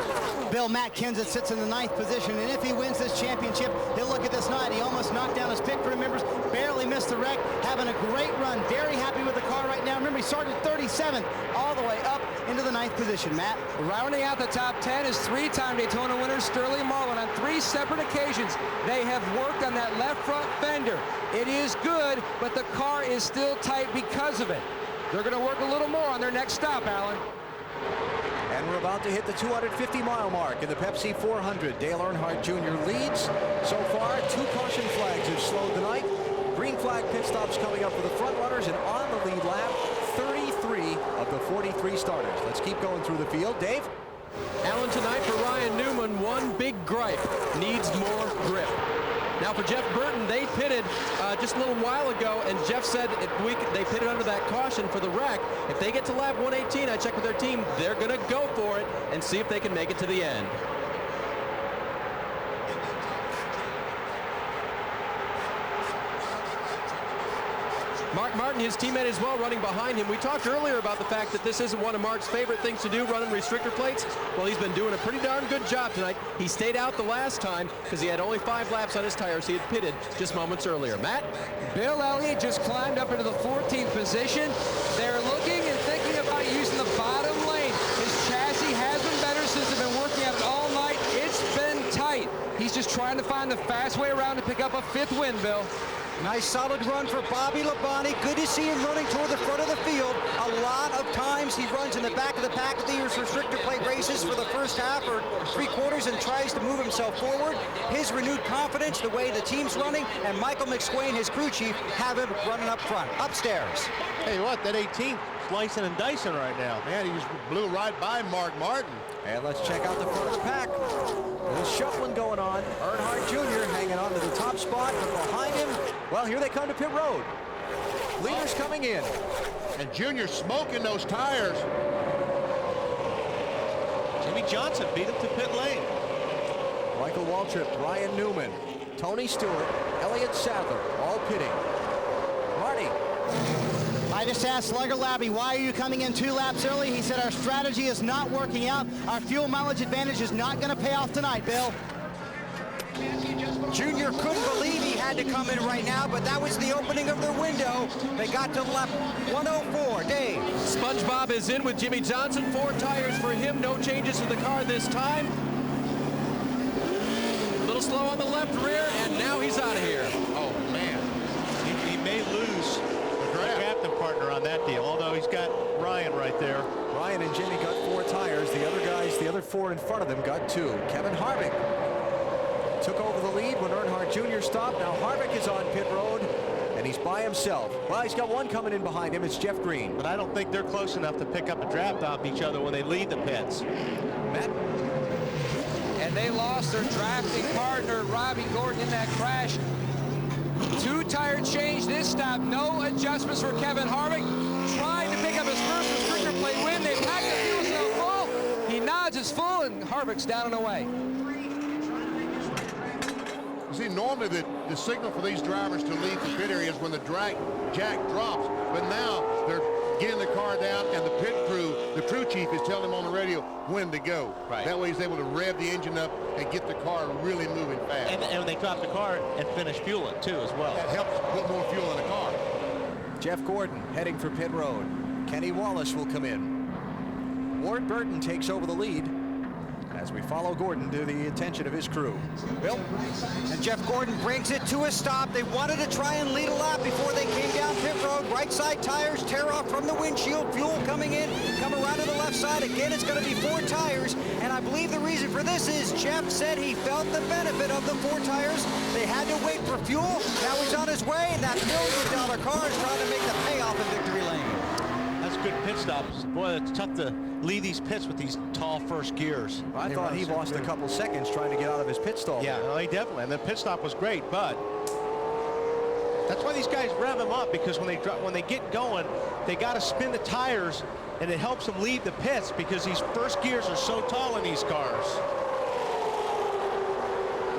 Bill, Matt Kenseth sits in the 9th position, and if he wins this championship, he'll look at this night. He almost knocked down his pit crew members, barely missed the wreck, having a great run. Very happy with the car right now. Remember, he started 37th all the way up into the 9th position, Matt. Rounding out the top 10 is 3-time Daytona winner Sterling Marlin. On 3 separate occasions, they have worked on that left front fender. It is good, but the car is still tight because of it. They're going to work a little more on their next stop, Alan. And we're about to hit the 250-mile mark in the Pepsi 400. Dale Earnhardt Jr. leads. So far, 2 caution flags have slowed the night. Green flag pit stops coming up for the front runners, and on the lead lap, 33 of the 43 starters. Let's keep going through the field. Dave? Alan, tonight for Ryan Newman, one big gripe, needs more grip. Now for Jeff Burton, they pitted just a little while ago, and Jeff said they pitted under that caution for the wreck. If they get to lap 118, I checked with their team, they're going to go for it and see if they can make it to the end. Mark Martin, his teammate as well, running behind him. We talked earlier about the fact that this isn't one of Mark's favorite things to do, running restrictor plates. Well, he's been doing a pretty darn good job tonight. He stayed out the last time because he had only 5 laps on his tires. He had pitted just moments earlier. Matt? Bill Elliott just climbed up into the 14th position. They're looking and thinking about using the bottom lane. His chassis has been better since they've been working at it all night. It's been tight. He's just trying to find the fast way around to pick up a 5th win, Bill. Nice solid run for Bobby Labonte. Good to see him running toward the front of the field. A lot of times he runs in the back of the pack of these restrictor plate races for the first half or 3/4 and tries to move himself forward. His renewed confidence, the way the team's running, and Michael McSwain, his crew chief, have him running up front. Upstairs. Hey, what? That 18 slicing and dicing right now. Man, he just blew right by Mark Martin. And let's check out the front of the pack. A little shuffling going on. Earnhardt Jr. hanging on to the top spot, but behind him, well, here they come to pit road. Leaders coming in. And Junior smoking those tires. Jimmy Johnson beat him to pit lane. Michael Waltrip, Ryan Newman, Tony Stewart, Elliott Sadler, all pitting. Marty. I just asked Slugger Labby, why are you coming in 2 laps early? He said our strategy is not working out. Our fuel mileage advantage is not going to pay off tonight, Bill. Junior couldn't believe he had to come in right now, but that was the opening of their window. They got to lap 104. Dave. SpongeBob is in with Jimmy Johnson. 4 tires for him. No changes to the car this time. A little slow on the left rear, and now he's out of here. Oh, man. He may lose the captain partner on that deal, although he's got Ryan right there. Ryan and Jimmy got 4 tires. The other guys, the other 4 in front of them, got 2. Kevin Harvick took over the lead when Earnhardt Jr. stopped. Now Harvick is on pit road, and he's by himself. Well, he's got 1 coming in behind him. It's Jeff Green. But I don't think they're close enough to pick up a draft off each other when they lead the pits. Matt? And they lost their drafting partner, Robbie Gordon, in that crash. 2 tire change this stop. No adjustments for Kevin Harvick. Trying to pick up his first restrictor plate win. They pack the fuel cell full. He nods it's full, and Harvick's down and away. See, normally the signal for these drivers to leave the pit area is when the drag jack drops, but now they're getting the car down, and the crew chief is telling them on the radio when to go. Right. That way he's able to rev the engine up and get the car really moving fast. And they drop the car and finish fueling too as well. That helps put more fuel in the car. Jeff Gordon heading for pit road. Kenny Wallace will come in. Ward Burton takes over the lead as we follow Gordon to the attention of his crew. Bill? And Jeff Gordon brings it to a stop. They wanted to try and lead a lap before they came down pit road. Right side tires tear off from the windshield. Fuel coming in. Come around to the left side. Again, it's going to be 4 tires. And I believe the reason for this is Jeff said he felt the benefit of the 4 tires. They had to wait for fuel. Now he's on his way, and that $1 million car is trying to make the payoff in victory lane. That's good pit stops. Boy, it's tough to lead these pits with these tall first gears. I thought he lost a couple seconds trying to get out of his pit stall. Yeah, no, he definitely. And the pit stop was great, but that's why these guys rev him up, because when they get going, they got to spin the tires, and it helps them lead the pits because these first gears are so tall in these cars.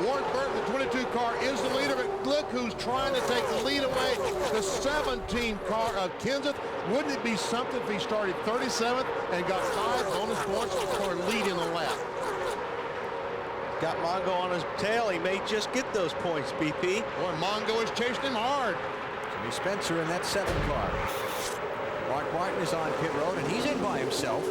Ward Burton, the 22 car, is the leader, but look who's trying to take the lead away. The 17 car of Kenseth. Wouldn't it be something if he started 37th and got 5 bonus points for leading the lap? Got Mongo on his tail. He may just get those points, BP. Boy, Mongo is chasing him hard. Jimmy Spencer in that 7 car. Mark Martin is on pit road, and he's in by himself.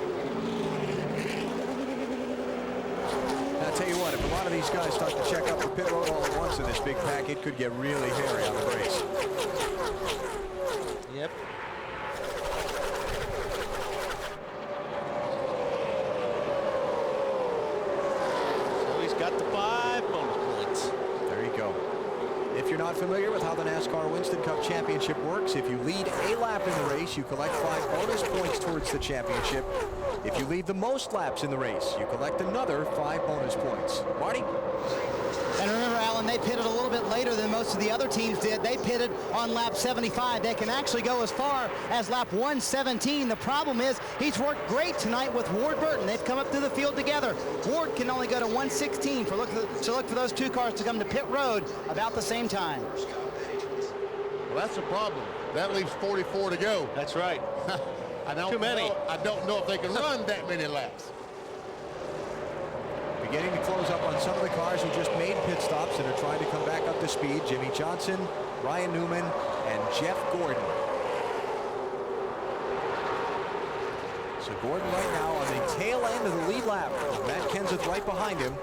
I'll tell you what, if a lot of these guys start to check out the pit road all at once in this big pack, it could get really hairy on the race. Yep. So he's got the 5 bonus points. There you go. If you're not familiar with how the NASCAR Winston Cup Championship works, if you lead a lap in the race, you collect 5 bonus points towards the championship. If you lead the most laps in the race, you collect another 5 bonus points. Marty? And remember, Alan, they pitted a little bit later than most of the other teams did. They pitted on lap 75. They can actually go as far as lap 117. The problem is he's worked great tonight with Ward Burton. They've come up through the field together. Ward can only go to 116 to look for those 2 cars to come to pit road about the same time. Well, that's the problem. That leaves 44 to go. That's right. Too many. I don't know if they can run that many laps. Beginning to close up on some of the cars who just made pit stops and are trying to come back up to speed. Jimmy Johnson, Ryan Newman, and Jeff Gordon. So Gordon right now on the tail end of the lead lap. Matt Kenseth right behind him.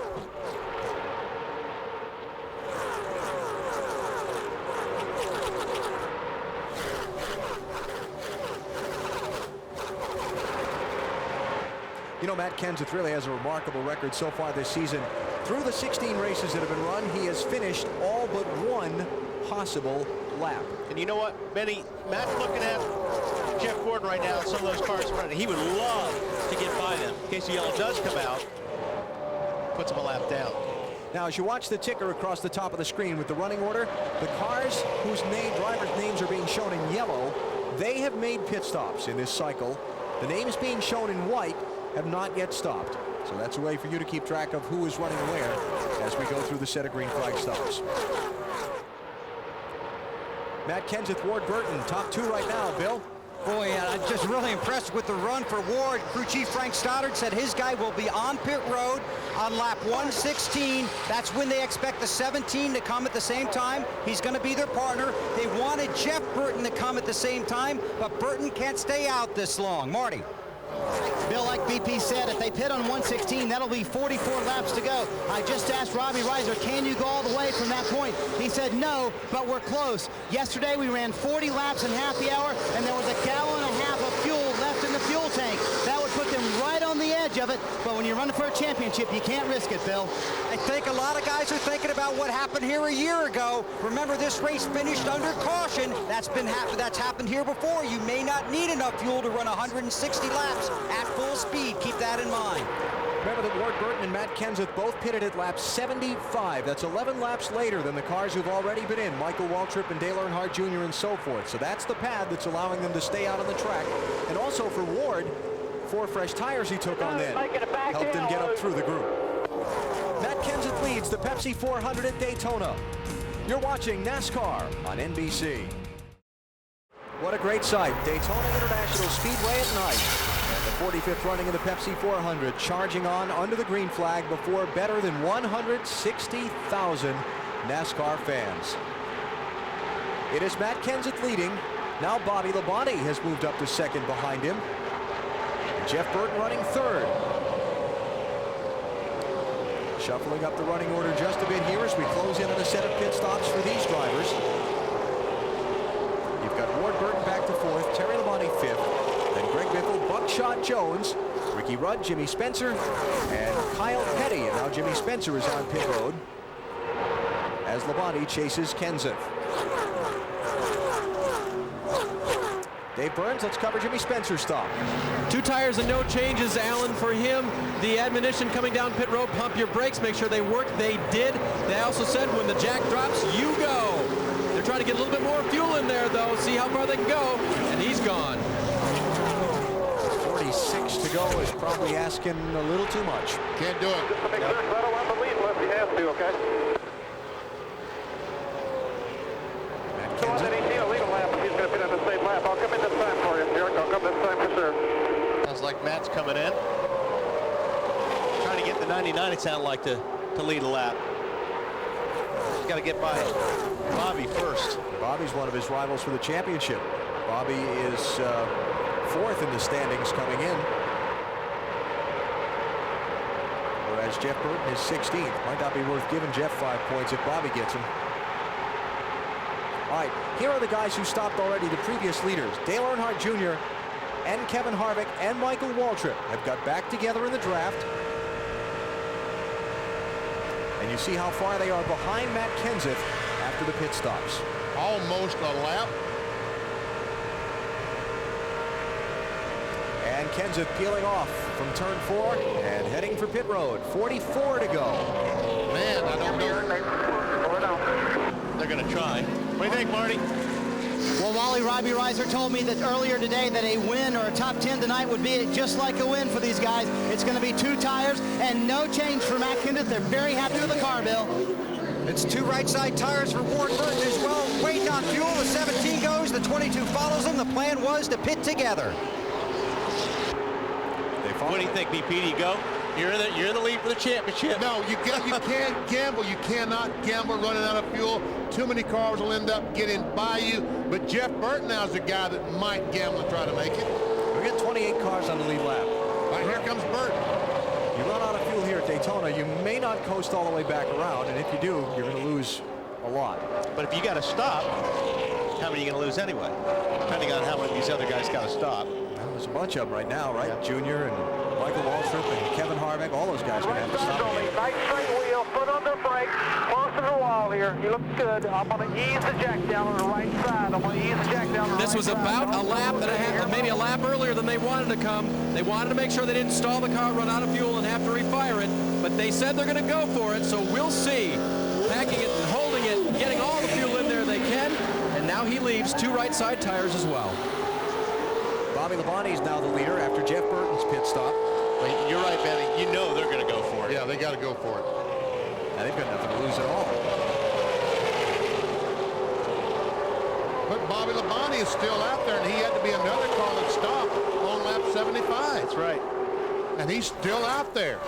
You know, Matt Kenseth really has a remarkable record so far this season. Through the 16 races that have been run, he has finished all but one possible lap. And you know what, Benny, Matt's looking at Jeff Gordon right now in some of those cars in front of him. He would love to get by them. In case the yellow does come out, puts him a lap down. Now, as you watch the ticker across the top of the screen with the running order, the cars whose drivers' names are being shown in yellow, they have made pit stops in this cycle. The names being shown in white have not yet stopped. So that's a way for you to keep track of who is running where as we go through the set of green flag stops. Matt Kenseth, Ward Burton, top two right now, Bill. Boy, I'm just really impressed with the run for Ward. Crew Chief Frank Stoddard said his guy will be on pit road on lap 116. That's when they expect the 17 to come at the same time. He's going to be their partner. They wanted Jeff Burton to come at the same time, but Burton can't stay out this long. Marty. Bill, like BP said, if they pit on 116, that'll be 44 laps to go. I just asked Robbie Reiser, can you go all the way from that point? He said no, but we're close. Yesterday we ran 40 laps in happy hour, and there was a gallon and a half of fuel left in the fuel tank. That would put them right on the edge of it, but when you're running for a championship, you can't risk it, Bill. I think a lot of guys are thinking about what happened here a year ago. Remember, this race finished under caution. That's happened here before. You may not need enough fuel to run 160 laps at full speed. Keep that in mind. Remember that Ward Burton and Matt Kenseth both pitted at lap 75. That's 11 laps later than the cars who've already been in. Michael Waltrip and Dale Earnhardt Jr. and so forth. So that's the pad that's allowing them to stay out on the track. And also for Ward, 4 fresh tires he took on then helped him get up through the group. Matt Kenseth leads the Pepsi 400 at Daytona. You're watching NASCAR on NBC. What a great sight. Daytona International Speedway at night. And the 45th running of the Pepsi 400 charging on under the green flag before better than 160,000 NASCAR fans. It is Matt Kenseth leading. Now Bobby Labonte has moved up to second behind him. And Jeff Burton running third. Shuffling up the running order just a bit here as we close in on a set of pit stops for these drivers. You've got Ward Burton back to fourth, Terry Labonte fifth, then Greg Biffle, Buckshot Jones, Ricky Rudd, Jimmy Spencer, and Kyle Petty. And now Jimmy Spencer is on pit road as Labonte chases Kenseth. Dave Burns, let's cover Jimmy Spencer's stop. 2 tires and no changes, Alan, for him. The admonition coming down pit road, pump your brakes, make sure they work. They did. They also said when the jack drops, you go. They're trying to get a little bit more fuel in there, though, see how far they can go, and he's gone. 46 to go is probably asking a little too much. Can't do it. Just to make sure, I don't want to lead unless he has to, okay? So I didn't need a legal lap, but he's going to be on the same lap. I'll come in this time for you, Eric. I'll come this time for sure. Sounds like Matt's coming in. Trying to get the 99, it sounded like, to lead a lap. He's got to get by Bobby first. Bobby's one of his rivals for the championship. Bobby is fourth in the standings coming in, whereas Jeff Burton is 16th. Might not be worth giving Jeff 5 points if Bobby gets him. All right, here are the guys who stopped already, the previous leaders. Dale Earnhardt Jr. and Kevin Harvick and Michael Waltrip have got back together in the draft. And you see how far they are behind Matt Kenseth after the pit stops. Almost a lap. And Kenseth peeling off from turn 4 and heading for pit road. 44 to go. Man, I don't know. They're going to try. What do you think, Marty? Well, Wally, Robbie Reiser told me that earlier today that a win or a top 10 tonight would be just like a win for these guys. It's going to be 2 tires and no change for Matt Kenseth. They're very happy with the car, Bill. It's 2 right side tires for Ward Burton as well. Waiting on fuel. The 17 goes. The the 22 follows them. The plan was to pit together. What do you think, BP? Do you go? You're in the lead for the championship. No, you can't gamble. You cannot gamble running out of fuel. Too many cars will end up getting by you. But Jeff Burton now is the guy that might gamble and try to make it. We got 28 cars on the lead lap. All right, here comes Burton. You run out of fuel here at Daytona, you may not coast all the way back around, and if you do, you're going to lose a lot. But if you got to stop, how many are you going to lose anyway? Depending on how many of these other guys got to stop. Well, there's a bunch of them right now, right? Yeah. Junior and Michael Waltrip and Kevin Harvick, all those guys are going to have to stop. Nice straight wheel, foot on the brake, close to the wall here. You look good. I'm going to ease the jack down on the right side. I'm going to ease the jack down on the This was about a lap and a half, maybe a lap earlier than they wanted to come. They wanted to make sure they didn't stall the car, run out of fuel, and have to refire it. But they said they're going to go for it, so we'll see. Packing it and holding it, getting all the fuel in there they can. And now he leaves 2 right side tires as well. Bobby Labonte's now the leader after Jeff Burton's pit stop. You're right, Benny. You know they're going to go for it. Yeah, they got to go for it. And they've got nothing to lose at all. But Bobby Labonte is still out there, and he had to be another car that stopped on lap 75. That's right. And he's still out there.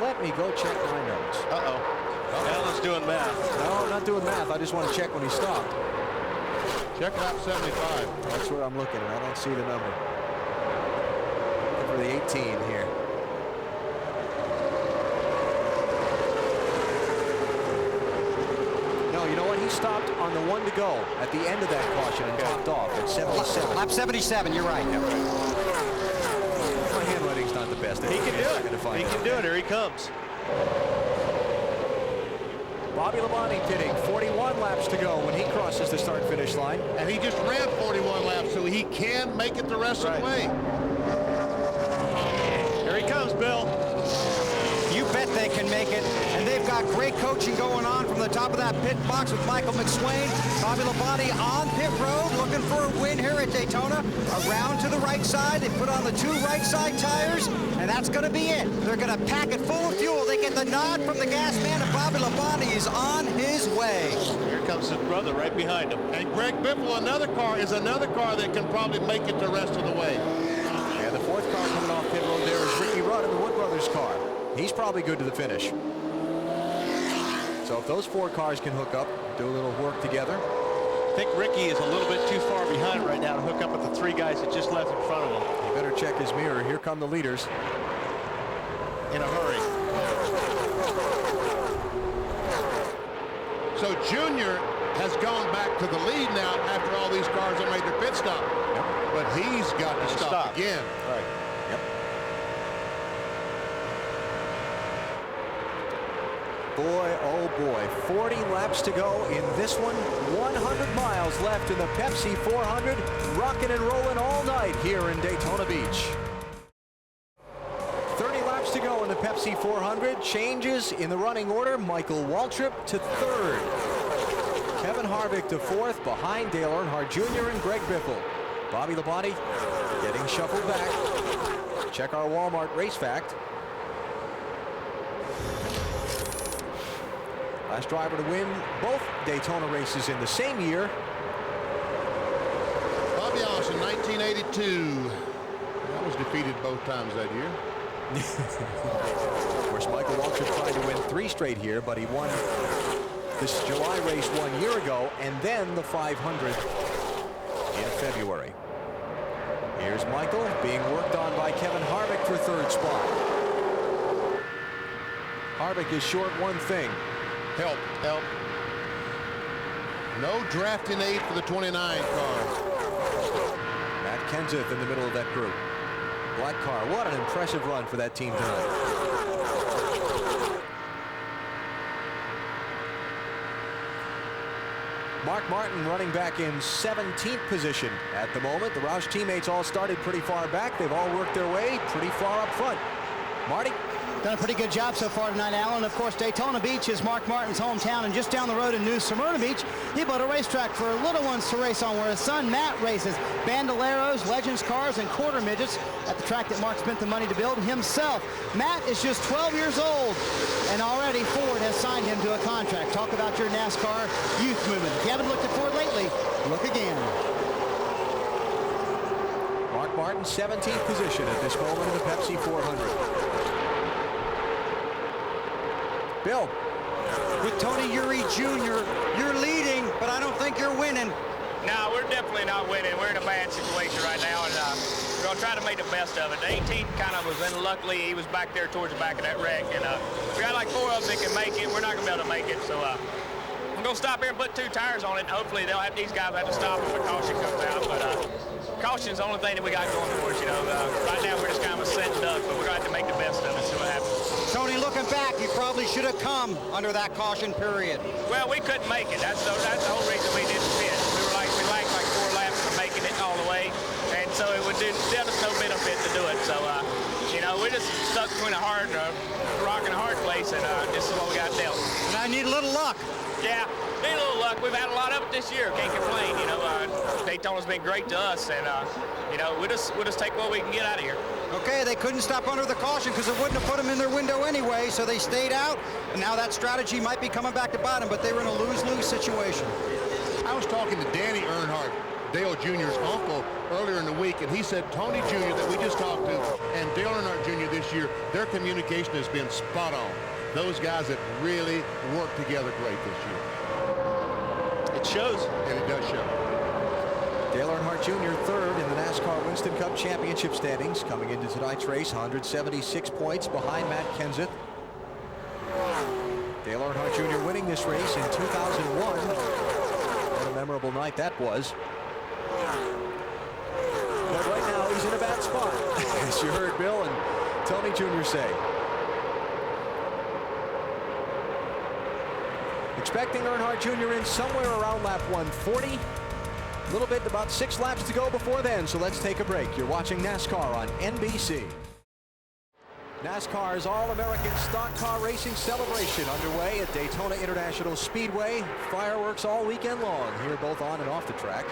Let me go check my notes. Alan's doing math. No, I'm not doing math. I just want to check when he stopped. Check lap 75. That's what I'm looking at. I don't see the number. Looking for the 18 here. No, you know what? He stopped on the 1 to go at the end of that caution and topped off at 77. Lap 77, you're right. Yeah, right. My handwriting's not the best. He can do it. He can do it. Here he comes. Bobby Labonte pitting, 41 laps to go when he crosses the start-finish line. And he just ran 41 laps, so he can make it the rest of the way. Here he comes, Bill. You bet they can make it, and they've got great coaching going on from the top of that pit box with Michael McSwain. Bobby Labonte on pit road, looking for a win here at Daytona. Around to the right side, they put on the 2 right side tires, and that's going to be it. They're going to pack it full of fuel. They get the nod from the gas man, and Bobby Labonte is on his way. Here comes his brother right behind him. And Greg Biffle, another car that can probably make it the rest of the way. And the 4th car coming off pit road there is Ricky Rudd in the Wood Brothers car. He's probably good to the finish. So if those 4 cars can hook up, do a little work together. I think Ricky is a little bit too far behind right now to hook up with the 3 guys that just left in front of him. He better check his mirror. Here come the leaders. In a hurry. So Junior has gone back to the lead now after all these cars have made their pit stop. Yep. But he's got to stop again. Right. Yep. Boy, oh boy, 40 laps to go in this one. 100 miles left in the Pepsi 400. Rocking and rolling all night here in Daytona Beach. 30 laps to go in the Pepsi 400. Changes in the running order. Michael Waltrip to 3rd. Kevin Harvick to 4th, behind Dale Earnhardt Jr. and Greg Biffle. Bobby Labonte getting shuffled back. Check our Walmart race fact. Last driver to win both Daytona races in the same year. Bobby Allison, 1982. That was defeated both times that year. Of course, Michael Waltrip tried to win 3 straight here, but he won this July race 1 year ago, and then the 500 in February. Here's Michael being worked on by Kevin Harvick for 3rd spot. Harvick is short one thing. Help. No drafting aid for the 29 car. Matt Kenseth in the middle of that group. Black car. What an impressive run for that team tonight. Mark Martin running back in 17th position at the moment. The Roush teammates all started pretty far back. They've all worked their way pretty far up front. Marty? Done a pretty good job so far tonight, Alan. Of course, Daytona Beach is Mark Martin's hometown, and just down the road in New Smyrna Beach, he built a racetrack for little ones to race on, where his son Matt races bandoleros, legends cars, and quarter midgets at the track that Mark spent the money to build himself. Matt is just 12 years old, and already Ford has signed him to a contract. Talk about your NASCAR youth movement. If you haven't looked at Ford lately, look again. Mark Martin, 17th position at this moment in the Pepsi 400. Bill. With Tony Eury Jr., you're leading, but I don't think you're winning. No, we're definitely not winning. We're in a bad situation right now, and we're going to try to make the best of it. The 18th kind of was in, luckily, he was back there towards the back of that wreck, and we got like 4 of them that can make it. We're not going to be able to make it, so I'm going to stop here and put 2 tires on it, and hopefully these guys will have to stop if the caution comes out, but caution is the only thing that we got going for us, you know. Right now, we're just kind of a sitting duck, but we're going to have to make the best of it, see what happens. Tony, looking back, you probably should have come under that caution period. Well, we couldn't make it. That's the whole reason we didn't pit. We lacked like 4 laps for making it all the way, and so it would do us no benefit to do it. So, you know, we're just stuck between a rock and a hard place, and this is what we got dealt. And I need a little luck. Yeah, need a little luck. We've had a lot of it this year. Can't complain. You know, Daytona's been great to us, and you know, we'll just take what we can get out of here. Okay, they couldn't stop under the caution because it wouldn't have put them in their window anyway, so they stayed out, and now that strategy might be coming back to bite them, but they were in a lose-lose situation. I was talking to Danny Earnhardt, Dale Jr.'s uncle, earlier in the week, and he said Tony Jr. that we just talked to and Dale Earnhardt Jr. this year, their communication has been spot on. Those guys have really worked together great this year. It shows. And it does show. Dale Earnhardt Jr. third in the NASCAR Winston Cup Championship standings, coming into tonight's race, 176 points behind Matt Kenseth. Dale Earnhardt Jr. winning this race in 2001. What a memorable night that was. But right now he's in a bad spot, as you heard Bill and Tony Jr. say. Expecting Earnhardt Jr. in somewhere around lap 140. A little bit, about 6 laps to go before then, so let's take a break. You're watching NASCAR on NBC. NASCAR's All-American Stock Car Racing celebration underway at Daytona International Speedway. Fireworks all weekend long here, both on and off the track.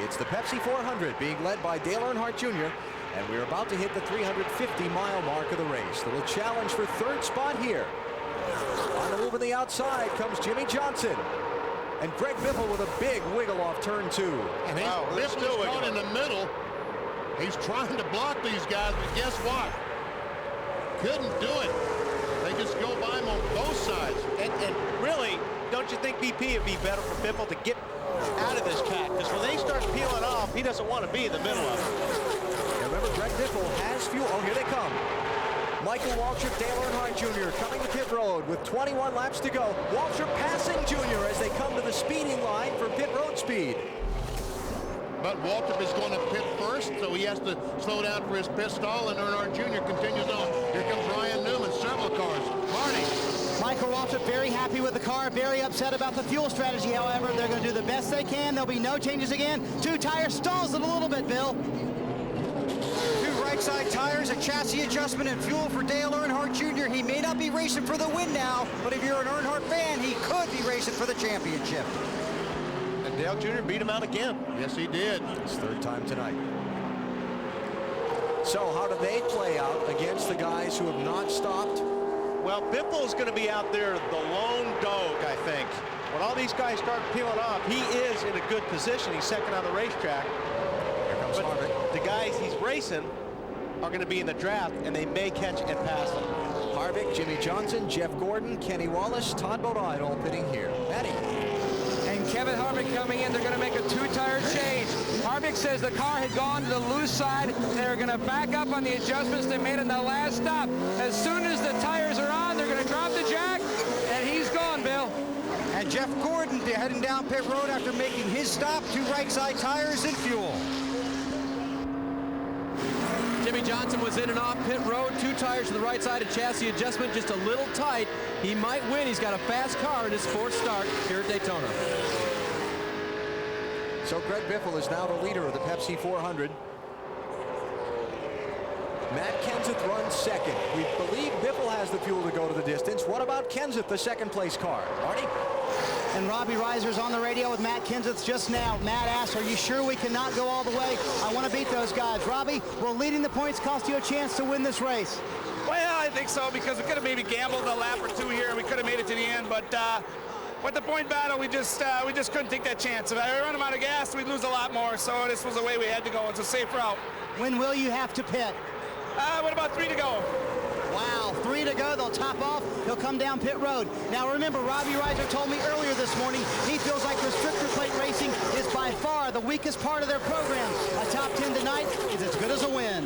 It's the Pepsi 400 being led by Dale Earnhardt Jr., and we're about to hit the 350-mile mark of the race. The little challenge for third spot here. On the move on the outside comes Jimmy Johnson. And Greg Biffle with a big wiggle off turn 2. And he's still caught in the middle. He's trying to block these guys, but guess what? Couldn't do it. They just go by him on both sides. And really, don't you think BP would be better for Biffle to get out of this track? Because when they start peeling off, he doesn't want to be in the middle of it. And remember, Greg Biffle has fuel. Oh, here they come. Michael Waltrip, Dale Earnhardt Jr. coming to pit road with 21 laps to go. Waltrip passing Jr. as they come to the speeding line for pit road speed. But Waltrip is going to pit first, so he has to slow down for his pit stall, and Earnhardt Jr. continues on. Here comes Ryan Newman, several cars. Marty. Michael Waltrip very happy with the car, very upset about the fuel strategy. However, they're going to do the best they can. There'll be no changes again. 2 tire stalls it a little bit, Bill. 2 right-side tires, a chassis adjustment, and fuel for Dale Earnhardt Jr. He may not be racing for the win now, but if you're an Earnhardt fan, he could be racing for the championship. And Dale Jr. beat him out again. Yes, he did. His 3rd time tonight. So how do they play out against the guys who have not stopped? Well, Biffle's going to be out there the lone dog, I think. When all these guys start peeling off, he is in a good position. He's second on the racetrack. Here comes Harvick. The guys he's racing are going to be in the draft, and they may catch and pass him. Harvick, Jimmy Johnson, Jeff Gordon, Kenny Wallace, Todd Bodine all pitting here. Matty. And Kevin Harvick coming in. They're going to make a 2-tire change. Harvick says the car had gone to the loose side. They're going to back up on the adjustments they made in the last stop. As soon as the tires are on, they're going to drop the jack, and he's gone, Bill. And Jeff Gordon heading down pit road after making his stop. 2 right-side tires and fuel. Jimmy Johnson was in and off pit road, 2 tires to the right side, a chassis adjustment just a little tight. He might win. He's got a fast car in his 4th start here at Daytona. So Greg Biffle is now the leader of the Pepsi 400. Matt Kenseth runs second. We believe Biffle has the fuel to go to the distance. What about Kenseth, the second place car? Marty? And Robbie Reiser's on the radio with Matt Kenseth just now. Matt asked, are you sure we cannot go all the way? I want to beat those guys. Robbie, will leading the points cost you a chance to win this race? Well, I think so, because we could have maybe gambled a lap or two here and we could have made it to the end, but with the point battle, we just couldn't take that chance. If I run them out of gas, we'd lose a lot more, so this was the way we had to go. It's a safe route. When will you have to pit? What about 3 to go? Wow, 3 to go. They'll top off. He'll come down pit road. Now remember, Robbie Reiser told me earlier this morning he feels like restrictor plate racing is by far the weakest part of their program. A top 10 tonight is as good as a win.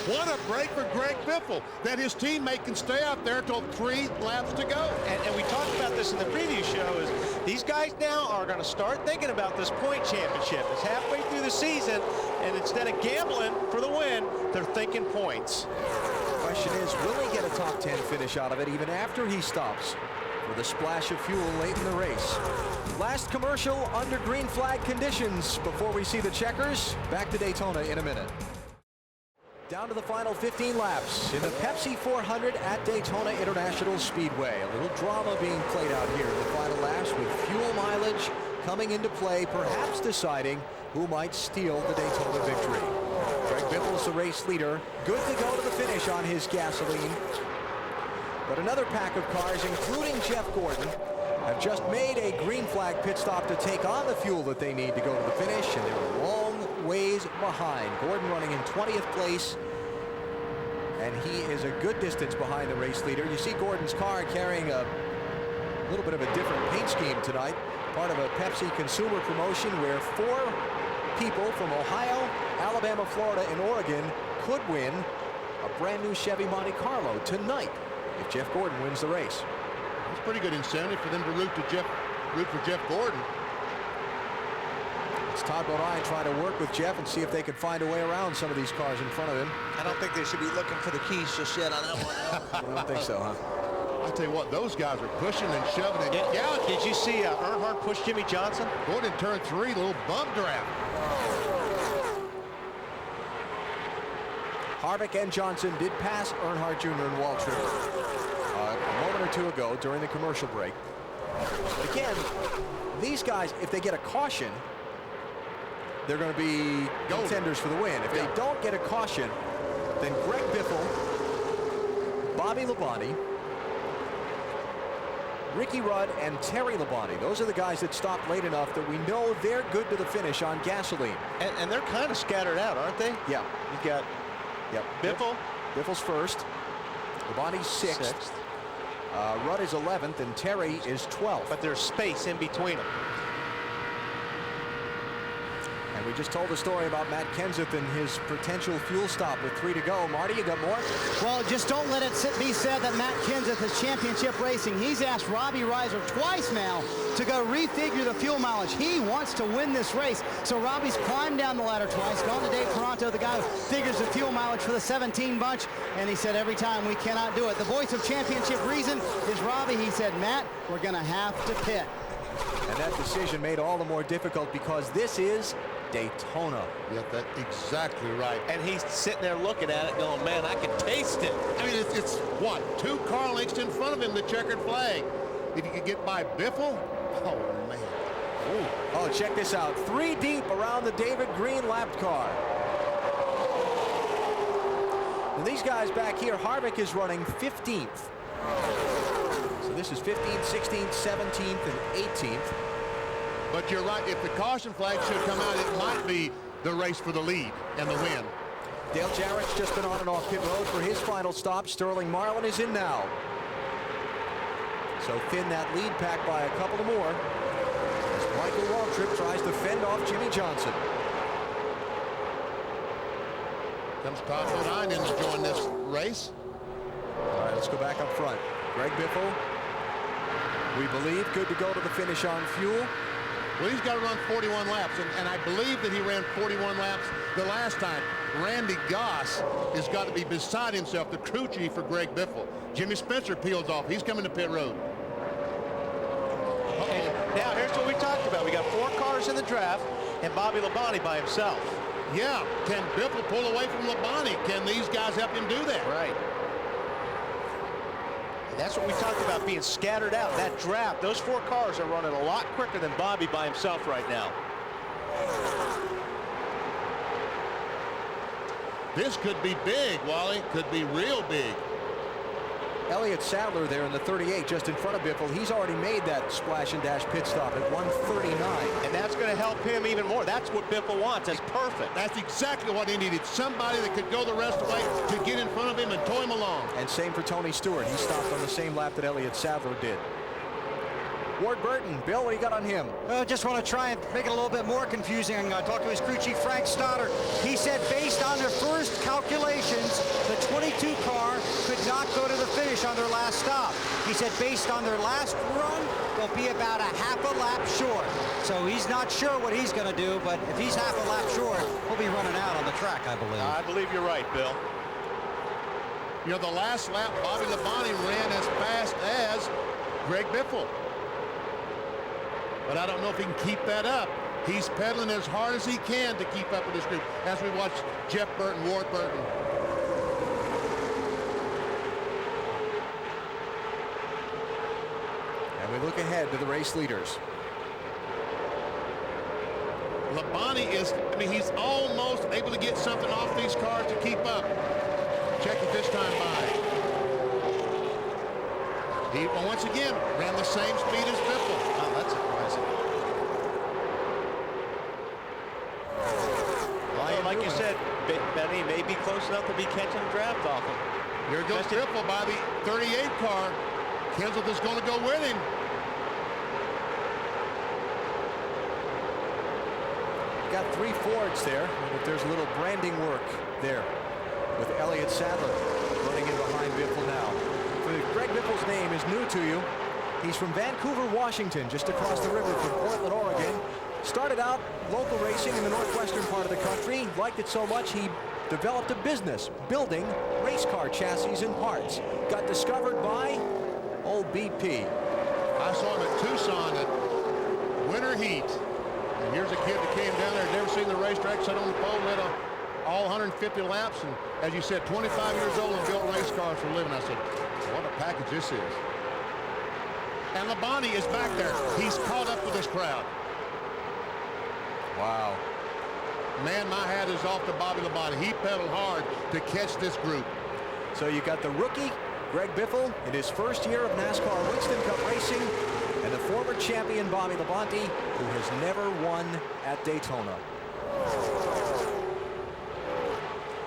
What a break for Greg Biffle, that his teammate can stay out there till 3 laps to go. And we talked about this in the preview show, is these guys now are going to start thinking about this point championship. It's halfway through the season, and instead of gambling for the win, they're thinking points. Question is, will he get a top 10 finish out of it even after he stops with a splash of fuel late in the race? Last commercial under green flag conditions before we see the checkers. Back to Daytona in a minute. Down to the final 15 laps in the Pepsi 400 at Daytona International Speedway. A little drama being played out here in the final laps with fuel mileage coming into play, perhaps deciding who might steal the Daytona victory. Greg Biffle's the race leader, good to go to the finish on his gasoline. But another pack of cars, including Jeff Gordon, have just made a green flag pit stop to take on the fuel that they need to go to the finish, and they're long ways behind. Gordon running in 20th place, and he is a good distance behind the race leader. You see Gordon's car carrying a little bit of a different paint scheme tonight, part of a Pepsi consumer promotion where 4 people from Ohio, Alabama, Florida, and Oregon could win a brand new Chevy Monte Carlo tonight if Jeff Gordon wins the race. It's pretty good incentive for them to root for Jeff Gordon. It's Todd Bodine trying to work with Jeff and see if they can find a way around some of these cars in front of him. I don't think they should be looking for the keys just yet on that one. I don't think so, huh? I tell you what, those guys are pushing and shoving and gouging. Did you see Earnhardt push Jimmy Johnson? Gordon turn 3, little bump draft. Harvick and Johnson did pass Earnhardt Jr. and Waltrip a moment or two ago during the commercial break. Again, these guys, if they get a caution, they're going to be contenders for the win. If they don't get a caution, then Greg Biffle, Bobby Labonte, Ricky Rudd, and Terry Labonte. Those are the guys that stopped late enough that we know they're good to the finish on gasoline. And they're kind of scattered out, aren't they? Yeah. You've got Biffle. Biffle's first. Labonte's 6th. Rudd is 11th, and Terry is 12th. But there's space in between them. And we just told a story about Matt Kenseth and his potential fuel stop with 3 to go. Marty, you got more? Well, just don't let it be said that Matt Kenseth is championship racing. He's asked Robbie Reiser twice now to go refigure the fuel mileage. He wants to win this race. So Robbie's climbed down the ladder twice, gone to Dave Toronto, the guy who figures the fuel mileage for the 17 bunch, and he said every time we cannot do it. The voice of championship reason is Robbie. He said, Matt, we're going to have to pit. And that decision made all the more difficult because this is Daytona. Yeah, that's exactly right. And he's sitting there looking at it going, man, I can taste it. I mean, it's what, 2 car lengths in front of him, the checkered flag. If you could get by Biffle, oh, man. Ooh. Oh, check this out. 3 deep around the David Green lapped car. And these guys back here, Harvick is running 15th. So this is 15th, 16th, 17th, and 18th. But you're right, if the caution flag should come out, it might be the race for the lead and the win. Dale Jarrett's just been on and off pit road for his final stop. Sterling Marlin is in now. So thin that lead pack by a couple of more as Michael Waltrip tries to fend off Jimmy Johnson. Comes Todd Bodine in to join this race. All right, let's go back up front. Greg Biffle, we believe, good to go to the finish on fuel. Well, he's got to run 41 laps, and I believe that he ran 41 laps the last time. Randy Goss has got to be beside himself, the crew chief for Greg Biffle. Jimmy Spencer peels off. He's coming to pit road. And now, here's what we talked about. We got 4 cars in the draft, and Bobby Labonte by himself. Yeah, can Biffle pull away from Labonte? Can these guys help him do that? Right. And that's what we talked about, being scattered out. That draft, those 4 cars are running a lot quicker than Bobby by himself right now. This could be big, Wally. Could be real big. Elliott Sadler there in the 38 just in front of Biffle. He's already made that splash and dash pit stop at 1:39. And that's going to help him even more. That's what Biffle wants. That's perfect. That's exactly what he needed. Somebody that could go the rest of the way to get in front of him and tow him along. And same for Tony Stewart. He stopped on the same lap that Elliott Sadler did. Ward Burton, Bill, what do you got on him? Well, I just want to try and make it a little bit more confusing. I'm going to talk to his crew chief, Frank Stoddard. He said based on their first calculations, the 22 car could not go to the finish on their last stop. He said based on their last run, they'll be about a half a lap short. So he's not sure what he's going to do, but if he's half a lap short, he'll be running out on the track, I believe. I believe you're right, Bill. You know, the last lap, Bobby Labonte ran as fast as Greg Biffle. But I don't know if he can keep that up. He's pedaling as hard as he can to keep up with this group as we watch Jeff Burton, Ward Burton. And we look ahead to the race leaders. Labonte is, I mean, he's almost able to get something off these cars to keep up. Check it this time by. He, once again, ran the same speed as Biffle. Oh, that's surprising. Well, like you said, Benny may be close enough to be catching a draft off him. Here goes Biffle by the 38 car. Kenseth is going to go with him. Got 3 Fords there, but there's a little branding work there with Elliott Sadler running in behind Biffle now. If Greg Biffle's name is new to you, he's from Vancouver, Washington, just across the river from Portland, Oregon. Started out local racing in the northwestern part of the country. Liked it so much he developed a business building race car chassis and parts. Got discovered by old BP. I saw him at Tucson at Winter Heat. And here's a kid that came down there, never seen the racetrack, sat on the pole, led all 150 laps, and as you said, 25 years old and built race cars for a living. I said, what a package this is. And Labonte is back there. He's caught up with this crowd. Wow. Man, my hat is off to Bobby Labonte. He pedaled hard to catch this group. So you got the rookie, Greg Biffle, in his first year of NASCAR Winston Cup racing, and the former champion Bobby Labonte, who has never won at Daytona.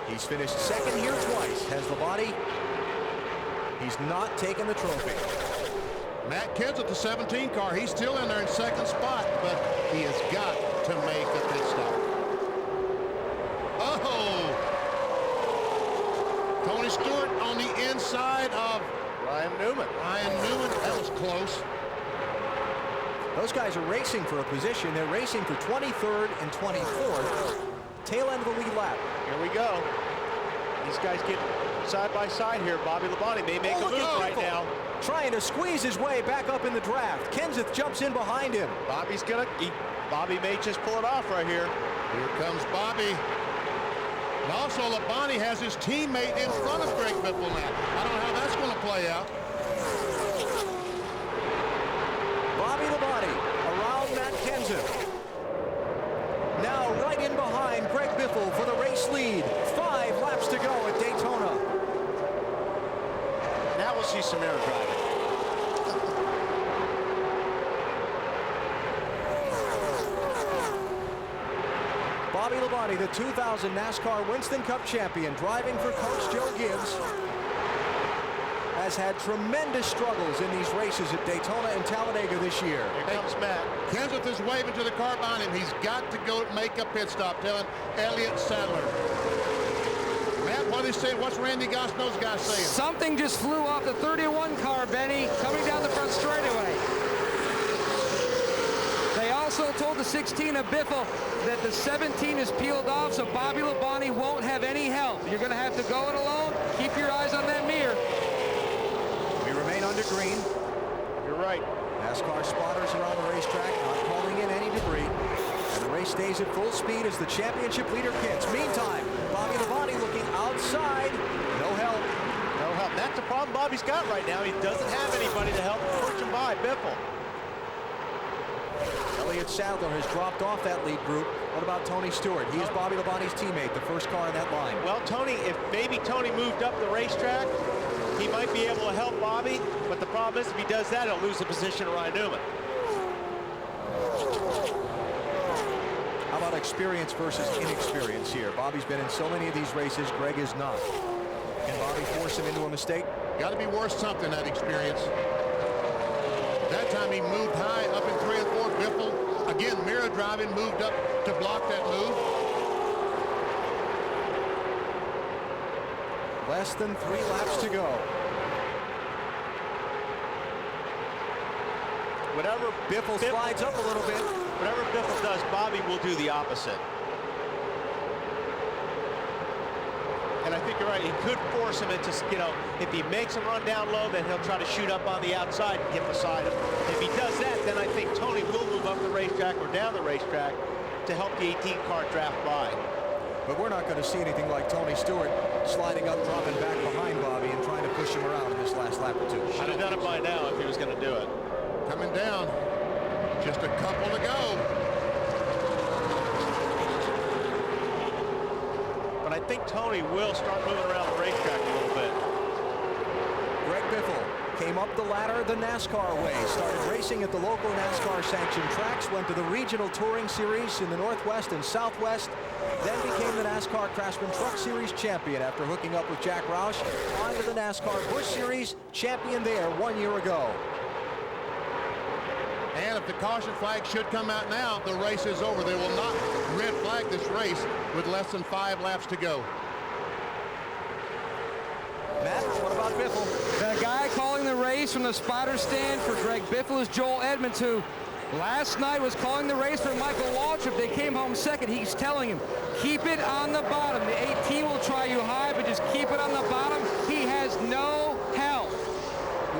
He's finished second here twice, has Labonte. He's not taken the trophy. Matt Kenseth, the 17 car, he's still in there in second spot, but he has got to make a pit stop. Oh! Tony Stewart on the inside of Ryan Newman. That was close. Those guys are racing for a position. They're racing for 23rd and 24th. Tail end of the lead lap. Here we go. These guys get side by side here. Bobby Labonte may make a move right now. Trying to squeeze his way back up in the draft. Kenseth jumps in behind him. Bobby may just pull it off right here. Here comes Bobby. And also Labonte has his teammate in front of Greg Biffle now. I don't know how that's going to play out. Bobby Labonte around Matt Kenseth. Now right in behind Greg Biffle for the race lead. 5 laps to go at Daytona. Now we'll see some air driving. Bobby Labonte, the 2000 NASCAR Winston Cup champion, driving for Coach Joe Gibbs, has had tremendous struggles in these races at Daytona and Talladega this year. Here comes Matt. Kenseth is waving to the car behind him. He's got to go make a pit stop, telling Elliott Sadler. Matt, what is he saying? What's Randy Gosnell's guy saying? Something just flew off the 31 car, Benny, coming down the front straightaway. They also told the 16 of Biffle that the 17 is peeled off, so Bobby Labonte won't have any help. You're going to have to go it alone. Keep your eyes on that mirror. We remain under green. You're right. NASCAR spotters around the racetrack, not calling in any debris. And the race stays at full speed as the championship leader pits. Meantime, Bobby Labonte looking outside. No help. No help. That's the problem Bobby's got right now. He doesn't have anybody to help push him by Biffle. Elliott Sadler has dropped off that lead group. What about Tony Stewart? He is Bobby Labonte's teammate, the first car in that line. Well, Tony, if maybe Tony moved up the racetrack, he might be able to help Bobby, but the problem is if he does that, he'll lose the position of Ryan Newman. How about experience versus inexperience here? Bobby's been in so many of these races, Greg is not. Can Bobby force him into a mistake? Got to be worth something, that experience. That time he moved high up in 3 and 4. Biffle, again, mirror driving, moved up to block that move. Less than 3 laps to go. Whatever Biffle slides up a little bit. Whatever Biffle does, Bobby will do the opposite. And I think you're right. He could force him into, you know, if he makes him run down low, then he'll try to shoot up on the outside and get beside him. If he does that, then I think Tony will move up the racetrack or down the racetrack to help the 18 car draft by. But we're not going to see anything like Tony Stewart sliding up, dropping back behind Bobby and trying to push him around in this last lap or two. Should have done it by now if he was going to do it. Coming down. Just a couple to go. But I think Tony will start moving around the racetrack a little bit. Greg Biffle came up the ladder the NASCAR way, started racing at the local NASCAR sanctioned tracks, went to the regional touring series in the Northwest and Southwest, then became the NASCAR Craftsman Truck Series champion after hooking up with Jack Roush, onto the NASCAR Busch Series champion there 1 year ago. And if the caution flag should come out now, the race is over. They will not red flag this race with less than 5 laps to go. Matt, what about Biffle? The guy calling the race from the spotter stand for Greg Biffle is Joel Edmonds, who last night was calling the race for Michael Waltrip. They came home second. He's telling him, keep it on the bottom. The 18 will try you high, but just keep it on the bottom. He has no help.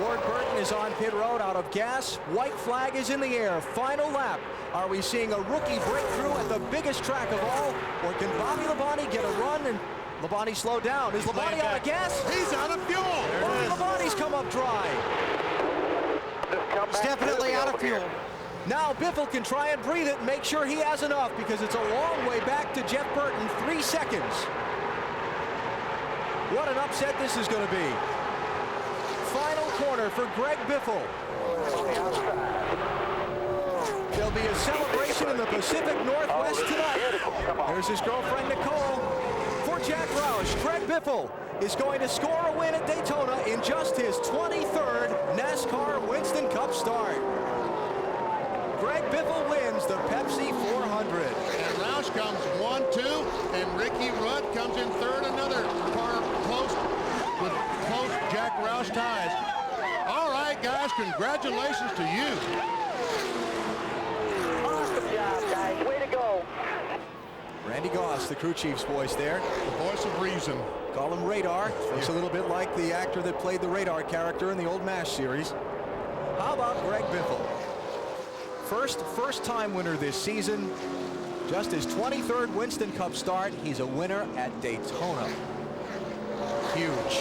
Ward Burton is on pit road out of gas. White flag is in the air. Final lap. Are we seeing a rookie breakthrough at the biggest track of all? Or can Bobby Labonte get a run and Labonte slow down? Is Labonte out of gas? He's out of fuel. Bobby Labonte's come up dry. It's definitely out of fuel. Now Biffle can try and breathe it and make sure he has enough because it's a long way back to Jeff Burton, 3 seconds. What an upset this is going to be. Final corner for Greg Biffle. There'll be a celebration in the Pacific Northwest tonight. There's his girlfriend Nicole. For Jack Roush, Greg Biffle is going to score a win at Daytona in just his 23rd NASCAR Winston Cup start. Greg Biffle wins the Pepsi 400. And Roush comes 1-2, and Ricky Rudd comes in third. Another car close with close Jack Roush ties. All right, guys, congratulations to you. Awesome job, guys. Way to go. Randy Goss, the crew chief's voice there. The voice of reason. Call him Radar. Looks a little bit like the actor that played the Radar character in the old MASH series. How about Greg Biffle? First-time winner this season. Just his 23rd Winston Cup start. He's a winner at Daytona. Huge.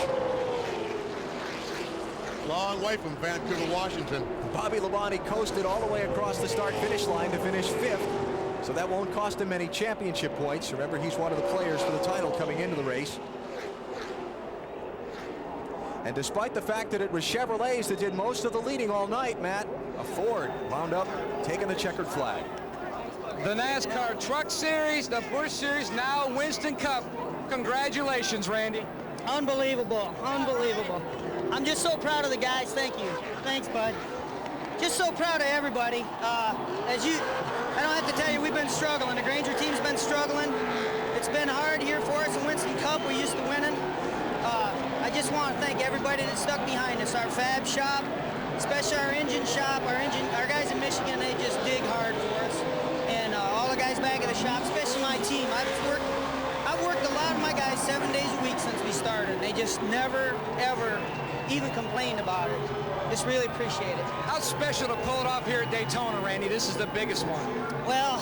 Long way from Vancouver, Washington. Bobby Labonte coasted all the way across the start-finish line to finish 5th. So that won't cost him any championship points. Remember, he's one of the players for the title coming into the race. And despite the fact that it was Chevrolets that did most of the leading all night, Matt, a Ford wound up taking the checkered flag. The NASCAR Truck Series, the Busch Series, now Winston Cup. Congratulations, Randy. Unbelievable, unbelievable. I'm just so proud of the guys. Thank you. Thanks, bud. Just so proud of everybody. I don't have to tell you, we've been struggling. The Granger team's been struggling. It's been hard here for us in Winston Cup. We're used to winning. I just want to thank everybody that stuck behind us. Our fab shop, especially our engine shop, our guys in Michigan, they just dig hard for us. And all the guys back at the shop, especially my team. I've worked a lot of my guys 7 days a week since we started. They just never, ever even complained about it. Just really appreciate it. How special to pull it off here at Daytona, Randy? This is the biggest one. Well,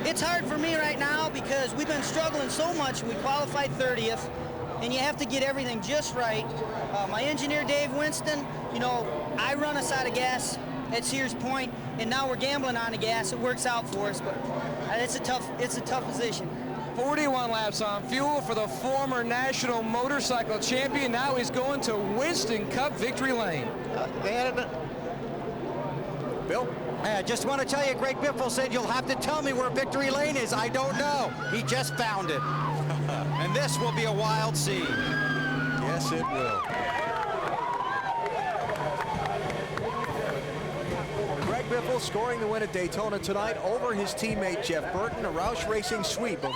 It's hard for me right now because we've been struggling so much. We qualified 30th, and you have to get everything just right. My engineer, Dave Winston, you know, I run us out of gas at Sears Point, and now we're gambling on the gas. It works out for us, but it's a tough position. 41 laps on fuel for the former national motorcycle champion. Now he's going to Winston Cup victory lane. Bill? I just want to tell you, Greg Biffle said you'll have to tell me where victory lane is. I don't know. He just found it. And this will be a wild scene. Yes, it will. Greg Biffle scoring the win at Daytona tonight over his teammate Jeff Burton. A Roush Racing sweep of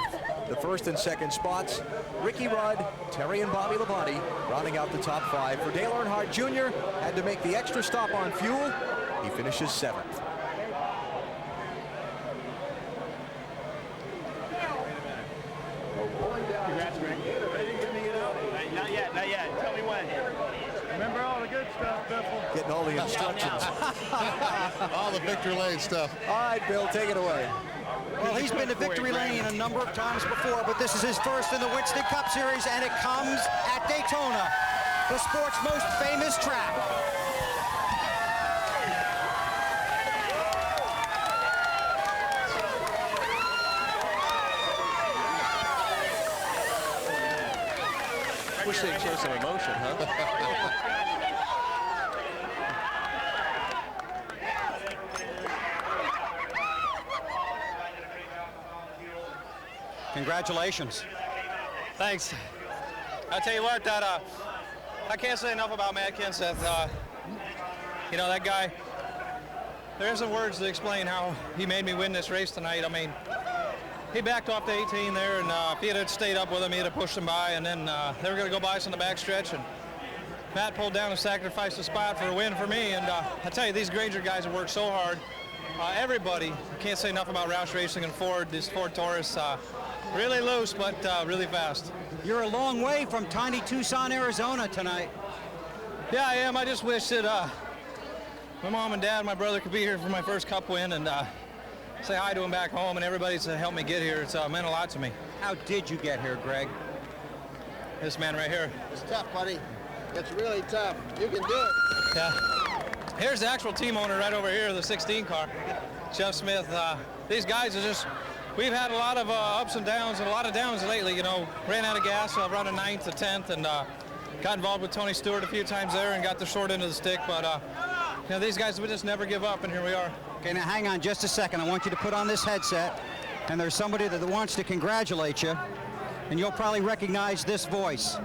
the first and second spots. Ricky Rudd, Terry and Bobby Labonte rounding out the top 5. For Dale Earnhardt Jr. had to make the extra stop on fuel. He finishes 7th. Congrats, Greg. Not yet, not yet. Tell me when. Remember all the good stuff, Biffle. Getting all the instructions. All the victory lane stuff. All right, Bill, take it away. Well, he's been to victory lane a number of times before, but this is his first in the Winston Cup Series, and it comes at Daytona, the sport's most famous track. Wish they'd show some emotion, huh? Congratulations. Thanks. I'll tell you what, that I can't say enough about Matt Kenseth. You know, that guy, there isn't words to explain how he made me win this race tonight. I mean, he backed off to 18 there, and if he had stayed up with him, he'd have pushed him by, and then they were going to go by us on the back stretch, and Matt pulled down and sacrificed a spot for a win for me, and I tell you, these Granger guys have worked so hard. Everybody, I can't say enough about Roush Racing and Ford, this Ford Taurus, really loose, but really fast. You're a long way from tiny Tucson, Arizona tonight. Yeah, I am. I just wish that my mom and dad and my brother could be here for my first Cup win, and say hi to them back home, and everybody's helped me get here. It's meant a lot to me. How did you get here, Greg? This man right here. It's tough, buddy. It's really tough. You can do it. Yeah. Here's the actual team owner right over here, the 16 car, Jeff Smith. These guys are just, we've had a lot of ups and downs, and a lot of downs lately. You know, ran out of gas, running 9th to 10th, and got involved with Tony Stewart a few times there and got the short end of the stick. But you know, these guys would just never give up, and here we are. Okay, now hang on just a second. I want you to put on this headset, and there's somebody that wants to congratulate you, and you'll probably recognize this voice.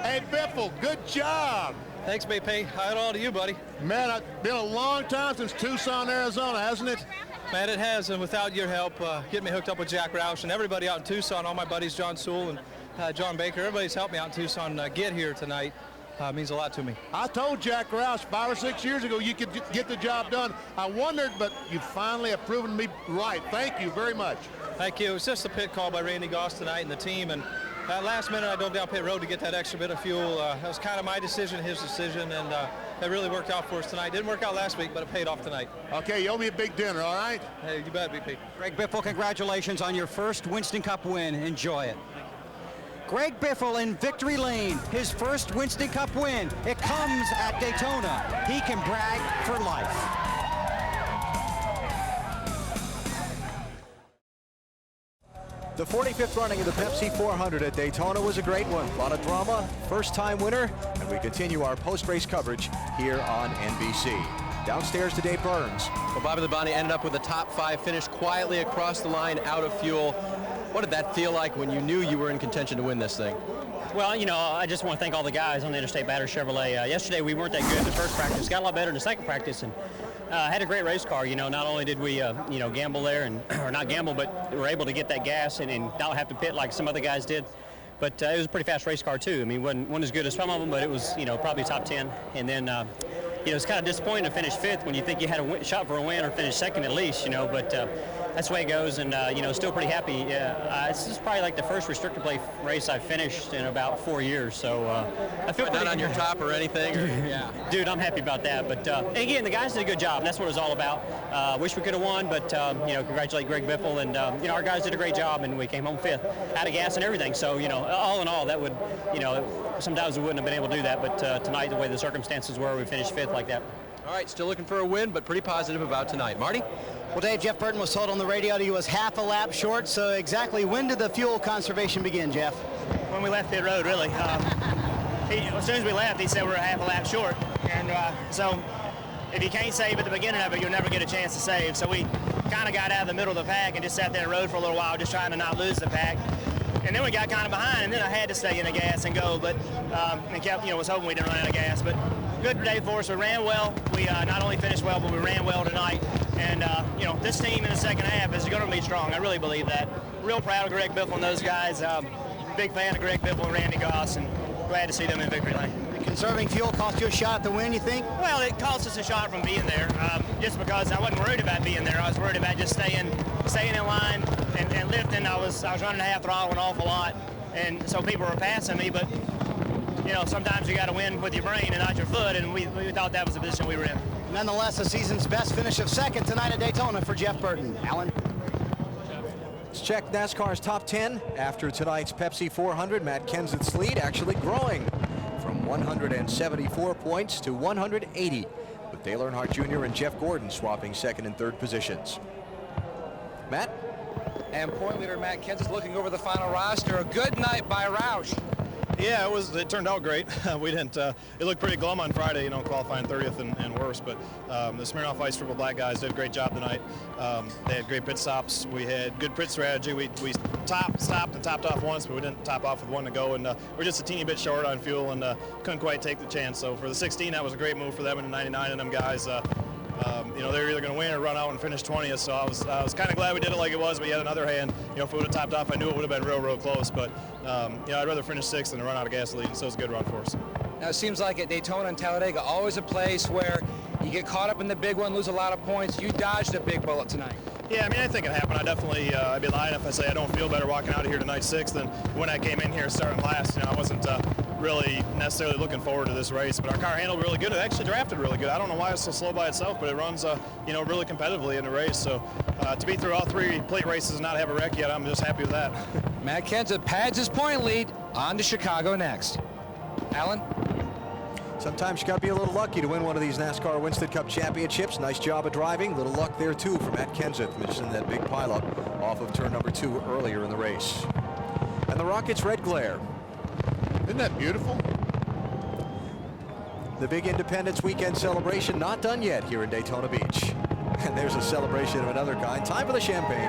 Hey, Biffle, good job. Thanks, BP. Hi it all to you, buddy. Man, it's been a long time since Tucson, Arizona, hasn't it? Man, it has, and without your help, getting me hooked up with Jack Roush and everybody out in Tucson, all my buddies, John Sewell and John Baker, everybody's helped me out in Tucson get here tonight. Means a lot to me. I told Jack Roush 5 or 6 years ago you could get the job done. I wondered, but you finally have proven me right. Thank you very much. Thank you. It was just a pit call by Randy Goss tonight and the team, and last minute I dove down pit road to get that extra bit of fuel. That was kind of my decision, his decision, and it really worked out for us tonight. Didn't work out last week, but it paid off tonight. Okay, you owe me a big dinner, all right? Hey, you bet, BP. Greg Biffle, congratulations on your first Winston Cup win. Enjoy it. Greg Biffle in victory lane, his first Winston Cup win. It comes at Daytona. He can brag for life. The 45th running of the Pepsi 400 at Daytona was a great one. A lot of drama, first-time winner, and we continue our post-race coverage here on NBC. Downstairs to Dave Burns. Well, Bobby Labonte ended up with a top 5 finish quietly across the line, out of fuel. What did that feel like when you knew you were in contention to win this thing? Well, you know, I just want to thank all the guys on the Interstate Battery Chevrolet. Yesterday we weren't that good in the first practice, got a lot better in the second practice, and had a great race car. You know, not only did we, you know, gamble there, and or not gamble, but we were able to get that gas and not have to pit like some other guys did. But it was a pretty fast race car too. I mean, wasn't as good as some of them, but it was, you know, probably top 10. And then, you know, it's kind of disappointing to finish 5th when you think you had a shot for a win or finish 2nd at least, you know. But that's the way it goes, and you know, still pretty happy. This is probably like the first restrictor-plate race I've finished in about 4 years, so I feel not on your top or anything. Or, yeah, dude, I'm happy about that. But and again, the guys did a good job, and that's what it was all about. Wish we could have won, but you know, congratulate Greg Biffle, and you know, our guys did a great job, and we came home 5th, out of gas and everything. So you know, all in all, that would, you know, sometimes we wouldn't have been able to do that, but tonight, the way the circumstances were, we finished 5th like that. All right, still looking for a win, but pretty positive about tonight. Marty? Well, Dave, Jeff Burton was told on the radio that he was half a lap short, so exactly when did the fuel conservation begin, Jeff? When we left pit road, really. As soon as we left, he said we were half a lap short, and so if you can't save at the beginning of it, you'll never get a chance to save. So we kind of got out of the middle of the pack and just sat there and rode for a little while, just trying to not lose the pack. And then we got kind of behind, and then I had to stay in the gas and go, but and kept, you know, was hoping we didn't run out of gas. But good day for us. We ran well. We not only finished well, but we ran well tonight. And you know, this team in the second half is going to be strong. I really believe that. Real proud of Greg Biffle and those guys. Big fan of Greg Biffle and Randy Goss, and glad to see them in victory lane. Conserving fuel cost you a shot at the win, you think? Well, it cost us a shot from being there, just because I wasn't worried about being there. I was worried about just staying in line and lifting. I was running half throttle an awful lot, and so people were passing me. But you know, sometimes you got to win with your brain and not your foot, and we thought that was the position we were in. Nonetheless, the season's best finish of second tonight at Daytona for Jeff Burton. Alan? Let's check NASCAR's top 10 after tonight's Pepsi 400. Matt Kenseth's lead actually growing from 174 points to 180, with Dale Earnhardt Jr. and Jeff Gordon swapping second and third positions. Matt? And point leader Matt Kenseth looking over the final roster. A good night by Roush. Yeah, it turned out great. We didn't. It looked pretty glum on Friday, you know, qualifying 30th and worse. But the Smirnoff Ice Triple Black guys did a great job tonight. They had great pit stops. We had good pit strategy. We stopped and topped off once, but we didn't top off with one to go. And we're just a teeny bit short on fuel and couldn't quite take the chance. So for the 16, that was a great move for them, and the 99 and them guys. You know, they were either going to win or run out and finish 20th, so I was kind of glad we did it like it was. But yet on the other hand, you know, if we would have topped off, I knew it would have been real close. But you know, I'd rather finish 6th than to run out of gasoline, so it was a good run for us. Now it seems like at Daytona and Talladega, always a place where you get caught up in the big one, lose a lot of points. You dodged a big bullet tonight. Yeah, I mean, I think it happened. I definitely, I'd be lying if I say I don't feel better walking out of here tonight 6th than when I came in here starting last. You know, I wasn't really necessarily looking forward to this race, but our car handled really good. It actually drafted really good. I don't know why it's so slow by itself, but it runs, you know, really competitively in the race. So to be through all 3 plate races and not have a wreck yet, I'm just happy with that. Matt Kenseth pads his point lead. On to Chicago next. Alan? Sometimes you got to be a little lucky to win one of these NASCAR Winston Cup Championships. Nice job of driving. Little luck there, too, for Matt Kenseth, missing that big pileup off of turn number 2 earlier in the race. And the Rockets' red glare. Isn't that beautiful? The big Independence Weekend celebration not done yet here in Daytona Beach. And there's a celebration of another kind. Time for the champagne.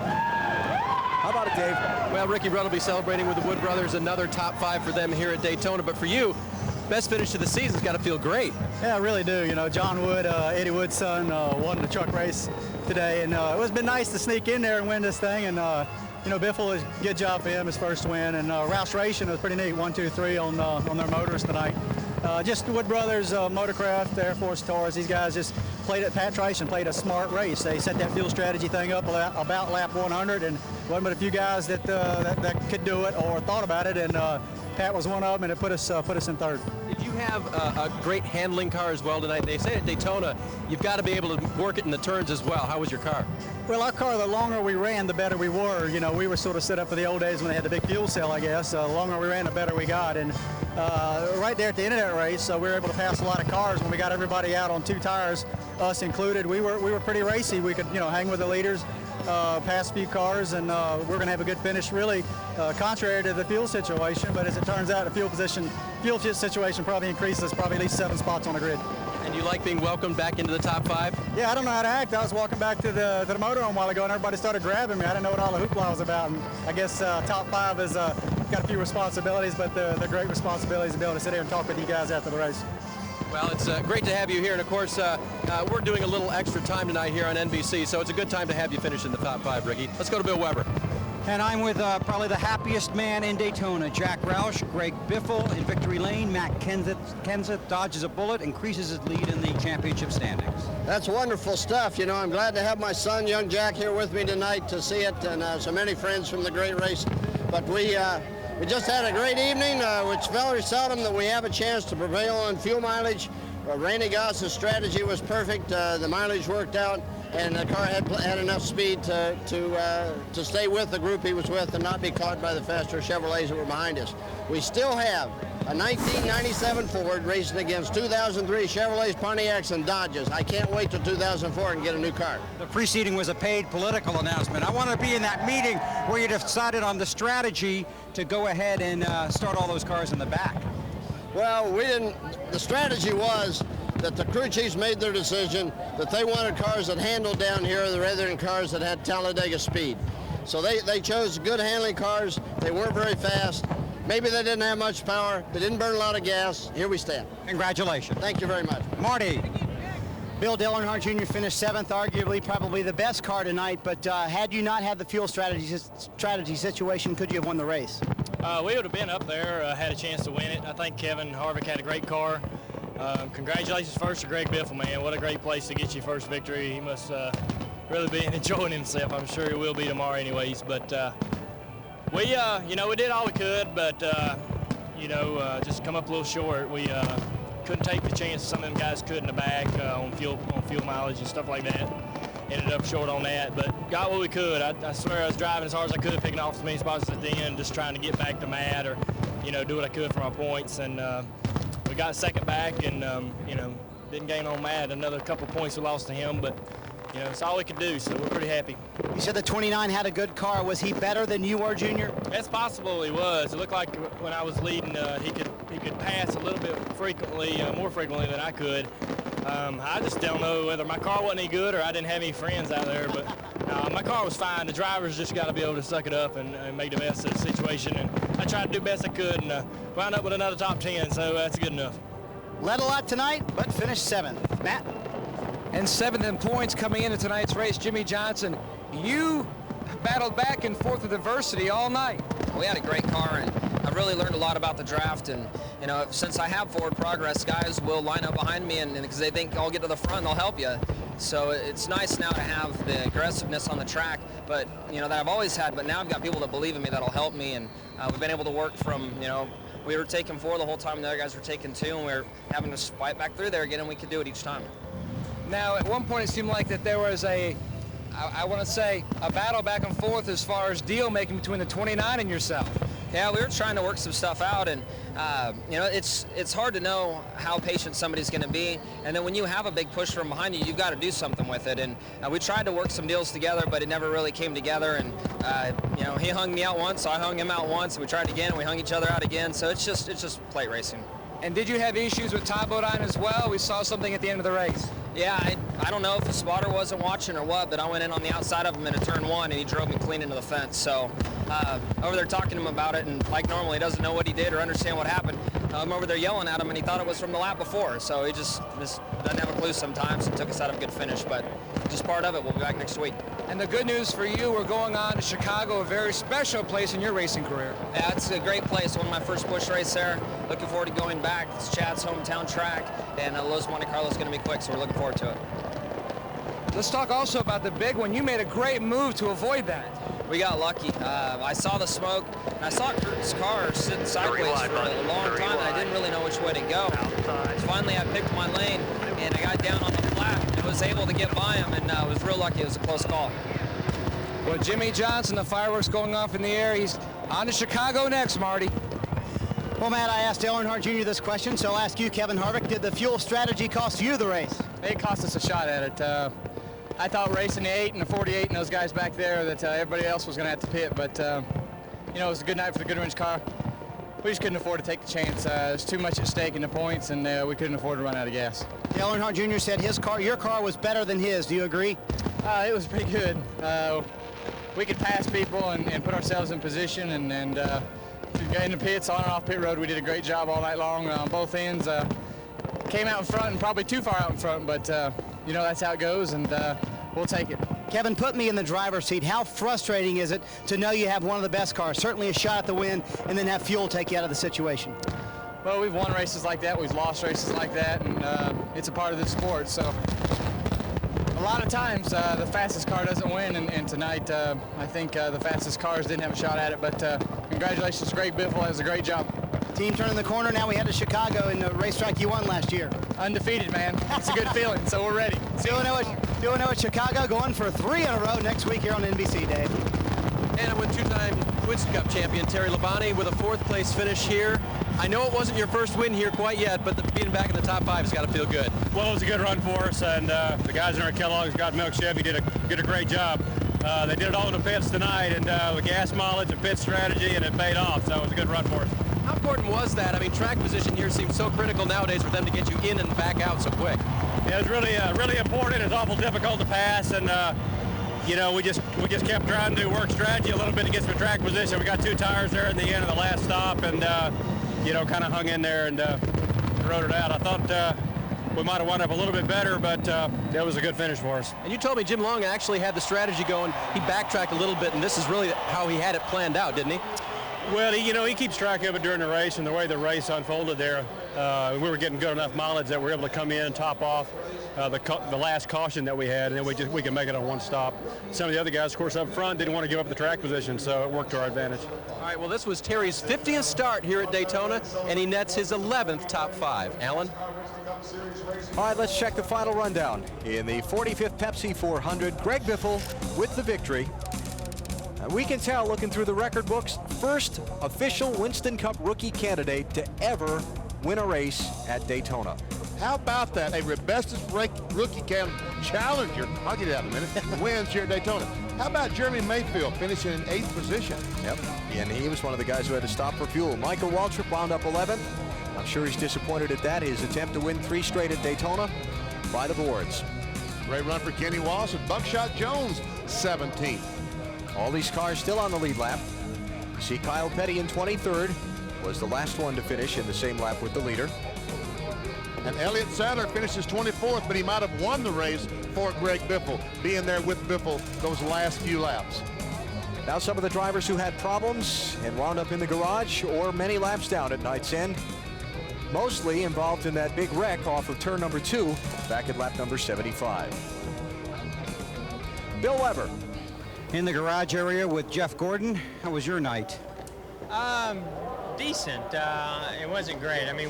How about it, Dave? Well, Ricky Rudd will be celebrating with the Wood Brothers. Another top 5 for them here at Daytona. But for you, best finish to the season's got to feel great. Yeah, I really do. You know, John Wood, Eddie Wood's son, won the truck race today, and it's been nice to sneak in there and win this thing. And you know, Biffle is good job for him, his first win, and Roush Racing was pretty neat. 1, 2, 3 on their motors tonight. Just Wood Brothers, Motorcraft, Air Force Taurus. These guys just played at Pat Trice and played a smart race. They set that fuel strategy thing up about lap 100, and wasn't but a few guys that could do it or thought about it, and Pat was one of them, and it put us in third. Did you have a great handling car as well tonight? They say at Daytona, you've got to be able to work it in the turns as well. How was your car? Well, our car, the longer we ran, the better we were. You know, we were sort of set up for the old days when they had the big fuel cell, I guess. The longer we ran, the better we got. And right there at the end of that race, we were able to pass a lot of cars when we got everybody out on 2 tires, us included. We were pretty racy. We could, you know, hang with the leaders, pass a few cars, and we're going to have a good finish, really, contrary to the fuel situation. But as it turns out, the fuel situation probably increases at least 7 spots on the grid. And you like being welcomed back into the top 5? Yeah, I don't know how to act. I was walking back to the motorhome a while ago, and everybody started grabbing me. I didn't know what all the hoopla was about. And I guess top 5 is got a few responsibilities, but the great responsibilities to be able to sit here and talk with you guys after the race. Well, it's great to have you here, and of course, we're doing a little extra time tonight here on NBC, so it's a good time to have you finish in the top 5, Ricky. Let's go to Bill Weber. And I'm with probably the happiest man in Daytona, Jack Roush. Greg Biffle in victory lane. Matt Kenseth dodges a bullet, increases his lead in the championship standings. That's wonderful stuff. You know, I'm glad to have my son, young Jack, here with me tonight to see it, and so many friends from the great race. But we just had a great evening, which very seldom that we have a chance to prevail on fuel mileage. Randy Goss's strategy was perfect. The mileage worked out, and the car had enough speed to stay with the group he was with and not be caught by the faster Chevrolets that were behind us. We still have a 1997 Ford racing against 2003 Chevrolets, Pontiacs, and Dodges. I can't wait till 2004 and get a new car. The preceding was a paid political announcement. I want to be in that meeting where you decided on the strategy to go ahead and start all those cars in the back. Well, we didn't. The strategy was that the crew chiefs made their decision that they wanted cars that handled down here rather than cars that had Talladega speed. So they chose good handling cars. They weren't very fast. Maybe they didn't have much power. They didn't burn a lot of gas. Here we stand. Congratulations. Thank you very much. Marty. Bill Dale Earnhardt Jr. finished 7th, arguably probably the best car tonight, but had you not had the fuel strategy situation, could you have won the race? We would have been up there, had a chance to win it. I think Kevin Harvick had a great car. Congratulations first to Greg Biffle, man. What a great place to get your first victory. He must really be enjoying himself. I'm sure he will be tomorrow anyways. But we did all we could, but, just come up a little short. We couldn't take the chance some of them guys could in the back on fuel mileage and stuff like that. Ended up short on that, but got what we could. I swear I was driving as hard as I could, picking off as many spots at the end, just trying to get back to Matt or, do what I could for my points. And we got second back and, didn't gain on Matt. Another couple points we lost to him, but, it's all we could do, so we're pretty happy. You said the 29 had a good car. Was he better than you were, Junior? It's possible he was. It looked like when I was leading, he could pass a little bit frequently, more frequently than I could. I just don't know whether my car wasn't any good or I didn't have any friends out there, but my car was fine. The drivers just got to be able to suck it up and make the best of the situation, and I tried to do the best I could and wound up with another top 10, so that's good enough. Led a lot tonight, but finished 7th. Matt? And 7th in points coming into tonight's race, Jimmy Johnson. You battled back and forth with adversity all night. We had a great car, and I really learned a lot about the draft. And since I have forward progress, guys will line up behind me, and because they think I'll get to the front, they'll help you. So it's nice now to have the aggressiveness on the track, but that I've always had. But now I've got people that believe in me that'll help me, and we've been able to work from we were taking 4 the whole time, the other guys were taking 2, and we were having to fight back through there again, and we could do it each time. Now, at one point, it seemed like that there was I want to say, a battle back and forth as far as deal making between the 29 and yourself. Yeah, we were trying to work some stuff out, and it's hard to know how patient somebody's going to be, and then when you have a big push from behind you, you've got to do something with it. And we tried to work some deals together, but it never really came together. And he hung me out once, so I hung him out once, and we tried again, and we hung each other out again. So it's just plate racing. And did you have issues with Ty Bodine as well? We saw something at the end of the race. Yeah, I don't know if the spotter wasn't watching or what, but I went in on the outside of him into turn 1, and he drove me clean into the fence. So over there talking to him about it, and like normal, he doesn't know what he did or understand what happened. I'm over there yelling at him, and he thought it was from the lap before. So he just doesn't have a clue sometimes, and took us out of a good finish. But just part of it. We'll be back next week. And the good news for you, we're going on to Chicago, a very special place in your racing career. Yeah, it's a great place. One of my first Busch race there. Looking forward to going back. It's Chad's hometown track, and Los Monte Carlo is going to be quick, so we're looking forward to it. Let's talk also about the big one. You made a great move to avoid that. We got lucky. I saw the smoke, and I saw Kurt's car sitting sideways for a long time, and I didn't really know which way to go. Finally, I picked my lane, and I got down on the flat and was able to get by him, and I was real lucky. It was a close call. Well, Jimmy Johnson, the fireworks going off in the air. He's on to Chicago next, Marty. Well, Matt, I asked Dale Earnhardt Jr. this question, so I'll ask you, Kevin Harvick. Did the fuel strategy cost you the race? It cost us a shot at it. I thought racing the 8 and the 48 and those guys back there that everybody else was going to have to pit, but it was a good night for the Goodwrench car. We just couldn't afford to take the chance. There's too much at stake in the points, and we couldn't afford to run out of gas. Dale Earnhardt Jr. said your car was better than his. Do you agree? It was pretty good. We could pass people and put ourselves in position, and in the pits, on and off pit road, we did a great job all night long on both ends. Came out in front and probably too far out in front, but that's how it goes, and we'll take it. Kevin, put me in the driver's seat. How frustrating is it to know you have one of the best cars, certainly a shot at the win, and then have fuel take you out of the situation? Well, we've won races like that, we've lost races like that, and it's a part of the sport. So a lot of times the fastest car doesn't win, and tonight I think the fastest cars didn't have a shot at it, but congratulations to Greg Biffle, that was a great job. Team turning the corner, now we head to Chicago in the racetrack you won last year. Undefeated, man. It's a good feeling, so we're ready. 2-0 at Chicago, going for 3 in a row next week here on NBC, Dave. And with two-time Winston Cup champion Terry Labonte with a 4th place finish here. I know it wasn't your first win here quite yet, but being back in the top 5 has got to feel good. Well, it was a good run for us, and the guys in our Kellogg's got milk Chevy did a great job. They did it all in the pits tonight, and with gas mileage and pit strategy, and it paid off, so it was a good run for us. How important was that? I mean, track position here seems so critical nowadays for them to get you in and back out so quick. Yeah, it was really important. It's awful difficult to pass, and you know, we just kept trying to work strategy a little bit to get some track position. We got 2 tires there at the end of the last stop, and you know, kind of hung in there and rode it out. I thought we might have wound up a little bit better, but that was a good finish for us. And you told me Jim Long actually had the strategy going. He backtracked a little bit, and this is really how he had it planned out, didn't he? Well, you know, he keeps track of it during the race, and the way the race unfolded there, we were getting good enough mileage that we were able to come in and top off the last caution that we had, and then we could make it on 1 stop. Some of the other guys, of course, up front didn't want to give up the track position, so it worked to our advantage. All right, well, this was Terry's 50th start here at Daytona, and he nets his 11th top 5. Alan? All right, let's check the final rundown. In the 45th Pepsi 400, Greg Biffle with the victory. We can tell, looking through the record books, first official Winston Cup rookie candidate to ever win a race at Daytona. How about that? A Rebestos rookie challenger, I'll get it out in a minute, wins here at Daytona. How about Jeremy Mayfield finishing in 8th position? Yep, and he was one of the guys who had to stop for fuel. Michael Waltrip wound up 11th. I'm sure he's disappointed at that. His attempt to win 3 straight at Daytona by the boards. Great run for Kenny Wallace and Buckshot Jones, 17th. All these cars still on the lead lap. You see Kyle Petty in 23rd, was the last one to finish in the same lap with the leader. And Elliott Sadler finishes 24th, but he might have won the race for Greg Biffle, being there with Biffle those last few laps. Now some of the drivers who had problems and wound up in the garage or many laps down at night's end, mostly involved in that big wreck off of turn number 2 back at lap number 75. Bill Weber. In the garage area with Jeff Gordon. How was your night? Decent. It wasn't great. I mean,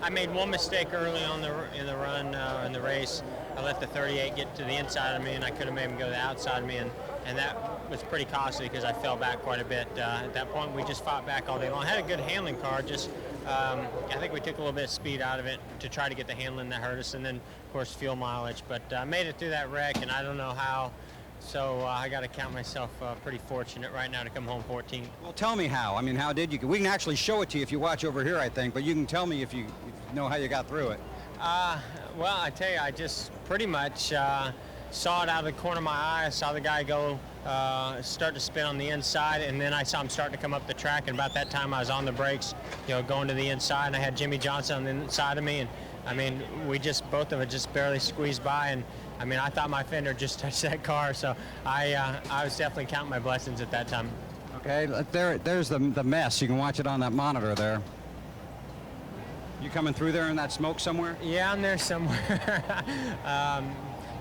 I made one mistake early on in the run in the race. I let the 38 get to the inside of me, and I could have made him go to the outside of me, and that was pretty costly because I fell back quite a bit. At that point, we just fought back all day long. I had a good handling car. Just I think we took a little bit of speed out of it to try to get the handling that hurt us, and then of course fuel mileage. But I made it through that wreck, and I don't know how. So I got to count myself pretty fortunate right now to come home 14th. Well, tell me how. I mean, how did you? We can actually show it to you if you watch over here, I think. But you can tell me if you know how you got through it. Well, I tell you, I just pretty much saw it out of the corner of my eye. I saw the guy go start to spin on the inside, and then I saw him start to come up the track. And about that time, I was on the brakes, you know, going to the inside. And I had Jimmy Johnson on the inside of me, and I mean, both of us just barely squeezed by. And I mean, I thought my fender just touched that car, so I was definitely counting my blessings at that time. Okay, there's the mess. You can watch it on that monitor there. You coming through there in that smoke somewhere? Yeah, I'm there somewhere.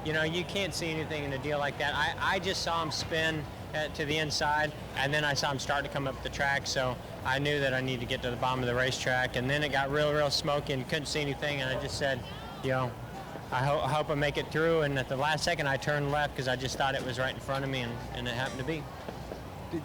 You know, you can't see anything in a deal like that. I just saw him spin to the inside, and then I saw him start to come up the track, so I knew that I needed to get to the bottom of the racetrack, and then it got real smoky and couldn't see anything, and I just said, you know, I hope I make it through, and at the last second I turned left because I just thought it was right in front of me, and it happened to be.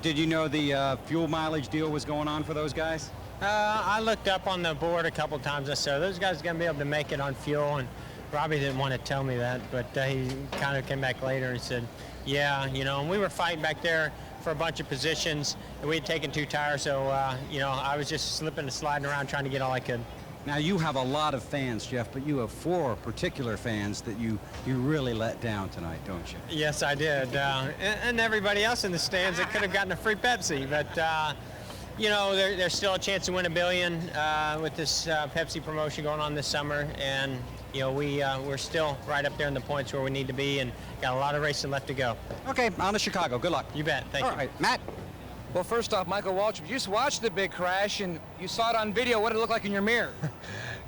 Did you know the fuel mileage deal was going on for those guys? I looked up on the board a couple times. I said, those guys are going to be able to make it on fuel, and Robbie didn't want to tell me that, but he kind of came back later and said, yeah, you know, and we were fighting back there for a bunch of positions, and we had taken 2 tires, so, you know, I was just slipping and sliding around trying to get all I could. Now, you have a lot of fans, Jeff, but you have 4 particular fans that you really let down tonight, don't you? Yes, I did. And everybody else in the stands that could have gotten a free Pepsi. But, You know, there's still a chance to win $1 billion with this Pepsi promotion going on this summer, and you know, we're still right up there in the points where we need to be, and got a lot of racing left to go. Okay, on to Chicago. Good luck. You bet. Thank you. All right, Matt. Well, first off, Michael Waltrip, you just watched the big crash, and you saw it on video. What did it look like in your mirror?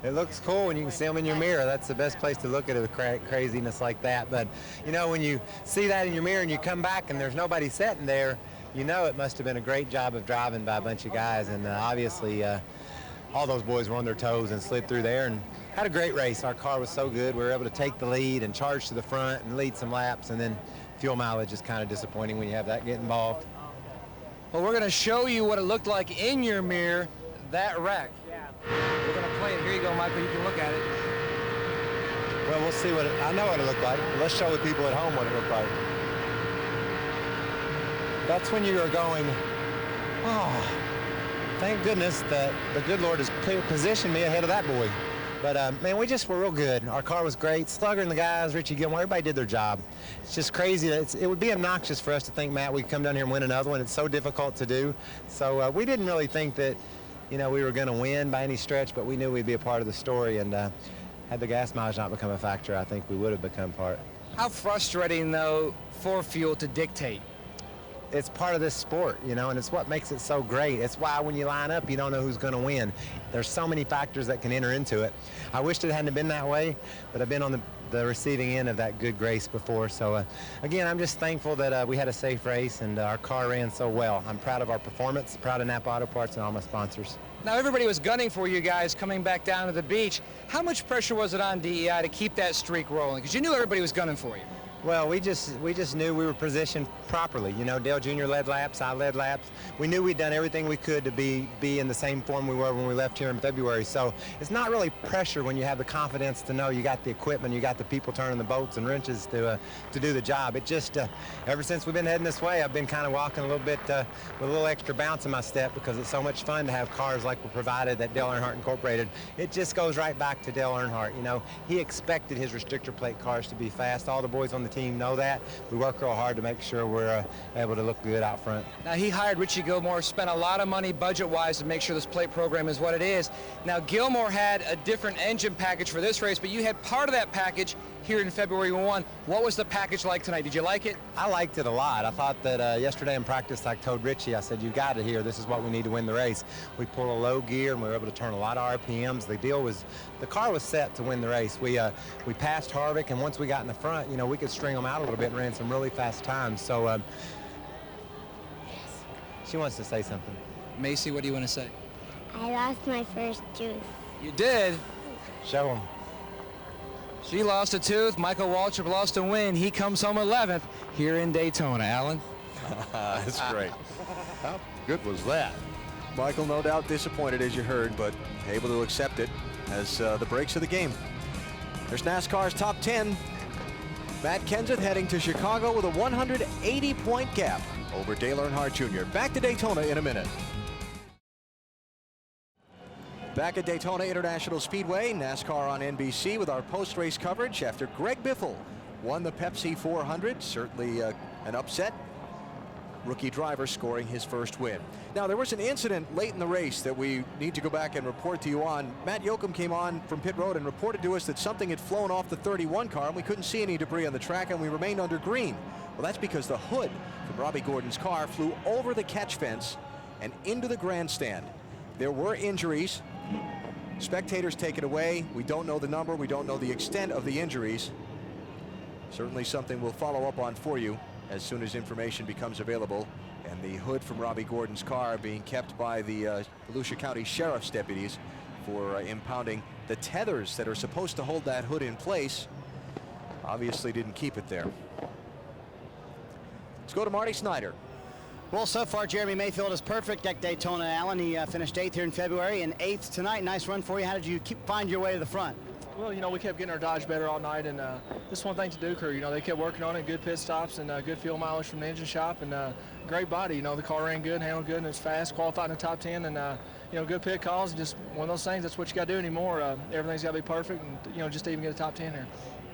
It looks cool when you can see them in your mirror. That's the best place to look at craziness like that. But, you know, when you see that in your mirror and you come back and there's nobody sitting there, you know it must have been a great job of driving by a bunch of guys. And obviously, all those boys were on their toes and slid through there and had a great race. Our car was so good. We were able to take the lead and charge to the front and lead some laps. And then fuel mileage is kind of disappointing when you have that get involved. Well, we're going to show you what it looked like in your mirror, that wreck. We're going to play it. Here you go, Michael. You can look at it. Well, we'll see what I know what it looked like. Let's show the people at home what it looked like. That's when you are going, oh, thank goodness that the good Lord has positioned me ahead of that boy. But, man, we just were real good. Our car was great. Slugger and the guys, Richie Gilmore, everybody did their job. It's just crazy. It would be obnoxious for us to think, Matt, we could come down here and win another one. It's so difficult to do. So we didn't really think that, you know, we were going to win by any stretch, but we knew we'd be a part of the story. And had the gas mileage not become a factor, I think we would have become part. How frustrating, though, for fuel to dictate? It's part of this sport, you know, and it's what makes it so great. It's why when you line up, you don't know who's going to win. There's so many factors that can enter into it. I wished it hadn't been that way, but I've been on the receiving end of that good grace before. So, again, I'm just thankful that we had a safe race and our car ran so well. I'm proud of our performance, proud of Napa Auto Parts and all my sponsors. Now, everybody was gunning for you guys coming back down to the beach. How much pressure was it on DEI to keep that streak rolling? Because you knew everybody was gunning for you. Well, we just knew we were positioned properly. You know, Dale Jr. led laps, I led laps. We knew we'd done everything we could to be in the same form we were when we left here in February. So it's not really pressure when you have the confidence to know you got the equipment, you got the people turning the bolts and wrenches to do the job. It just, ever since we've been heading this way, I've been kind of walking a little bit with a little extra bounce in my step because it's so much fun to have cars like were provided at Dale Earnhardt Incorporated. It just goes right back to Dale Earnhardt. You know, he expected his restrictor plate cars to be fast. All the boys on the team know that. We work real hard to make sure we're able to look good out front. Now, he hired Richie Gilmore, spent a lot of money budget-wise to make sure this plate program is what it is. Now, Gilmore had a different engine package for this race, but you had part of that package here in February 1. What was the package like tonight? Did you like it? I liked it a lot. I thought that yesterday in practice I told Richie, I said, you got it here. This is what we need to win the race. We pulled a low gear and we were able to turn a lot of RPMs. The deal was, the car was set to win the race. We passed Harvick, and once we got in the front, you know, we could string them out a little bit and ran some really fast times. So she wants to say something. Macy, what do you want to say? I lost my first tooth. You did? Show them. She lost a tooth. Michael Waltrip lost a win. He comes home 11th here in Daytona. Alan? That's great. How good was that? Michael, no doubt disappointed, as you heard, but able to accept it as the breaks of the game. There's NASCAR's top 10. Matt Kenseth heading to Chicago with a 180-point gap over Dale Earnhardt Jr. Back to Daytona in a minute. Back at Daytona International Speedway, NASCAR on NBC with our post-race coverage after Greg Biffle won the Pepsi 400. Certainly an upset. Rookie driver scoring his first win. Now, there was an incident late in the race that we need to go back and report to you on. Matt Yoakum came on from pit road and reported to us that something had flown off the 31 car, and we couldn't see any debris on the track, and we remained under green. Well, that's because the hood from Robbie Gordon's car flew over the catch fence and into the grandstand. There were injuries. Spectators taken away. We don't know the number. We don't know the extent of the injuries. Certainly something we'll follow up on for you as soon as information becomes available. And the hood from Robbie Gordon's car being kept by the Volusia County Sheriff's deputies for impounding the tethers that are supposed to hold that hood in place. Obviously didn't keep it there. Let's go to Marty Snyder. Well, so far, Jeremy Mayfield is perfect at Daytona, Allen. He finished 8th here in February and 8th tonight. Nice run for you. How did you find your way to the front? Well, you know, we kept getting our Dodge better all night, and this one thing to do, crew. You know, they kept working on it, good pit stops and good fuel mileage from the engine shop, and great body. You know, the car ran good, handled good, and it's fast, qualified in the top 10, and, you know, good pit calls. And just one of those things, that's what you got to do anymore. Everything's got to be perfect, and, you know, just to even get a top 10 here.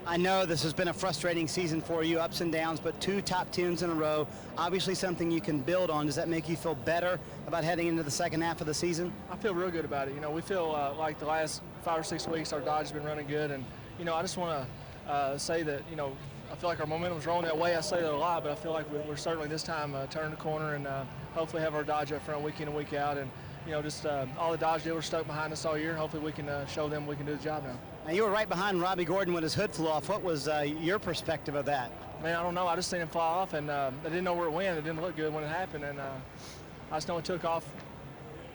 I know this has been a frustrating season for you, ups and downs, but 2 top 10s in a row, obviously something you can build on. Does that make you feel better about heading into the second half of the season? I feel real good about it. You know, we feel like the last 5 or 6 weeks our Dodge has been running good, and you know, I just want to say that, you know, I feel like our momentum's rolling that way. I say that a lot, but I feel like we're certainly this time turning the corner and hopefully have our Dodge up front week in and week out, and you know, just all the Dodge dealers stuck behind us all year. Hopefully we can show them we can do the job now. Now, you were right behind Robbie Gordon when his hood flew off. What was your perspective of that? Man, I don't know. I just seen him fly off, and I didn't know where it went. It didn't look good when it happened, and I just know it took off,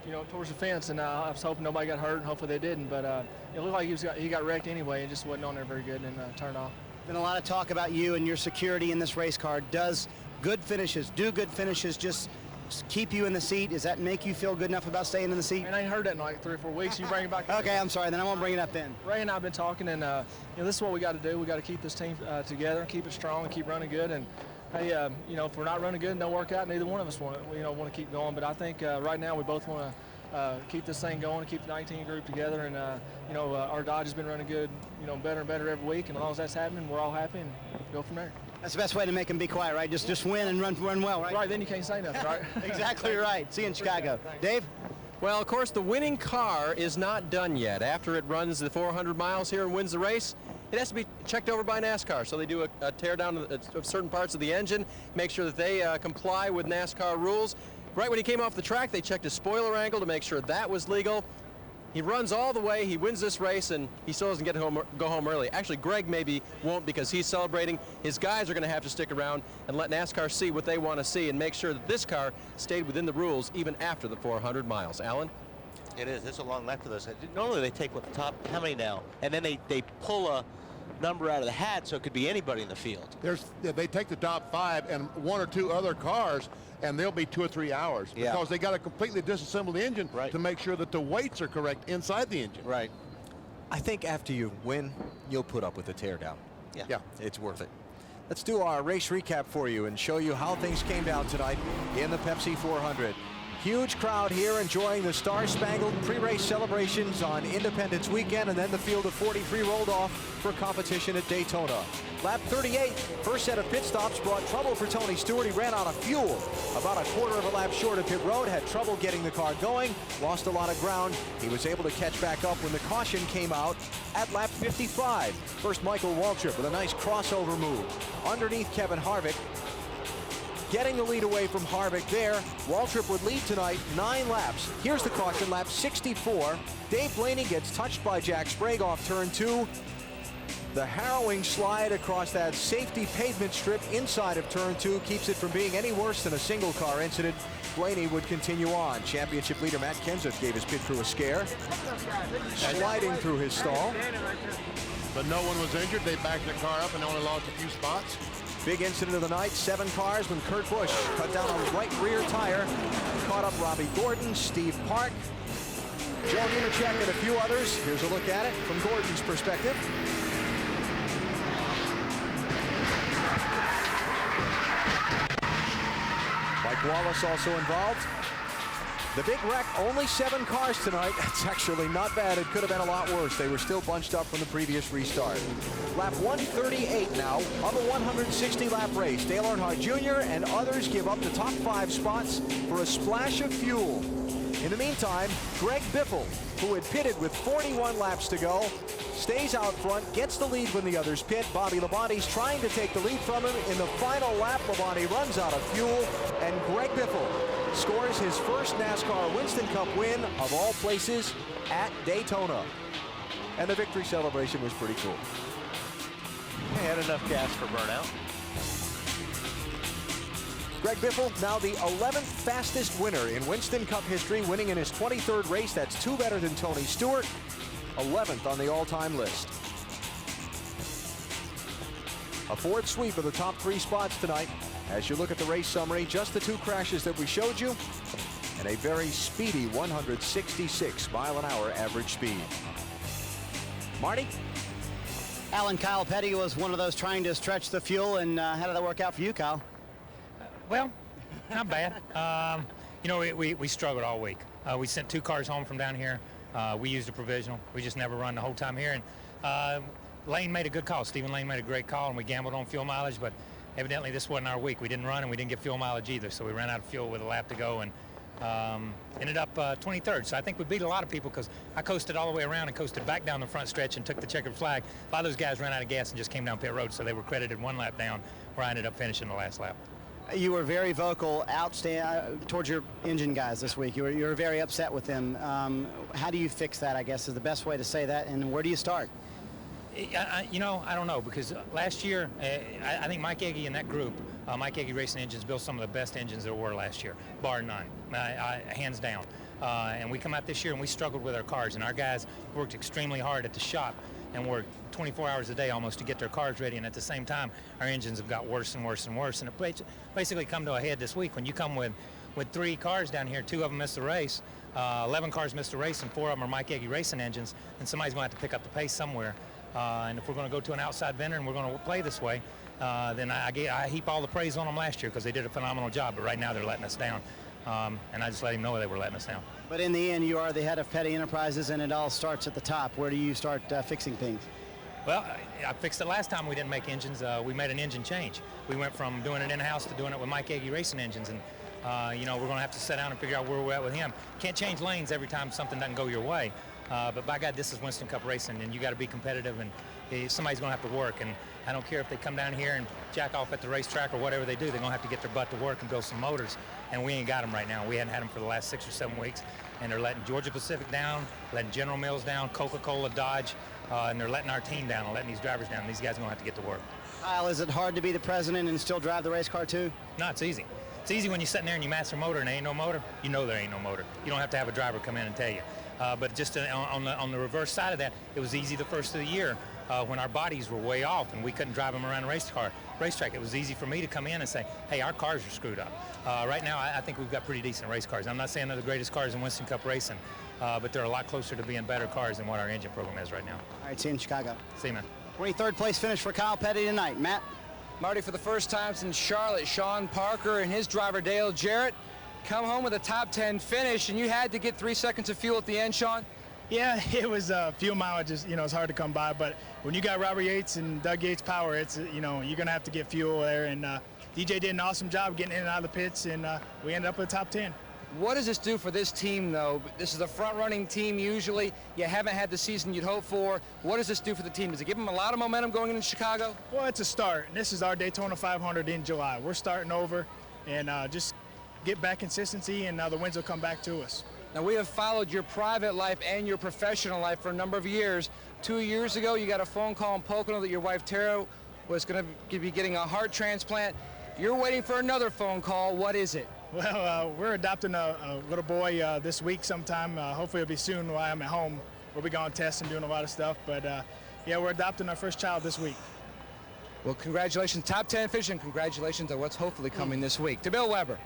you know, towards the fence, and I was hoping nobody got hurt, and hopefully they didn't. But it looked like he got wrecked anyway, and just wasn't on there very good, and turned off. Been a lot of talk about you and your security in this race car. Does good finishes just keep you in the seat? Does that make you feel good enough about staying in the seat? Man, I ain't heard that in like 3 or 4 weeks. You bring it back. Okay, I'm sorry. Then I won't bring it up then. Ray and I have been talking, and you know, this is what we got to do. We got to keep this team together, keep it strong, and keep running good. And hey, you know, if we're not running good and don't work out, neither one of us want to keep going. But I think right now we both want to keep this thing going, keep the 19 group together, and you know, our Dodge has been running good, you know, better and better every week. And as long as that's happening, we're all happy, and go from there. That's the best way to make them be quiet, right? Just win and run well, right? Right, then you can't say nothing, right? Exactly right. See you in Chicago. Dave? Well, of course, the winning car is not done yet. After it runs the 400 miles here and wins the race, it has to be checked over by NASCAR. So they do a tear down of certain parts of the engine, make sure that they comply with NASCAR rules. Right when he came off the track, they checked his spoiler angle to make sure that was legal. He runs all the way, he wins this race, and he still doesn't get home, go home early. Actually, Greg maybe won't because he's celebrating. His guys are going to have to stick around and let NASCAR see what they want to see and make sure that this car stayed within the rules even after the 400 miles. Alan? It is. It's a long lap for those. Normally they take what the top, how many now? And then they pull a number out of the hat, so it could be anybody in the field. They take the top 5 and 1 or 2 other cars, and they'll be 2 or 3 hours because they got to completely disassemble the engine to make sure that the weights are correct inside the engine. Right. I think after you win, you'll put up with the teardown. Yeah. It's worth it. Let's do our race recap for you and show you how things came down tonight in the Pepsi 400. Huge crowd here enjoying the star-spangled pre-race celebrations on Independence Weekend, and then the field of 43 rolled off for competition at Daytona. Lap 38, first set of pit stops brought trouble for Tony Stewart. He ran out of fuel. About a quarter of a lap short of pit road, had trouble getting the car going, lost a lot of ground. He was able to catch back up when the caution came out at lap 55. First, Michael Waltrip with a nice crossover move. Underneath Kevin Harvick, getting the lead away from Harvick there. Waltrip would lead tonight 9 laps. Here's the caution, lap 64. Dave Blaney gets touched by Jack Sprague off turn 2. The harrowing slide across that safety pavement strip inside of turn 2 keeps it from being any worse than a single car incident. Blaney would continue on. Championship leader Matt Kenseth gave his pit crew a scare, sliding through his stall. But no one was injured. They backed the car up and only lost a few spots. Big incident of the night, 7 cars when Kurt Busch cut down a right rear tire, caught up Robbie Gordon, Steve Park, Joe Nemechek, and a few others. Here's a look at it from Gordon's perspective. Mike Wallace also involved. The big wreck, only 7 cars tonight. That's actually not bad. It could have been a lot worse. They were still bunched up from the previous restart. Lap 138 now of a 160-lap race. Dale Earnhardt Jr. and others give up the top 5 spots for a splash of fuel. In the meantime, Greg Biffle, who had pitted with 41 laps to go, stays out front, gets the lead when the others pit. Bobby Labonte's trying to take the lead from him. In the final lap, Labonte runs out of fuel, and Greg Biffle scores his first NASCAR Winston Cup win of all places at Daytona. And the victory celebration was pretty cool. They had enough gas for burnout. Greg Biffle, now the 11th fastest winner in Winston Cup history, winning in his 23rd race. That's 2 better than Tony Stewart. 11th on the all-time list. A Ford sweep of the top 3 spots tonight. As you look at the race summary, just the 2 crashes that we showed you, and a very speedy 166-mile-an-hour average speed. Marty? Alan, Kyle Petty was one of those trying to stretch the fuel, and how did that work out for you, Kyle? Well, not bad. You know, we struggled all week. We sent 2 cars home from down here. We used a provisional. We just never run the whole time here. And Lane made a good call. Stephen Lane made a great call, and we gambled on fuel mileage, but evidently this wasn't our week. We didn't run, and we didn't get fuel mileage either, so we ran out of fuel with a lap to go, and ended up 23rd. So I think we beat a lot of people because I coasted all the way around and coasted back down the front stretch and took the checkered flag. A lot of those guys ran out of gas and just came down pit road, so they were credited one lap down, where I ended up finishing the last lap. You were very vocal towards your engine guys this week. You were very upset with them. How do you fix that, I guess, is the best way to say that, and where do you start? You know, I don't know, because last year, I think Mike Egge and that group, Mike Egge Racing Engines, built some of the best engines there were last year, bar none, hands down. And we come out this year and we struggled with our cars, and our guys worked extremely hard at the shop and worked 24 hours a day almost to get their cars ready, and at the same time, our engines have got worse and worse and worse, and it basically come to a head this week when you come with 3 cars down here. 2 of them missed the race, 11 cars missed the race, and 4 of them are Mike Egge Racing engines, and somebody's going to have to pick up the pace somewhere. And if we're going to go to an outside vendor and we're going to play this way, then I heap all the praise on them last year because they did a phenomenal job, but right now they're letting us down. And I just let him know they were letting us down. But in the end, you are the head of Petty Enterprises, and it all starts at the top. Where do you start fixing things? Well, I fixed it last time we didn't make engines. We made an engine change. We went from doing it in-house to doing it with Mike Egge Racing engines, and you know, we're going to have to sit down and figure out where we're at with him. Can't change lanes every time something doesn't go your way. But by God, this is Winston Cup racing, and you got to be competitive, and somebody's going to have to work. And I don't care if they come down here and jack off at the racetrack or whatever they do, they're going to have to get their butt to work and build some motors. And we ain't got them right now. We hadn't had them for the last 6 or 7 weeks, and they're letting Georgia Pacific down, letting General Mills down, Coca-Cola, Dodge, and they're letting our team down and letting these drivers down. These guys are going to have to get to work. Kyle, is it hard to be the president and still drive the race car too? No, it's easy. It's easy when you're sitting there and you master motor and there ain't no motor. You know there ain't no motor. You don't have to have a driver come in and tell you. But just on the reverse side of that, it was easy the first of the year when our bodies were way off and we couldn't drive them around the racetrack. It was easy for me to come in and say, hey, our cars are screwed up. Right now, I think we've got pretty decent race cars. I'm not saying they're the greatest cars in Winston Cup racing, but they're a lot closer to being better cars than what our engine program is right now. All right, see you in Chicago. See you, man. 23rd place finish for Kyle Petty tonight. Matt? Marty, for the first time since Charlotte, Sean Parker and his driver Dale Jarrett come home with a top 10 finish, and you had to get 3 seconds of fuel at the end, Sean? Yeah, it was fuel mileage. It's hard to come by, but when you got Robert Yates and Doug Yates power, it's you're gonna have to get fuel there. And DJ did an awesome job getting in and out of the pits, and we ended up with a top 10. What does this do for this team, though? This is a front-running team usually. You haven't had the season you'd hope for. What does this do for the team? Does it give them a lot of momentum going into Chicago? Well, it's a start. This is our Daytona 500 in July. We're starting over, and just get back consistency, and the wins will come back to us. Now, we have followed your private life and your professional life for a number of years. 2 years ago, you got a phone call in Pocono that your wife, Tara, was going to be getting a heart transplant. You're waiting for another phone call. What is it? Well, we're adopting a little boy this week sometime. Hopefully it'll be soon while I'm at home. We'll be going tests and doing a lot of stuff. But, yeah, we're adopting our first child this week. Well, congratulations, top 10 finish, and congratulations on what's hopefully coming this week. To Bill Weber.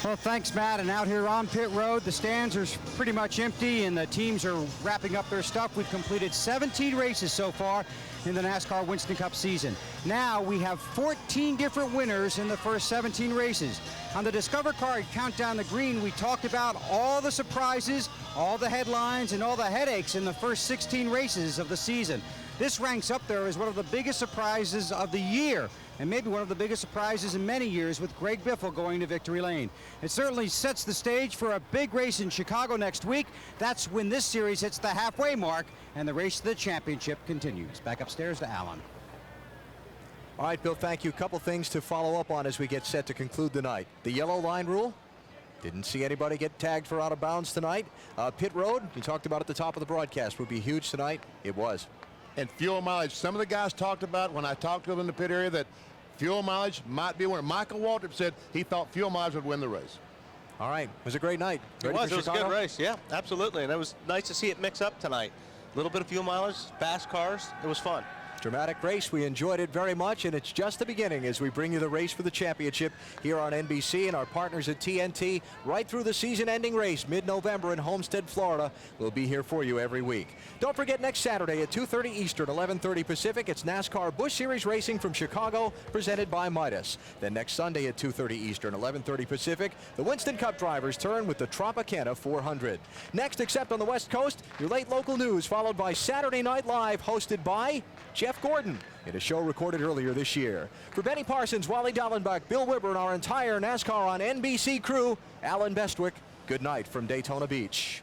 Well, thanks, Matt. And out here on pit road, the stands are pretty much empty, and the teams are wrapping up their stuff. We've completed 17 races so far in the NASCAR Winston Cup season. Now we have 14 different winners in the first 17 races. On the Discover card, Countdown the Green, we talked about all the surprises, all the headlines, and all the headaches in the first 16 races of the season. This ranks up there as one of the biggest surprises of the year, and maybe one of the biggest surprises in many years, with Greg Biffle going to victory lane. It certainly sets the stage for a big race in Chicago next week. That's when this series hits the halfway mark and the race to the championship continues. Back upstairs to Alan. All right, Bill, thank you. A couple things to follow up on as we get set to conclude the night. The yellow line rule. Didn't see anybody get tagged for out of bounds tonight. Pit road, you talked about at the top of the broadcast, would be huge tonight. It was. And fuel mileage, some of the guys talked about when I talked to them in the pit area that fuel mileage might be a winner. Michael Waltrip said he thought fuel mileage would win the race. All right, it was a great night. It was a good race, yeah, absolutely. And it was nice to see it mix up tonight. A little bit of fuel mileage, fast cars, it was fun. Dramatic race. We enjoyed it very much, and it's just the beginning as we bring you the race for the championship here on NBC and our partners at TNT right through the season-ending race mid-November in Homestead, Florida. We'll be here for you every week. Don't forget, next Saturday at 2:30 Eastern, 11:30 Pacific, it's NASCAR Busch Series Racing from Chicago, presented by Midas. Then next Sunday at 2:30 Eastern, 11:30 Pacific, the Winston Cup drivers turn with the Tropicana 400. Next, except on the West Coast, your late local news, followed by Saturday Night Live, hosted by Jeff Jeff Gordon in a show recorded earlier this year. For Benny Parsons, Wally Dallenbach, Bill Wibber, and our entire NASCAR on NBC crew, Alan Bestwick, good night from Daytona Beach.